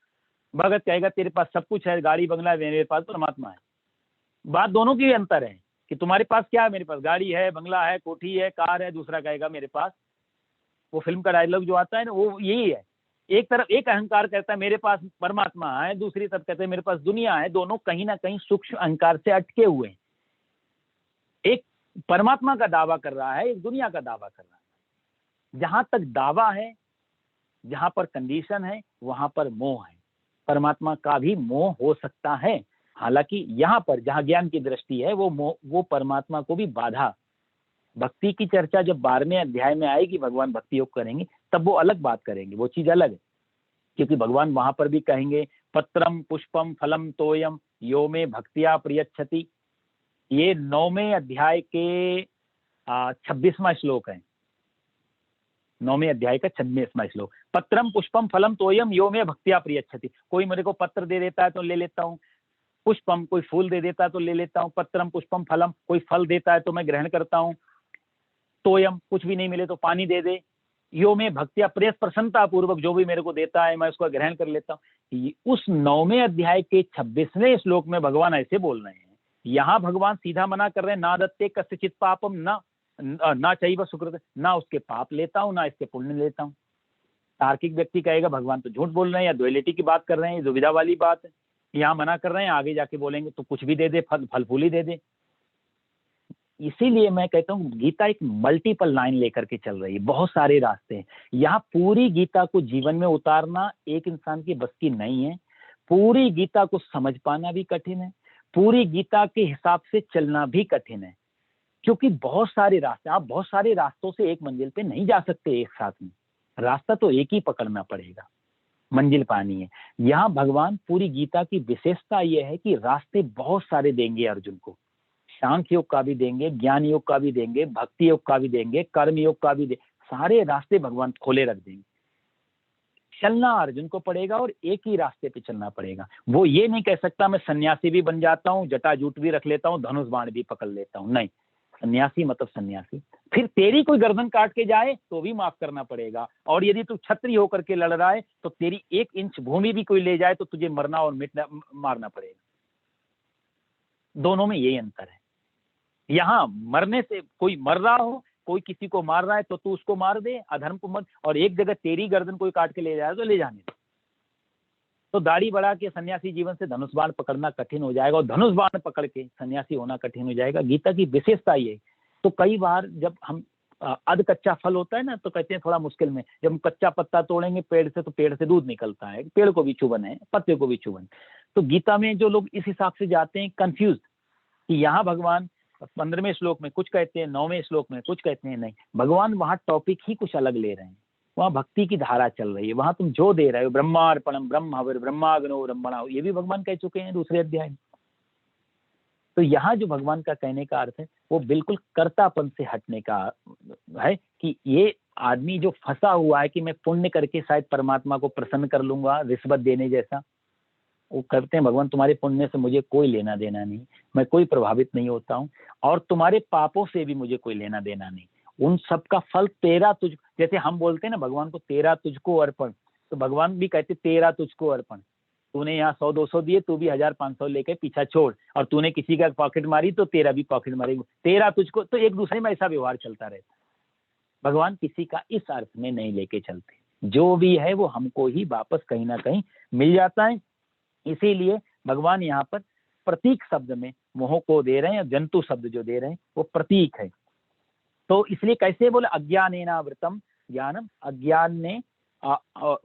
भगत कहेगा तेरे पास सब कुछ है, गाड़ी बंगला है, मेरे पास परमात्मा है। बात दोनों की अंतर है कि तुम्हारे पास क्या है, मेरे पास गाड़ी है, बंगला है, कोठी है, कार है, दूसरा कहेगा मेरे पास, वो फिल्म का डायलॉग जो आता है ना वो यही है। एक तरफ एक अहंकार कहता है मेरे पास परमात्मा है, दूसरी तरफ कहते हैं मेरे पास दुनिया है। दोनों कहीं ना कहीं सूक्ष्म अहंकार से अटके हुए हैं। एक परमात्मा का दावा कर रहा है, एक दुनिया का दावा कर रहा है। जहां तक दावा है, जहां पर कंडीशन है, वहां पर मोह है। परमात्मा का भी मोह हो सकता है, हालांकि यहाँ पर जहां ज्ञान की दृष्टि है वो परमात्मा को भी बाधा। भक्ति की चर्चा जब 12वें अध्याय में आएगी, भगवान भक्ति योग करेंगे, तब वो अलग बात करेंगे, वो चीज अलग है। क्योंकि भगवान वहां पर भी कहेंगे पत्रम पुष्पम फलम तोयम यो में भक्तिया प्रयच्छति। ये 9वें अध्याय के 26वां श्लोक है। 9वें अध्याय का 26वां श्लोक, पत्रम पुष्पम फलम तोयम यो में भक्तिया प्रयच्छति। कोई मेरे को पत्र दे देता है तो ले लेता हूँ, पुष्पम कोई फूल दे देता है तो ले लेता हूँ, पत्रम पुष्पम फलम कोई फल देता है तो मैं ग्रहण करता हूँ, तोयम कुछ भी नहीं मिले तो पानी दे दे, यो में भक्तिया प्रेस प्रसन्नता पूर्वक जो भी मेरे को देता है मैं उसको ग्रहण कर लेता हूँ। उस 9वें अध्याय के 26वें श्लोक में भगवान ऐसे बोल रहे हैं। यहाँ भगवान सीधा मना कर रहे हैं, ना दत्ते कस्यचित् पापम ना चैव सुकृत, ना उसके पाप लेता हूँ ना इसके पुण्य लेता हूँ। तार्किक व्यक्ति कहेगा भगवान तो झूठ बोल रहे हैं या द्वैलिटी की बात कर रहे हैं, दुविधा वाली बात है। यहाँ मना कर रहे हैं, आगे जाके बोलेंगे तो कुछ भी दे दे, फल फूल ही दे दे। इसीलिए मैं कहता हूँ गीता एक मल्टीपल लाइन लेकर के चल रही है, बहुत सारे रास्ते हैं। यहाँ पूरी गीता को जीवन में उतारना एक इंसान की बस की नहीं है। पूरी गीता को समझ पाना भी कठिन है, पूरी गीता के हिसाब से चलना भी कठिन है, क्योंकि बहुत सारे रास्ते, आप बहुत सारे रास्तों से एक मंजिल पे नहीं जा सकते एक साथ में। रास्ता तो एक ही पकड़ना पड़ेगा, मंजिल पानी है। यहाँ भगवान पूरी गीता की विशेषता यह है कि रास्ते बहुत सारे देंगे अर्जुन को। सांख्य योग का भी देंगे, ज्ञान योग का भी देंगे, भक्ति योग का भी देंगे, कर्म योग का भी सारे रास्ते भगवान खोले रख देंगे। चलना अर्जुन को पड़ेगा और एक ही रास्ते पे चलना पड़ेगा। वो ये नहीं कह सकता मैं सन्यासी भी बन जाता हूँ, जटाजूट भी रख लेता हूँ, धनुष बाण भी पकड़ लेता हूँ। नहीं, सन्यासी मतलब सन्यासी। फिर तेरी कोई गर्दन काट के जाए तो भी माफ करना पड़ेगा, और यदि तू क्षत्रिय होकर के लड़ रहा है तो तेरी 1 इंच भूमि भी कोई ले जाए तो तुझे मरना और मिटना, मारना पड़ेगा। दोनों में यही अंतर है। यहाँ मरने से, कोई मर रहा हो, कोई किसी को मार रहा है तो तू उसको मार दे, अधर्म को मत, और एक जगह तेरी गर्दन कोई काट के ले जाए तो ले जाने दे। तो दाढ़ी बढ़ा के सन्यासी जीवन से धनुष बाण पकड़ना कठिन हो जाएगा, और धनुष बाण पकड़ के सन्यासी होना कठिन हो जाएगा। गीता की विशेषता ये। तो कई बार जब हम अध कच्चा फल होता है ना, तो कहते हैं थोड़ा मुश्किल में, जब हम कच्चा पत्ता तोड़ेंगे पेड़ से तो पेड़ से दूध निकलता है, पेड़ को भी चुभन है, पत्ते को भी चुभन। तो गीता में जो लोग इस हिसाब से जाते हैं कंफ्यूज, कि यहाँ भगवान 15वें श्लोक में कुछ कहते हैं, 9वें श्लोक में कुछ कहते हैं, नहीं, भगवान वहां टॉपिक ही कुछ अलग ले रहे हैं। वहां भक्ति की धारा चल रही है, वहां तुम जो दे रहे हो, ब्रह्मार्पणम ब्रह्मविर ब्रह्माग्नो ब्रह्मणा, ये भी भगवान कह चुके हैं दूसरे अध्याय में। तो यहाँ जो भगवान का कहने का अर्थ है वो बिल्कुल कर्तापन से हटने का है, कि ये आदमी जो फंसा हुआ है कि मैं पुण्य करके शायद परमात्मा को प्रसन्न कर लूंगा, रिश्वत देने जैसा, वो करते हैं भगवान तुम्हारे पुण्य से मुझे कोई लेना देना नहीं, मैं कोई प्रभावित नहीं होता हूँ, और तुम्हारे पापों से भी मुझे कोई लेना देना नहीं, उन सब का फल तेरा तुझ, जैसे हम बोलते हैं ना भगवान को तेरा तुझको अर्पण, तो भगवान भी कहते तेरा तुझको अर्पण। तूने यहाँ 100-200 दिए, तू भी 1000-500 लेके पीछा छोड़, और तूने किसी का पॉकेट मारी तो तेरा भी पॉकेट मारेगी, तेरा तुझको। तो एक दूसरे में ऐसा व्यवहार चलता रहता। भगवान किसी का इस अर्थ में नहीं लेके चलते, जो भी है वो हमको ही वापस कहीं ना कहीं मिल जाता है। इसीलिए भगवान यहाँ पर प्रतीक शब्द में मोह को दे रहे हैं, जंतु शब्द जो दे रहे हैं वो प्रतीक है। तो इसलिए कैसे बोले, अज्ञानेनावृतम ज्ञानम, अज्ञान ने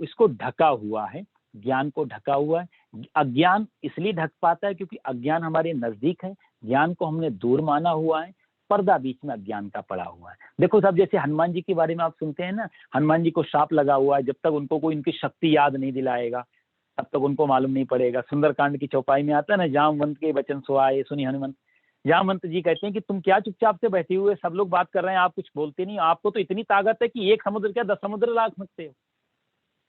इसको ढका हुआ है, ज्ञान को ढका हुआ है। अज्ञान इसलिए ढक पाता है क्योंकि अज्ञान हमारे नजदीक है, ज्ञान को हमने दूर माना हुआ है, पर्दा बीच में अज्ञान का पड़ा हुआ है। देखो साहब, जैसे हनुमान जी के बारे में आप सुनते हैं ना, हनुमान जी को शाप लगा हुआ है, जब तक उनको कोई उनकी शक्ति याद नहीं दिलाएगा तब तक उनको मालूम नहीं पड़ेगा। सुंदरकांड की चौपाई में आता है ना, जामवंत के वचन सुहाए सुनी हनुमंत। जामवंत जी कहते हैं कि तुम क्या चुपचाप से बैठे हुए, सब लोग बात कर रहे हैं, आप कुछ बोलते नहीं, आपको तो इतनी ताकत है कि एक समुद्र क्या 10 समुद्र लाख सकते हो।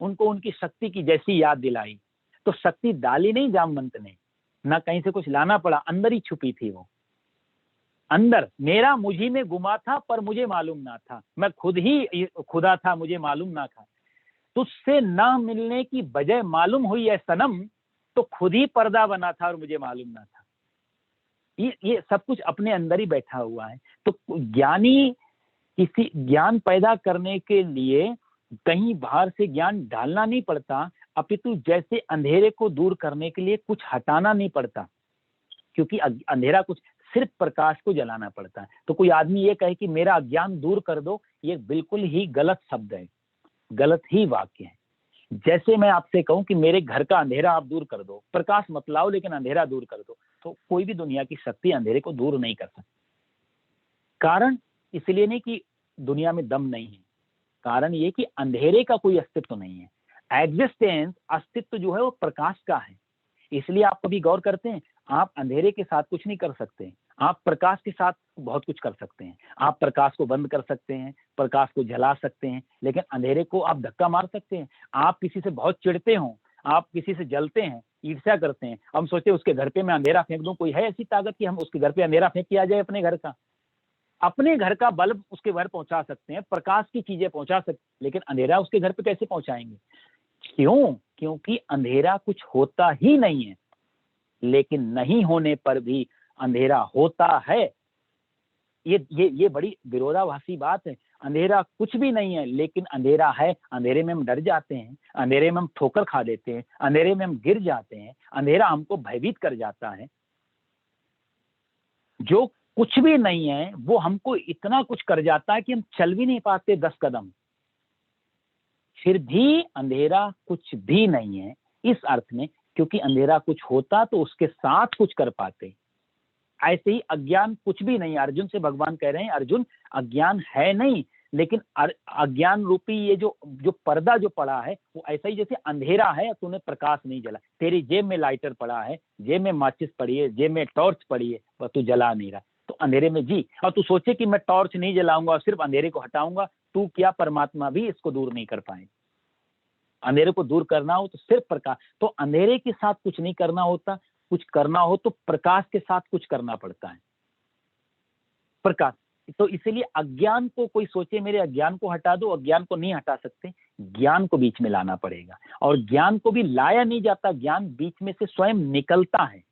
उनको उनकी शक्ति की जैसी याद दिलाई, तो शक्ति डाली नहीं जामवंत ने, ना कहीं से कुछ लाना पड़ा, अंदर ही छुपी थी वो। अंदर मेरा मुझी में गुमा था पर मुझे मालूम ना था, मैं खुद ही खुदा था मुझे मालूम ना था। तुझसे ना मिलने की बजाय मालूम हुई है सनम, तो खुद ही पर्दा बना था और मुझे मालूम ना था। ये सब कुछ अपने अंदर ही बैठा हुआ है। तो ज्ञानी किसी ज्ञान पैदा करने के लिए कहीं बाहर से ज्ञान डालना नहीं पड़ता, अपितु जैसे अंधेरे को दूर करने के लिए कुछ हटाना नहीं पड़ता, क्योंकि अंधेरा कुछ सिर्फ प्रकाश को जलाना पड़ता है। तो कोई आदमी ये कहे कि मेरा अज्ञान दूर कर दो, ये बिल्कुल ही गलत शब्द है, गलत ही वाक्य है। जैसे मैं आपसे कहूं कि मेरे घर का अंधेरा आप दूर कर दो, प्रकाश मत लाओ लेकिन अंधेरा दूर कर दो, तो कोई भी दुनिया की शक्ति अंधेरे को दूर नहीं कर सकती। कारण इसलिए नहीं कि दुनिया में दम नहीं है, कारण ये कि अंधेरे का कोई अस्तित्व नहीं है। एग्जिस्टेंस, अस्तित्व जो है वो प्रकाश का है। इसलिए आप कभी गौर करते हैं, आप अंधेरे के साथ कुछ नहीं कर सकते, आप प्रकाश के साथ बहुत कुछ कर सकते हैं। आप प्रकाश को बंद कर सकते हैं, प्रकाश को जला सकते हैं, लेकिन अंधेरे को आप धक्का मार सकते हैं। आप किसी से बहुत चिढ़ते हो, आप किसी से जलते हैं, ईर्ष्या करते हैं, हम सोचते हैं उसके घर पे मैं अंधेरा फेंक दूं। कोई है ऐसी ताकत कि हम उसके घर पे अंधेरा फेंक के आ जाए अपने घर का? अपने घर का बल्ब उसके घर पहुंचा सकते हैं, प्रकाश की चीजें पहुंचा सकते हैं, लेकिन अंधेरा उसके घर पे कैसे पहुंचाएंगे? क्यों? क्योंकि अंधेरा कुछ होता ही नहीं है, लेकिन नहीं होने पर भी अंधेरा होता है। ये बड़ी विरोधाभासी बात है। अंधेरा कुछ भी नहीं है लेकिन अंधेरा है। अंधेरे में हम डर जाते हैं, अंधेरे में हम ठोकर खा देते हैं, अंधेरे में हम गिर जाते हैं, अंधेरा हमको भयभीत कर जाता है। जो कुछ भी नहीं है वो हमको इतना कुछ कर जाता है कि हम चल भी नहीं पाते 10 कदम। फिर भी अंधेरा कुछ भी नहीं है इस अर्थ में, क्योंकि अंधेरा कुछ होता तो उसके साथ कुछ कर पाते। ऐसे ही अज्ञान कुछ भी नहीं। अर्जुन से भगवान कह रहे हैं, अर्जुन अज्ञान है नहीं, लेकिन अज्ञान रूपी ये जो पर्दा जो पड़ा है वो ऐसा ही जैसे अंधेरा है, तूने प्रकाश नहीं जला। तेरी जेब में लाइटर पड़ा है, जेब में माचिस पड़ी है, जेब में टॉर्च पड़ी है, वह तू जला नहीं रहा। अंधेरे में जी, और तू सोचे कि मैं टॉर्च नहीं जलाऊंगा और सिर्फ अंधेरे को हटाऊंगा, तू क्या परमात्मा भी इसको दूर नहीं कर पाए। अंधेरे को दूर करना हो तो सिर्फ प्रकाश, तो अंधेरे के साथ कुछ नहीं करना होता, कुछ करना हो तो प्रकाश के साथ कुछ करना पड़ता है, प्रकाश। तो इसीलिए अज्ञान को, कोई सोचे मेरे अज्ञान को हटा दो, अज्ञान को नहीं हटा सकते, ज्ञान को बीच में लाना पड़ेगा। और ज्ञान को भी लाया नहीं जाता, ज्ञान बीच में से स्वयं निकलता है,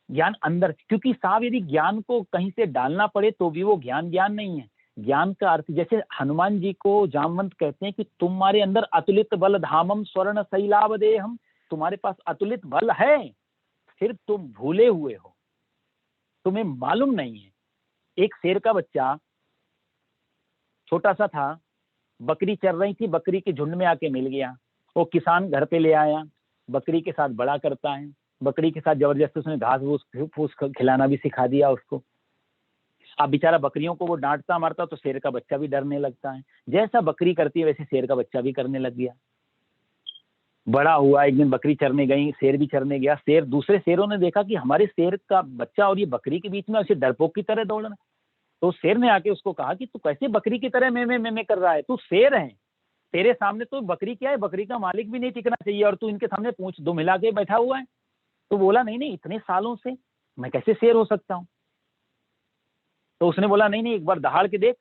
ज्ञान अंदर, क्योंकि साहब यदि ज्ञान को कहीं से डालना पड़े तो भी वो ज्ञान ज्ञान नहीं है। ज्ञान का अर्थ, जैसे हनुमान जी को जामवंत कहते हैं कि तुम्हारे अंदर अतुलित बल धामम स्वर्ण शैलावदेहम, तुम्हारे पास अतुलित बल है, फिर तुम भूले हुए हो, तुम्हें मालूम नहीं है। एक शेर का बच्चा छोटा सा था, बकरी चर रही थी, बकरी के झुंड में आके मिल गया, वो किसान घर पे ले आया, बकरी के साथ बड़ा करता है, बकरी के साथ जबरदस्ती उसने घास फूस खिलाना भी सिखा दिया उसको। अब बेचारा बकरियों को वो डांटता मारता, तो शेर का बच्चा भी डरने लगता है, जैसा बकरी करती है वैसे शेर का बच्चा भी करने लग गया। बड़ा हुआ, एक दिन बकरी चरने गई, शेर भी चरने गया, शेर, दूसरे शेरों ने देखा कि हमारे शेर का बच्चा और ये बकरी के बीच में ऐसे डरपोक की तरह दौड़ना, तो शेर ने आके उसको कहा कि तू कैसे बकरी की तरह मैं कर रहा है, तू शेर है, तेरे सामने तो बकरी क्या है, बकरी का मालिक भी नहीं टिकना चाहिए, और तू इनके सामने पूंछ दो मिला के बैठा हुआ है। तो बोला नहीं नहीं, इतने सालों से मैं कैसे शेर हो सकता हूँ। तो उसने बोला नहीं नहीं, एक बार दहाड़ के देख,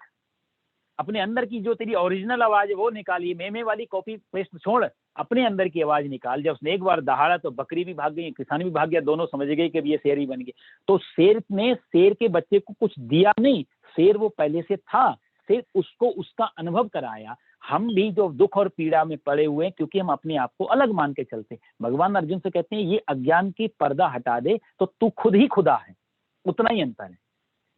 अपने अंदर की जो तेरी ओरिजिनल आवाज है वो निकालिए, मेमे वाली कॉपी पेस्ट छोड़, अपने अंदर की आवाज निकाल। जब उसने एक बार दहाड़ा तो बकरी भी भाग गई, किसान भी भाग गया, दोनों समझ गए कि ये शेर ही बन गए। तो शेर ने शेर के बच्चे को कुछ दिया नहीं, शेर वो पहले से था, शेर उसको उसका अनुभव कराया। हम भी जो दुख और पीड़ा में पड़े हुए हैं, क्योंकि हम अपने आप को अलग मान के चलते, भगवान अर्जुन से कहते हैं ये अज्ञान की पर्दा हटा दे तो तू खुद ही खुदा है, उतना ही अंतर है।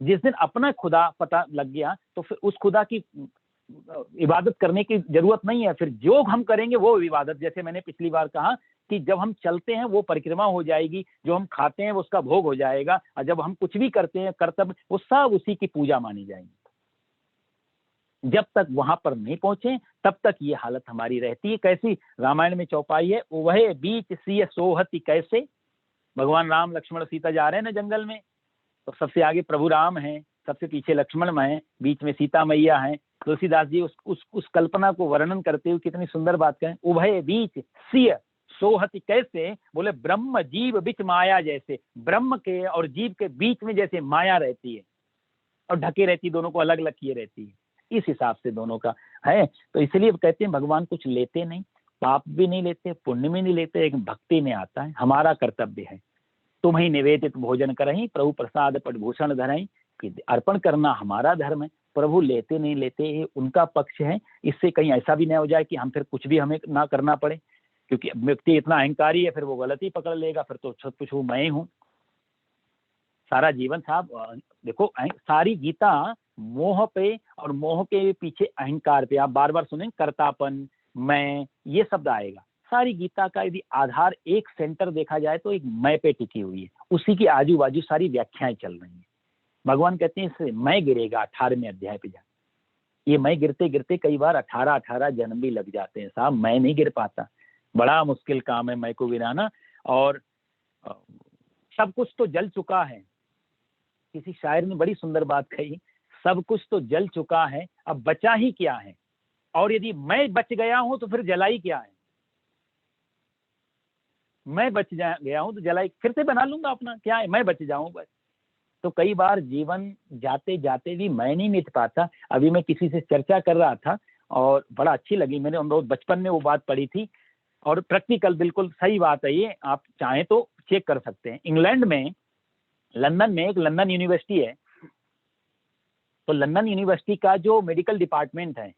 जिस दिन अपना खुदा पता लग गया तो फिर उस खुदा की इबादत करने की जरूरत नहीं है, फिर जो हम करेंगे वो इबादत। जैसे मैंने पिछली बार कहा कि जब हम चलते हैं वो परिक्रमा हो जाएगी, जो हम खाते हैं वो उसका भोग हो जाएगा, और जब हम कुछ भी करते हैं कर्तव्य, वो सब उसी की पूजा मानी जाएगी। जब तक वहां पर नहीं पहुंचे तब तक ये हालत हमारी रहती है। कैसी, रामायण में चौपाई है, वह बीच सिय सोहति कैसे, भगवान राम लक्ष्मण सीता जा रहे हैं ना जंगल में, तो सबसे आगे प्रभु राम है, सबसे पीछे लक्ष्मण है, बीच में सीता मैया है। तुलसीदास जी उस कल्पना को वर्णन करते हुए कितनी सुंदर बात कहें, उभय बीच सिय सोहति कैसे, बोले ब्रह्म जीव बीच माया जैसे, ब्रह्म के और जीव के बीच में जैसे माया रहती है और ढके रहती, दोनों को अलग अलग किए रहती है, इस हिसाब से दोनों का है। तो इसलिए कहते हैं भगवान कुछ लेते नहीं, पाप भी नहीं लेते, पुण्य में नहीं लेते, एक भक्ति में आता है। हमारा कर्तव्य है तुम ही निवेदित भोजन करही, प्रभु प्रसाद पटभूषण धरही, कि अर्पण करना हमारा धर्म है। प्रभु लेते नहीं लेते ये उनका पक्ष है, इससे कहीं ऐसा भी नहीं हो जाए कि हम फिर कुछ भी हमें ना करना पड़े, क्योंकि व्यक्ति इतना अहंकारी है फिर वो गलती पकड़ लेगा, फिर तो सब कुछ मैं ही हूँ सारा जीवन। साहब देखो, सारी गीता मोह पे और मोह के पीछे अहंकार पे, आप बार बार सुनें कर्तापन, मैं, ये शब्द आएगा। सारी गीता का यदि आधार एक सेंटर देखा जाए तो एक मैं पे टिकी हुई है, उसी की आजू बाजू सारी व्याख्याएं चल रही हैं। भगवान कहते हैं इससे मैं गिरेगा 18वें अध्याय पे जा, ये मैं गिरते गिरते कई बार 18 जन्म भी लग जाते हैं साहब, मैं नहीं गिर पाता, बड़ा मुश्किल काम है मैं को गिराना। और सब कुछ तो जल चुका है, किसी शायर ने बड़ी सुंदर बात कही, सब कुछ तो जल चुका है अब बचा ही क्या है, और यदि मैं बच गया हूं तो फिर जलाई क्या है, मैं बच गया हूं तो जलाई फिर से बना लूंगा अपना, क्या है, मैं बच जाऊं बस। तो कई बार जीवन जाते जाते भी मैं नहीं मिट पाता। अभी मैं किसी से चर्चा कर रहा था और बड़ा अच्छी लगी, मैंने हम लोग बचपन में वो बात पढ़ी थी, और प्रैक्टिकल बिल्कुल सही बात है ये, आप चाहें तो चेक कर सकते हैं। इंग्लैंड में, लंदन में एक लंदन यूनिवर्सिटी है, तो लंदन यूनिवर्सिटी का जो मेडिकल डिपार्टमेंट है,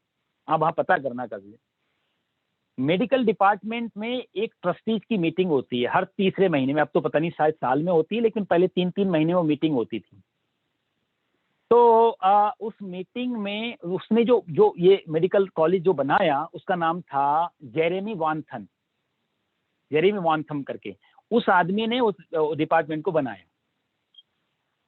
आप वहाँ पता करना कभी, मेडिकल डिपार्टमेंट में एक ट्रस्टीज की मीटिंग होती है हर तीसरे महीने में, अब तो पता नहीं शायद साल में होती है, लेकिन पहले 3-3 महीने में मीटिंग होती थी। तो उस मीटिंग में उसने जो जो ये मेडिकल कॉलेज जो बनाया उसका नाम था जेरेमी वानथम, जेरेमी वानथम करके, उस आदमी ने उस डिपार्टमेंट को बनाया।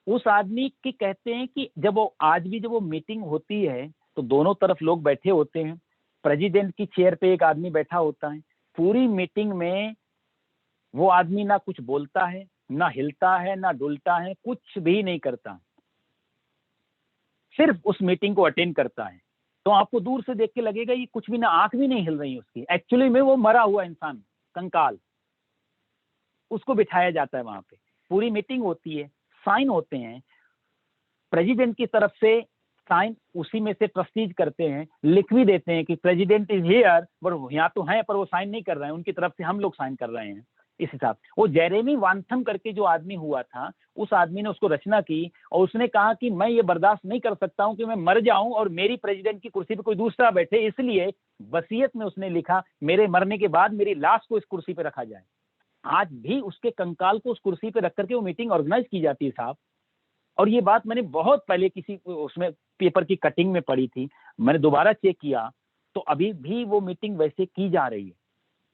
उस आदमी की कहते हैं कि जब वो आज भी जब वो मीटिंग होती है तो दोनों तरफ लोग बैठे होते हैं, प्रेसिडेंट की चेयर पे एक आदमी बैठा होता है, पूरी मीटिंग में वो आदमी ना कुछ बोलता है, ना हिलता है, ना डुलता है, कुछ भी नहीं करता। सिर्फ उस मीटिंग को अटेंड करता है, तो आपको दूर से देख के लगेगा ये कुछ भी ना, आंख भी नहीं हिल रही उसकी, एक्चुअली में वो मरा हुआ इंसान, कंकाल, उसको बिठाया जाता है वहां पे। पूरी मीटिंग होती है, साइन होते हैं, प्रेसिडेंट की तरफ से साइन उसी में से ट्रस्टीज करते हैं, लिख भी देते हैं कि प्रेसिडेंट इज हियर, पर यहाँ तो है पर वो साइन नहीं कर रहे हैं, उनकी तरफ से हम लोग साइन कर रहे हैं। इस हिसाब वो जेरेमी वांथम करके जो आदमी हुआ था, उस आदमी ने उसको रचना की और उसने कहा कि मैं ये बर्दाश्त नहीं कर सकता हूं कि मैं मर जाऊं और मेरी प्रेसिडेंट की कुर्सी पे कोई दूसरा बैठे, इसलिए वसीयत में उसने लिखा मेरे मरने के बाद मेरी लाश को इस कुर्सी पे रखा जाए। आज भी उसके कंकाल को उस कुर्सी पे रख करके वो मीटिंग ऑर्गेनाइज की जाती है साहब। और ये बात मैंने बहुत पहले किसी उसमें पेपर की कटिंग में पढ़ी थी, मैंने दोबारा चेक किया तो अभी भी वो मीटिंग वैसे की जा रही है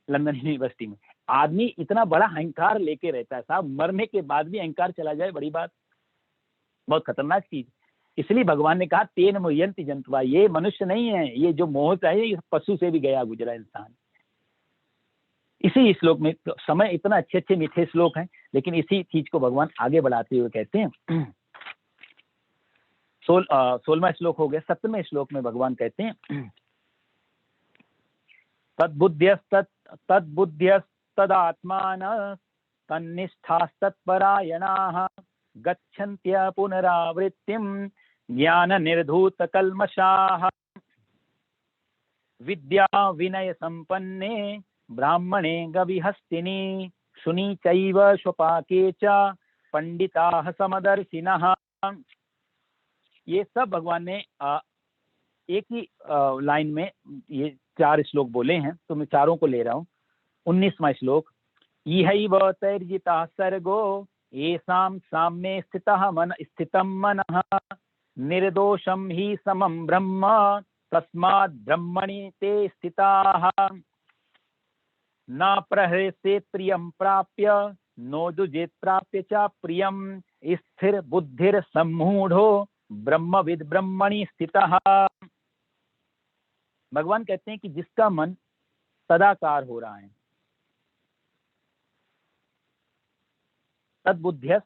लंदन यूनिवर्सिटी में। आदमी इतना बड़ा अहंकार लेके रहता है साहब, मरने के बाद भी अहंकार चला जाए, बड़ी बात, बहुत खतरनाक चीज। इसलिए भगवान ने कहा तेन मोहयंति जंतवा, ये मनुष्य नहीं है, ये जो मोहता है ये पशु से भी गया गुजरा इंसान। इसी श्लोक में समय, इतना अच्छे अच्छे मीठे श्लोक हैं, लेकिन इसी चीज को भगवान आगे बढ़ाते हुए कहते हैं। 16वां श्लोक हो गया। 17वें श्लोक में भगवान कहते हैं तद्बुद्ध्यस्तदात्मान तन्निष्ठास्तत्परायणाः गच्छन्त्य पुनरावृत्तिं ज्ञान निर्धूत कल्मषाः विद्या विनय संपन्ने ब्राह्मणे गविहस्तिनि शुनि चैव स्वपाके च पंडिताः समदर्शिनः। ये सब भगवान ने एक ही लाइन में ये 4 श्लोक बोले हैं, तो मैं चारों को ले रहा हूँ। 19वां श्लोक, इहैव तैर्जिता सर्गो येषां साम्ये स्थितं मनः निर्दोषं हि समं ब्रह्म तस्माद् ब्रह्मणि ते स्थिताः न प्रहृष्येत् प्रियं प्राप्य नो जुजेत् प्राप्य च प्रियं स्थिर बुद्धिर सम्मूढ़ो ब्रह्मविद ब्रह्मणि स्थितः। भगवान कहते हैं कि जिसका मन सदाकार हो रहा है, तद्बुद्ध्यस,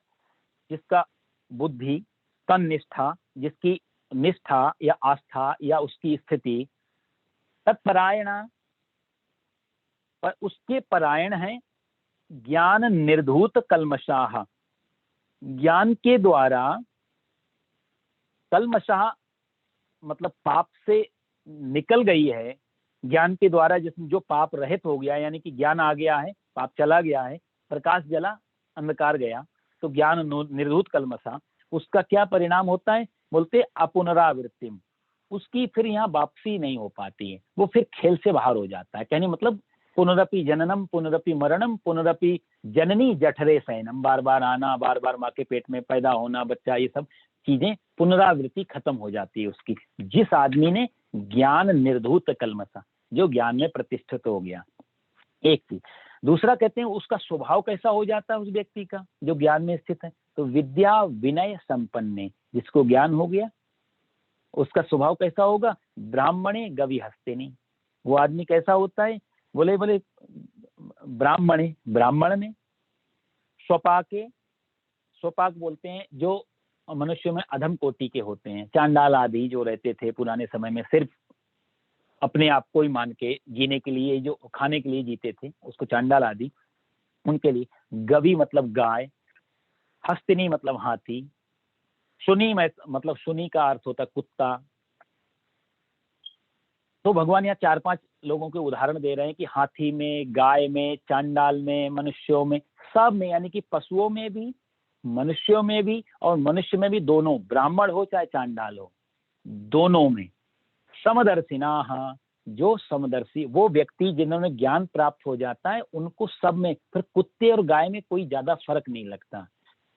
जिसका बुद्धि, तन्निष्ठा, जिसकी निष्ठा या आस्था या उसकी स्थिति, तत्परायणा, पर उसके परायण है, ज्ञान निर्धूत कल्मषाः, ज्ञान के द्वारा, कल्मषाः मतलब पाप से निकल गई है, ज्ञान के द्वारा जिसमें जो पाप रहित हो गया, यानी कि ज्ञान आ गया है, पाप चला गया है, प्रकाश जला अंधकार गया, तो ज्ञान निर्धूत कल्मषा, उसका क्या परिणाम होता है, बोलते अपुनरावृत्तिम, उसकी फिर यहाँ वापसी नहीं हो पाती है, वो फिर खेल से बाहर हो जाता है। कहने मतलब पुनरपि जननम पुनरपि मरणम पुनरपि जननी जठरे शयनम, बार बार आना, बार बार माँ के पेट में पैदा होना, बच्चा, ये सब चीजें, पुनरावृत्ति खत्म हो जाती है उसकी। जिस आदमी ने ज्ञान निर्धूत कल्मषा, जो ज्ञान में प्रतिष्ठित हो गया, एक चीज। दूसरा कहते हैं उसका स्वभाव कैसा हो जाता है उस व्यक्ति का जो ज्ञान में स्थित है, तो विद्या विनय संपन्ने, जिसको ज्ञान हो गया उसका स्वभाव कैसा होगा, ब्राह्मणे गविहस्तिनि, वो आदमी कैसा होता है, बोले बोले ब्राह्मणे, ब्राह्मण में, स्वपाके, स्वपाक बोलते हैं जो मनुष्यों में अधम कोटि के होते हैं, चांडाल आदि जो रहते थे पुराने समय में, सिर्फ अपने आप को ही मान के जीने के लिए, जो खाने के लिए जीते थे, उसको चांडाल आदि, उनके लिए। गवी मतलब गाय, हस्तिनी मतलब हाथी, शुनी मतलब शुनी का अर्थ होता कुत्ता। तो भगवान यहाँ 4-5 लोगों के उदाहरण दे रहे हैं कि हाथी में, गाय में, चांडाल में, मनुष्यों में, सब में, यानी कि पशुओं में भी, मनुष्यों में भी और मनुष्य में भी, दोनों, ब्राह्मण हो चाहे चांडाल हो, दोनों में। समदर्शिना, जो समदर्शी, वो व्यक्ति जिन्होंने ज्ञान प्राप्त हो जाता है, उनको सब में, फिर कुत्ते और गाय में कोई ज्यादा फर्क नहीं लगता,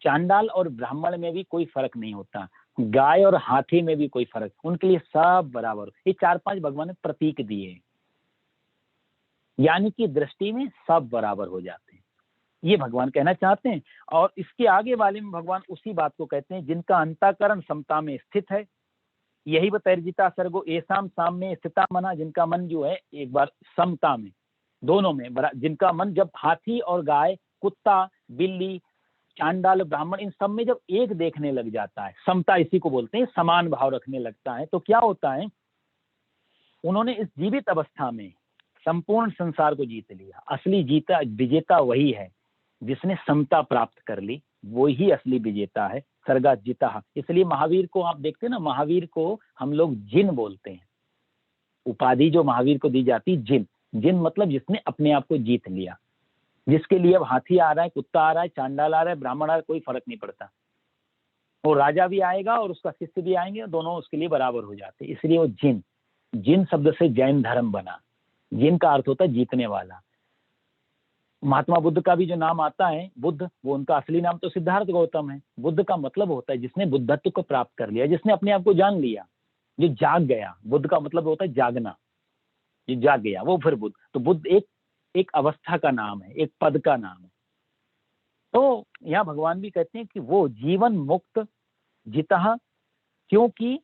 चांडाल और ब्राह्मण में भी कोई फर्क नहीं होता, गाय और हाथी में भी कोई फर्क, उनके लिए सब बराबर। ये 4-5 भगवान ने प्रतीक दिए, यानी कि दृष्टि में सब बराबर हो जाते हैं, ये भगवान कहना चाहते हैं। और इसके आगे वाले में भगवान उसी बात को कहते हैं, जिनका अंतःकरण समता में स्थित है, यही तैर्जिता सर्गो येषां साम्ये स्थिता मना, जिनका मन जो है एक बार समता में, दोनों में, जिनका मन जब हाथी और गाय, कुत्ता, बिल्ली, चांडाल, ब्राह्मण, इन सब में जब एक देखने लग जाता है, समता इसी को बोलते हैं, समान भाव रखने लगता है, तो क्या होता है, उन्होंने इस जीवित अवस्था में संपूर्ण संसार को जीत लिया। असली जीता विजेता वही है जिसने समता प्राप्त कर ली, वो ही असली विजेता है। सर्गा जीता। इसलिए महावीर को आप देखते हैं ना, महावीर को हम लोग जिन बोलते हैं। उपाधि जो महावीर को दी जाती, जिन। जिन मतलब जिसने अपने आप को जीत लिया, जिसके लिए अब हाथी आ रहा है, कुत्ता आ रहा है, चांडाल आ रहा है, ब्राह्मण आ रहा है, कोई फर्क नहीं पड़ता। वो राजा भी आएगा और उसका शिष्य भी आएंगे, दोनों उसके लिए बराबर हो जाते। इसलिए वो जिन, जिन शब्द से जैन धर्म बना। जिन का अर्थ होता है जीतने वाला। महात्मा बुद्ध का भी जो नाम आता है बुद्ध, वो उनका असली नाम तो सिद्धार्थ गौतम है। बुद्ध का मतलब होता है जिसने बुद्धत्व को प्राप्त कर लिया, जिसने अपने आप को जान लिया, जो जाग गया। बुद्ध का मतलब होता है जागना, जो जाग गया वो फिर बुद्ध। तो बुद्ध एक अवस्था का नाम है, एक पद का नाम है। तो यहाँ भगवान भी कहते हैं कि वो जीवन मुक्त जितः, क्योंकि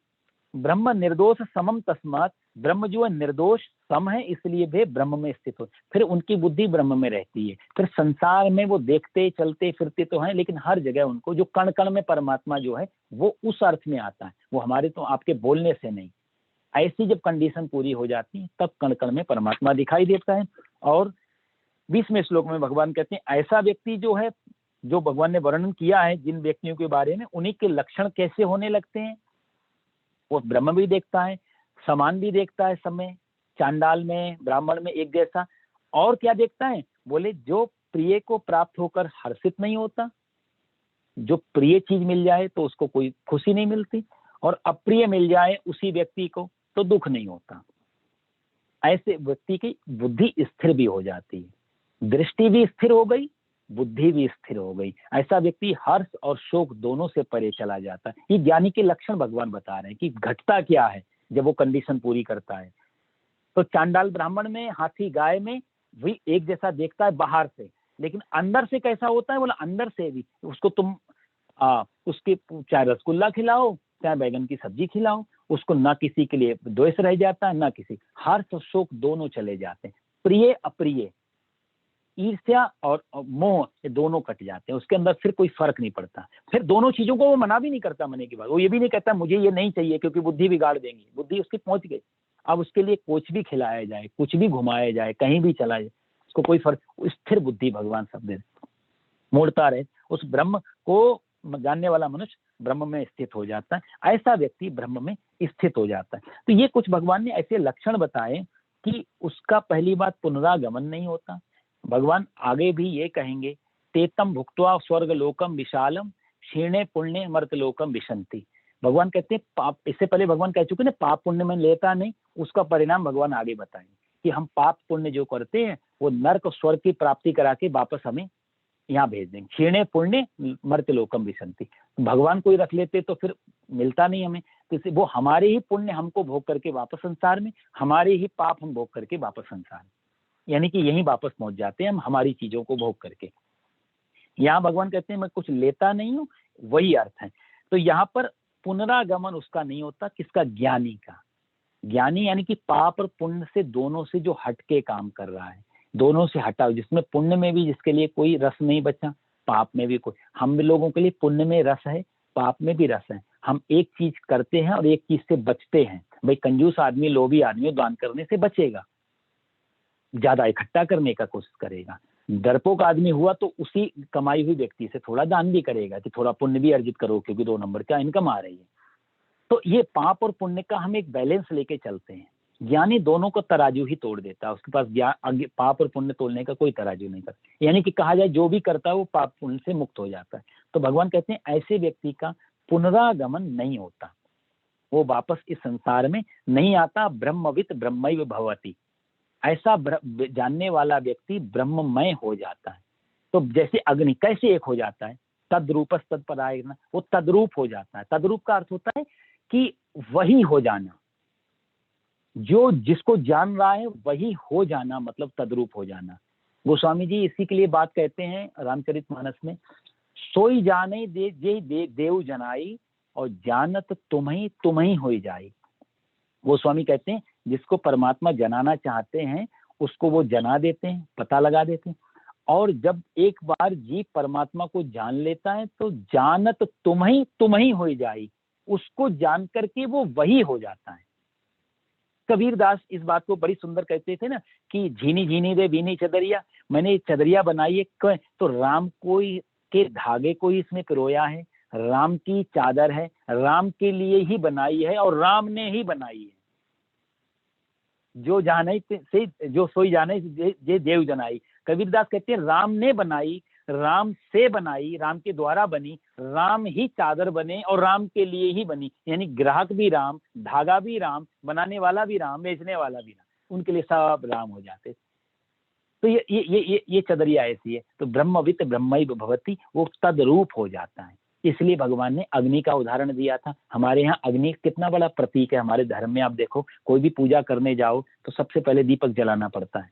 ब्रह्म निर्दोष समम तस्मात्, ब्रह्म जो है निर्दोष सम है, इसलिए वे ब्रह्म में स्थित हो। फिर उनकी बुद्धि ब्रह्म में रहती है। फिर संसार में वो देखते चलते फिरते तो हैं, लेकिन हर जगह उनको जो कण कण में परमात्मा जो है वो उस अर्थ में आता है, वो हमारे तो आपके बोलने से नहीं। ऐसी जब कंडीशन पूरी हो जाती है तब कण कण में परमात्मा दिखाई देता है। और 20वें श्लोक में भगवान कहते हैं ऐसा व्यक्ति जो है, जो भगवान ने वर्णन किया है जिन व्यक्तियों के बारे में, उन्हीं के लक्षण कैसे होने लगते हैं। वो ब्रह्म भी देखता है, समान भी देखता है, समय चांडाल में ब्राह्मण में एक जैसा। और क्या देखता है, बोले जो प्रिय को प्राप्त होकर हर्षित नहीं होता, जो प्रिय चीज मिल जाए तो उसको कोई खुशी नहीं मिलती, और अप्रिय मिल जाए उसी व्यक्ति को तो दुख नहीं होता। ऐसे व्यक्ति की बुद्धि स्थिर भी हो जाती है, दृष्टि भी स्थिर हो गई, बुद्धि भी स्थिर हो गई। ऐसा व्यक्ति हर्ष और शोक दोनों से परे चला जाता है। ये ज्ञानी के लक्षण भगवान बता रहे हैं कि घटता क्या है जब वो कंडीशन पूरी करता है। तो चांडाल ब्राह्मण में, हाथी गाय में भी एक जैसा देखता है बाहर से, लेकिन अंदर से कैसा होता है, बोला अंदर से भी उसको तुम उसके चाहे रसगुल्ला खिलाओ चाहे बैगन की सब्जी खिलाओ, उसको ना किसी के लिए द्वेष रह जाता है, ना किसी। हर्ष और शोक दोनों चले जाते हैं, प्रिय अप्रिय, ईर्ष्या और मोह, ये दोनों कट जाते हैं। उसके अंदर फिर कोई फर्क नहीं पड़ता। फिर दोनों चीजों को वो मना भी नहीं करता मने की बात। वो ये भी नहीं कहता मुझे ये नहीं चाहिए, क्योंकि बुद्धि बिगाड़ देंगी। बुद्धि उसकी पहुंच गई, अब उसके लिए कुछ भी खिलाया जाए, कुछ भी घुमाया जाए, कहीं भी चला जाए, उसको कोई फर्क। स्थिर बुद्धि भगवान शब्द मोड़ता रहे, उस ब्रह्म को जानने वाला मनुष्य ब्रह्म में स्थित हो जाता है। ऐसा व्यक्ति ब्रह्म में स्थित हो जाता है। तो ये कुछ भगवान ने ऐसे लक्षण बताए कि उसका पहली बात पुनरागमन नहीं होता। भगवान आगे भी ये कहेंगे, तेतम भुक्त्वा स्वर्ग लोकम विशालम क्षीणे पुण्य मर्त लोकम विशंति। भगवान कहते हैं पाप, इससे पहले भगवान कह चुके ना पाप पुण्य में लेता नहीं, उसका परिणाम भगवान आगे बताएंगे कि हम पाप पुण्य जो करते हैं वो नर्क स्वर्ग की प्राप्ति करा के वापस हमें यहाँ भेज देंगे। क्षीणे पुण्य मर्त लोकम विशंति। भगवान को ही रख लेते तो फिर मिलता नहीं हमें, तो वो हमारे ही पुण्य हमको भोग करके वापस संसार में, हमारे ही पाप हम भोग करके वापस संसार में, यानी कि यहीं वापस पहुंच जाते हैं हम हमारी चीजों को भोग करके। यहाँ भगवान कहते हैं मैं कुछ लेता नहीं हूँ, वही अर्थ है। तो यहाँ पर पुनरागमन उसका नहीं होता, किसका, ज्ञानी का। ज्ञानी यानी कि पाप और पुण्य से दोनों से जो हटके काम कर रहा है, दोनों से हटा, जिसमें पुण्य में भी जिसके लिए कोई रस नहीं बचा, पाप में भी कोई। हम लोगों के लिए पुण्य में रस है, पाप में भी रस है। हम एक चीज करते हैं और एक चीज से बचते हैं। भाई कंजूस आदमी, लोभी आदमी दान करने से बचेगा, ज्यादा इकट्ठा करने का कोशिश करेगा। डरपोक आदमी हुआ तो उसी कमाई हुई व्यक्ति से थोड़ा दान भी करेगा कि थोड़ा पुण्य भी अर्जित करो, क्योंकि 2 नंबर का इनकम आ रही है। तो ये पाप और पुण्य का हम एक बैलेंस लेके चलते हैं। ज्ञानी दोनों को तराजू ही तोड़ देता है, उसके पास पाप और पुण्य तोड़ने का कोई तराजू नहीं करता। यानी कि कहा जाए जो भी करता है वो पाप पुण्य से मुक्त हो जाता है। तो भगवान कहते हैं ऐसे व्यक्ति का पुनरागमन नहीं होता, वो वापस इस संसार में नहीं आता। ब्रह्मवित् ब्रह्मैव भवति, ऐसा जानने वाला व्यक्ति ब्रह्ममय हो जाता है। तो जैसे अग्नि कैसे एक हो जाता है, तद्रूपस तत्परायण, वो तद्रूप हो जाता है। तद्रूप का अर्थ होता है कि वही हो जाना, जो जिसको जान रहा है वही हो जाना, मतलब तद्रूप हो जाना। गोस्वामी जी इसी के लिए बात कहते हैं रामचरितमानस में, सोई जाने देव जनाई और जानत तुम्ही हो जाई। गोस्वामी कहते हैं जिसको परमात्मा जनाना चाहते हैं उसको वो जना देते हैं, पता लगा देते हैं। और जब एक बार जीव परमात्मा को जान लेता है तो जानत तुम ही हो जाई, उसको जान करके वो वही हो जाता है। कबीरदास इस बात को बड़ी सुंदर कहते थे ना कि झीनी झीनी रे बीनी चदरिया, मैंने चदरिया बनाई है तो राम के धागे को ही इसमें पिरोया है, राम की चादर है, राम के लिए ही बनाई है और राम ने ही बनाई है। जो जाने से जो सोई जाने जे देव जनाई, कबीरदास कहते हैं राम ने बनाई, राम से बनाई, राम के द्वारा बनी, राम ही चादर बने और राम के लिए ही बनी। यानी ग्राहक भी राम, धागा भी राम, बनाने वाला भी राम, बेचने वाला भी राम, उनके लिए सब राम हो जाते। तो ये चदरिया ऐसी है। तो ब्रह्मवित ब्रह्मैव भवति, वो तद्रूप हो जाता है। इसलिए भगवान ने अग्नि का उदाहरण दिया था। हमारे यहाँ अग्नि कितना बड़ा प्रतीक है। हमारे धर्म में आप देखो, कोई भी पूजा करने जाओ तो सबसे पहले दीपक जलाना पड़ता है।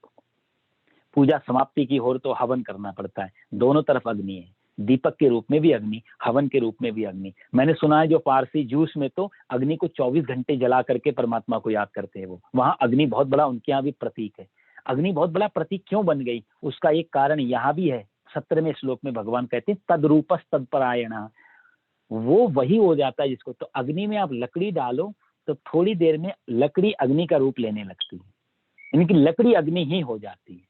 पूजा समाप्ति की हो तो हवन करना पड़ता है। दोनों तरफ अग्नि है, दीपक के रूप में भी अग्नि, हवन के रूप में भी अग्नि। मैंने सुना है जो पारसी जूस में तो अग्नि को 24 घंटे जला करके परमात्मा को याद करते हैं। वो वहां अग्नि बहुत बड़ा उनके यहाँ भी प्रतीक है। अग्नि बहुत बड़ा प्रतीक क्यों बन गई, उसका एक कारण यहाँ भी है। 17वें श्लोक में भगवान कहते हैं तद्रूपस तत्परायण, वो वही हो जाता है जिसको। तो अग्नि में आप लकड़ी डालो तो थोड़ी देर में लकड़ी अग्नि का रूप लेने लगती है, यानी कि लकड़ी अग्नि ही हो जाती है,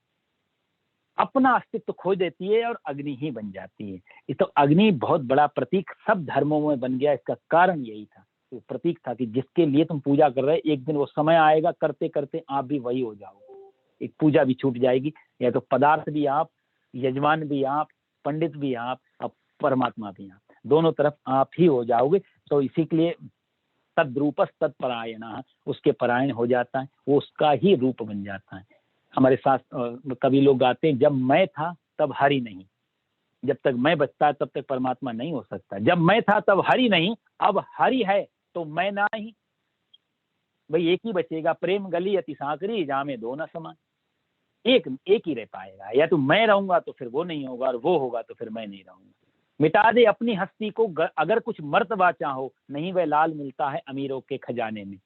अपना अस्तित्व खो देती है और अग्नि ही बन जाती है। तो अग्नि बहुत बड़ा प्रतीक सब धर्मों में बन गया। इसका कारण यही था, तो प्रतीक था कि जिसके लिए तुम पूजा कर रहे, एक दिन वो समय आएगा करते करते आप भी वही हो जाओगे। एक पूजा भी छूट जाएगी, या तो पदार्थ भी आप, यजमान भी आप, पंडित भी आप, अब परमात्मा भी आप, दोनों तरफ आप ही हो जाओगे। तो इसी के लिए तद्रूपस तत्परायण, उसके परायण हो जाता है, वो उसका ही रूप बन जाता है। हमारे साथ कभी लोग गाते हैं, जब मैं था तब हरि नहीं, जब तक मैं बचता है तब तक परमात्मा नहीं हो सकता। जब मैं था तब हरि नहीं, अब हरि है तो मैं नहीं। भाई एक ही बचेगा, प्रेम गली अति सांकरी, जामे दो न समान। एक ही रह पाएगा, या तो मैं रहूंगा तो फिर वो नहीं होगा, और वो होगा तो फिर मैं नहीं रहूंगा। मिटा दे अपनी हस्ती को अगर कुछ मर्तबा चाहो, नहीं वह लाल मिलता है अमीरों के खजाने में।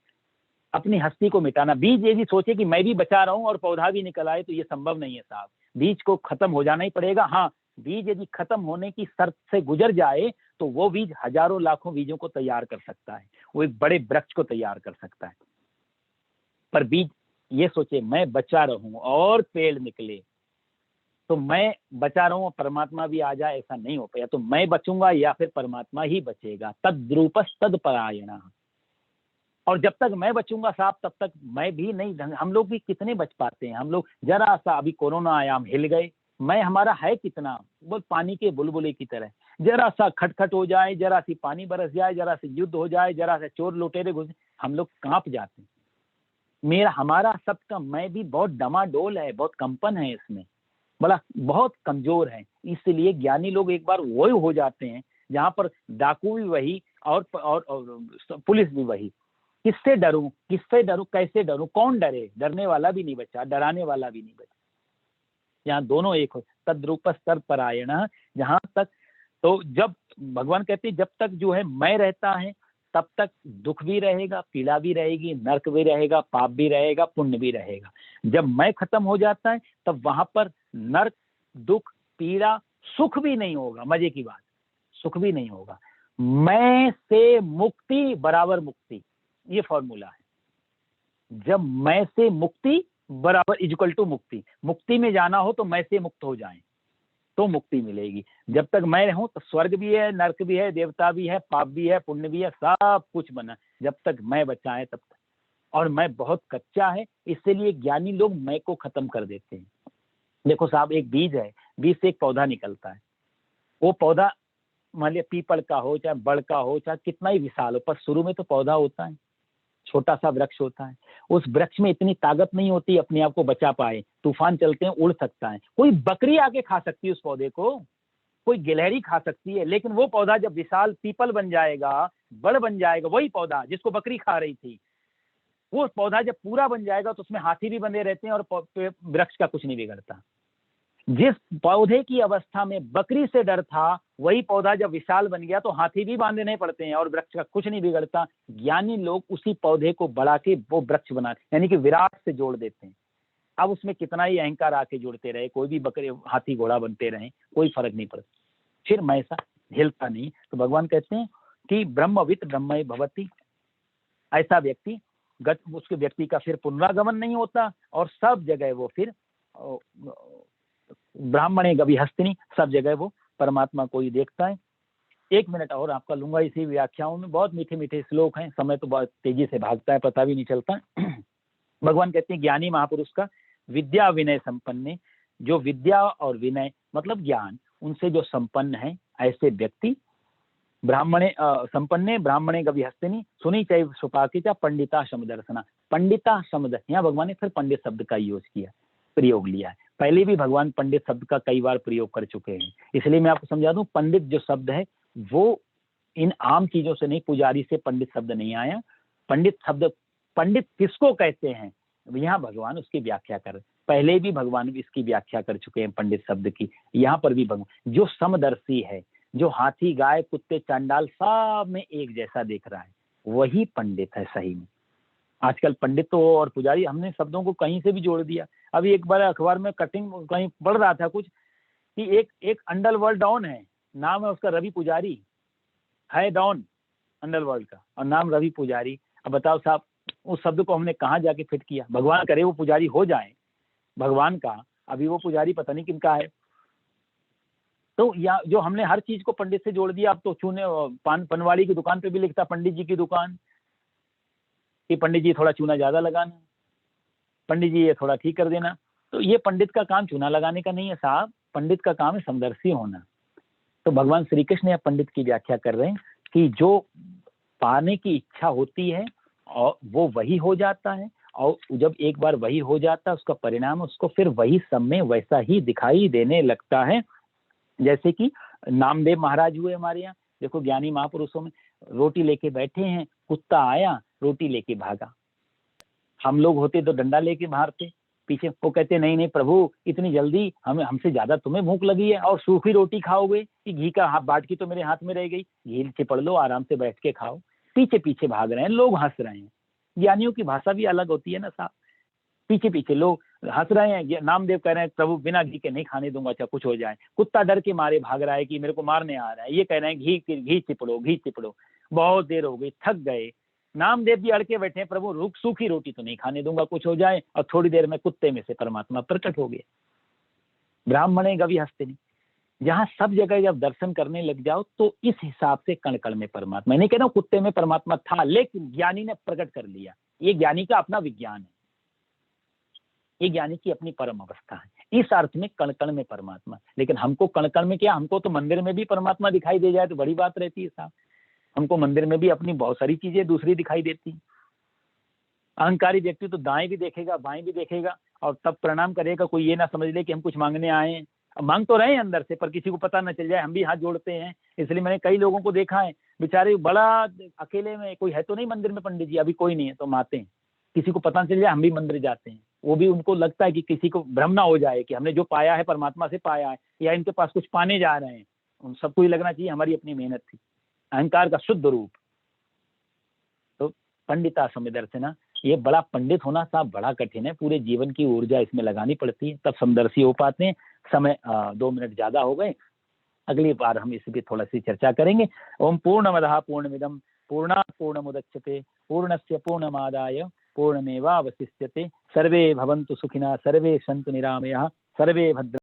अपनी हस्ती को मिटाना, बीज ये भी सोचे कि मैं भी बचा रहा हूं और पौधा भी निकल आए, तो ये संभव नहीं है साहब। बीज को खत्म हो जाना ही पड़ेगा। हाँ, बीज यदि खत्म होने की शर्त से गुजर जाए तो वो बीज हजारों लाखों बीजों को तैयार कर सकता है, वो एक बड़े वृक्ष को तैयार कर सकता है। पर बीज ये सोचे मैं बचा रहूं और पेड़ निकले, तो मैं बचा रहूं और परमात्मा भी आ जाए, ऐसा नहीं हो पाया। तो मैं बचूंगा या फिर परमात्मा ही बचेगा। तद्रूपस तत्परायण, और जब तक मैं बचूंगा साहब तब तक मैं भी नहीं। हम लोग भी कितने बच पाते हैं। हम लोग जरा सा, अभी कोरोना आया हम हिल गए, मैं हमारा है कितना, वो पानी के बुलबुले की तरह। जरा सा खटखट हो जाए, जरा सी पानी बरस जाए, जरा सी युद्ध हो जाए, जरा सा चोर लुटेरे घुस, हम लोग कांप जाते हैं। हमारा सबका मैं भी बहुत डमाडोल है, बहुत कंपन है इसमें, बड़ा बहुत कमजोर है। इसलिए ज्ञानी लोग एक बार वही हो जाते हैं जहां पर डाकू भी वही और पुलिस भी वही। किससे डरूं, कैसे डरूं, कौन डरे, डरने वाला भी नहीं बचा, डराने वाला भी नहीं बचा। यहाँ दोनों एक हो, तद्रूपस तत्परायण। जहां तक, तो जब भगवान कहते हैं जब तक जो है मैं रहता है तब तक दुख भी रहेगा, पीड़ा भी रहेगी, नरक भी रहेगा, पाप भी रहेगा, पुण्य भी रहेगा। जब मैं खत्म हो जाता है तब वहां पर नरक, दुख, पीड़ा, सुख भी नहीं होगा। मजे की बात, सुख भी नहीं होगा। मैं से मुक्ति बराबर मुक्ति, ये फॉर्मूला है। जब मैं से मुक्ति बराबर इक्वल टू मुक्ति, मुक्ति में जाना हो तो मैं से मुक्त हो जाएं तो मुक्ति मिलेगी। जब तक मैं रहूं तो स्वर्ग भी है, नरक भी है, देवता भी है, पाप भी है, पुण्य भी है, सब कुछ बना। जब तक मैं बचा है तब तक, और मैं बहुत कच्चा है, इसलिए ज्ञानी लोग मैं को खत्म कर देते हैं। देखो साहब, एक बीज है, बीज से एक पौधा निकलता है। वो पौधा मान लिया पीपल का हो, चाहे बड़ का हो, चाहे कितना ही विशाल हो, पर शुरू में तो पौधा होता है, छोटा सा वृक्ष होता है। उस वृक्ष में इतनी ताकत नहीं होती अपने आप को बचा पाए, तूफान चलते हैं उड़ सकता है, कोई बकरी आके खा सकती है उस पौधे को, कोई गिलहरी खा सकती है। लेकिन वो पौधा जब विशाल पीपल बन जाएगा, बड़ बन जाएगा, वही पौधा जिसको बकरी खा रही थी, वो पौधा जब पूरा बन जाएगा तो उसमें हाथी भी बंधे रहते हैं और वृक्ष का कुछ नहीं बिगड़ता। जिस पौधे की अवस्था में बकरी से डर था, वही पौधा जब विशाल बन गया तो हाथी भी बांधने पड़ते हैं और वृक्ष का कुछ नहीं बिगड़ता। ज्ञानी लोग उसी पौधे को बढ़ा के वो वृक्ष बनाते, यानी कि विराट से जोड़ देते हैं। अब उसमें कितना ही अहंकार आके जुड़ते रहे, कोई भी बकरे हाथी घोड़ा बनते रहे, कोई फर्क नहीं पड़ता, फिर मैं ऐसा हिलता नहीं। तो भगवान कहते हैं कि ब्रह्मवित ब्रह्मय भवति, ऐसा व्यक्ति उसके व्यक्ति का फिर पुनरागमन नहीं होता और सब जगह वो फिर ब्राह्मणे गवि हस्तिनी, सब जगह वो परमात्मा को ही देखता है। 1 मिनट और आपका लूंगा इसी व्याख्याओं में, बहुत मीठे मीठे श्लोक हैं, समय तो बहुत तेजी से भागता है, पता भी नहीं चलता। भगवान कहते हैं ज्ञानी महापुरुष का विद्या विनय संपन्न, जो विद्या और विनय मतलब ज्ञान उनसे जो संपन्न है ऐसे व्यक्ति, ब्राह्मणे संपन्ने ब्राह्मणे गवि हस्तिनी सुनी चैव सुपाकिता पंडिता समदर्शना। पंडिता समद, यहाँ भगवान ने फिर पंडित शब्द का यूज किया, प्रयोग लिया है। पहले भी भगवान पंडित शब्द का कई बार प्रयोग कर चुके हैं, इसलिए मैं आपको समझा दूं, पंडित जो शब्द है वो इन आम चीजों से नहीं, पुजारी से पंडित शब्द नहीं आया। पंडित शब्द, पंडित किसको कहते हैं, यहाँ भगवान उसकी व्याख्या कर, पहले भी भगवान इसकी व्याख्या कर चुके हैं पंडित शब्द की, यहाँ पर भी भगवान जो समदर्शी है, जो हाथी गाय कुत्ते चांडाल सब में एक जैसा देख रहा है, वही पंडित है सही में। आजकल पंडित तो और पुजारी हमने शब्दों को कहीं से भी जोड़ दिया। अभी एक बार अखबार में कटिंग कहीं पढ़ रहा था कुछ कि एक अंडरवर्ल्ड डॉन है, नाम है उसका रवि पुजारी, है डॉन अंडरवर्ल्ड का और नाम रवि पुजारी। अब बताओ साहब, उस शब्द को हमने कहाँ जाके फिट किया। भगवान करे वो पुजारी हो जाए भगवान का, अभी वो पुजारी पता नहीं किनका है। तो या जो हमने हर चीज को पंडित से जोड़ दिया। अब तो चूने पनवाड़ी की दुकान पे भी लिखता पंडित जी की दुकान, कि पंडित जी थोड़ा चूना ज्यादा लगाना, पंडित जी ये थोड़ा ठीक कर देना। तो ये पंडित का काम चूना लगाने का नहीं है साहब, पंडित का काम है समदर्शी होना। तो भगवान श्री कृष्ण या पंडित की व्याख्या कर रहे हैं कि जो पाने की इच्छा होती है और वो वही हो जाता है, और जब एक बार वही हो जाता है उसका परिणाम उसको फिर वही सब में वैसा ही दिखाई देने लगता है। जैसे कि नामदेव महाराज हुए हमारे यहाँ, देखो ज्ञानी महापुरुषों में, रोटी लेके बैठे हैं, कुत्ता आया रोटी लेके भागा। हम लोग होते तो डंडा लेके मारते पीछे। वो कहते नहीं नहीं प्रभु, इतनी जल्दी, हमसे ज्यादा तुम्हें भूख लगी है और सूखी रोटी खाओगे कि घी का बाटकी तो मेरे हाथ में रह गई, घी चिपड़ लो आराम से बैठ के खाओ। पीछे पीछे भाग रहे हैं लोग, हंस रहे हैं। ज्ञानियों की भाषा भी अलग होती है ना साहब, पीछे पीछे लोग हंस रहे हैं। नामदेव कह रहे हैं प्रभु बिना घी के नहीं खाने दूंगा, अच्छा कुछ हो जाए। कुत्ता डर के मारे भाग रहा है कि मेरे को मारने आ रहा है, ये कह रहे हैं घी चिपड़ो घी चिपड़ो। बहुत देर हो गई, थक गए, नामदेव जी अड़के बैठे हैं, प्रभु रुक, सूखी रोटी तो नहीं खाने दूंगा, कुछ हो जाए। और थोड़ी देर में कुत्ते में से परमात्मा प्रकट हो गए। ब्राह्मणे गवि हस्तिनी, जहां सब जगह जब दर्शन करने लग जाओ तो इस हिसाब से कण कण में परमात्मा। मैं नहीं कह रहा हूं कुत्ते में परमात्मा था, लेकिन ज्ञानी ने प्रकट कर लिया। ये ज्ञानी का अपना विज्ञान है, ये ज्ञानी की अपनी परम अवस्था है, इस अर्थ में कण कण में परमात्मा। लेकिन हमको कण कण में क्या, हमको तो मंदिर में भी परमात्मा दिखाई दे जाए तो बड़ी बात रहती है साहब। हमको मंदिर में भी अपनी बहुत सारी चीजें दूसरी दिखाई देती। अहंकारी व्यक्ति तो दाएं भी देखेगा बाएं भी देखेगा और तब प्रणाम करेगा, कोई ये ना समझ ले कि हम कुछ मांगने आए हैं। अब मांग तो रहे हैं अंदर से, पर किसी को पता ना चल जाए, हम भी हाथ जोड़ते हैं। इसलिए मैंने कई लोगों को देखा है, बेचारे बड़ा अकेले में, कोई है तो नहीं मंदिर में पंडित जी, अभी कोई नहीं है तो हम आते हैं, किसी को पता चल जाए हम भी मंदिर जाते हैं। वो भी उनको लगता है कि किसी को भ्रम ना हो जाए कि हमने जो पाया है परमात्मा से पाया है, या इनके पास कुछ पाने जा रहे हैं। उन सबको ही लगना चाहिए हमारी अपनी मेहनत थी, अहंकार का शुद्ध रूप। तो पंडिता समदर्शना, ये बड़ा पंडित होना साहब बड़ा कठिन है, पूरे जीवन की ऊर्जा इसमें लगानी पड़ती है, तब समदर्शी हो पाते हैं। समय 2 मिनट ज्यादा हो गए, अगली बार हम इस पर थोड़ा सी चर्चा करेंगे। ओम पूर्णमदः पूर्णमिदं पूर्णात् पूर्णमुदच्यते पूर्णस्य पूर्णमादाय पूर्णमेवावशिष्यते। सर्वे भवन्तु सुखिनः, सर्वे सन्तु निरामयाः, सर्वे भद्र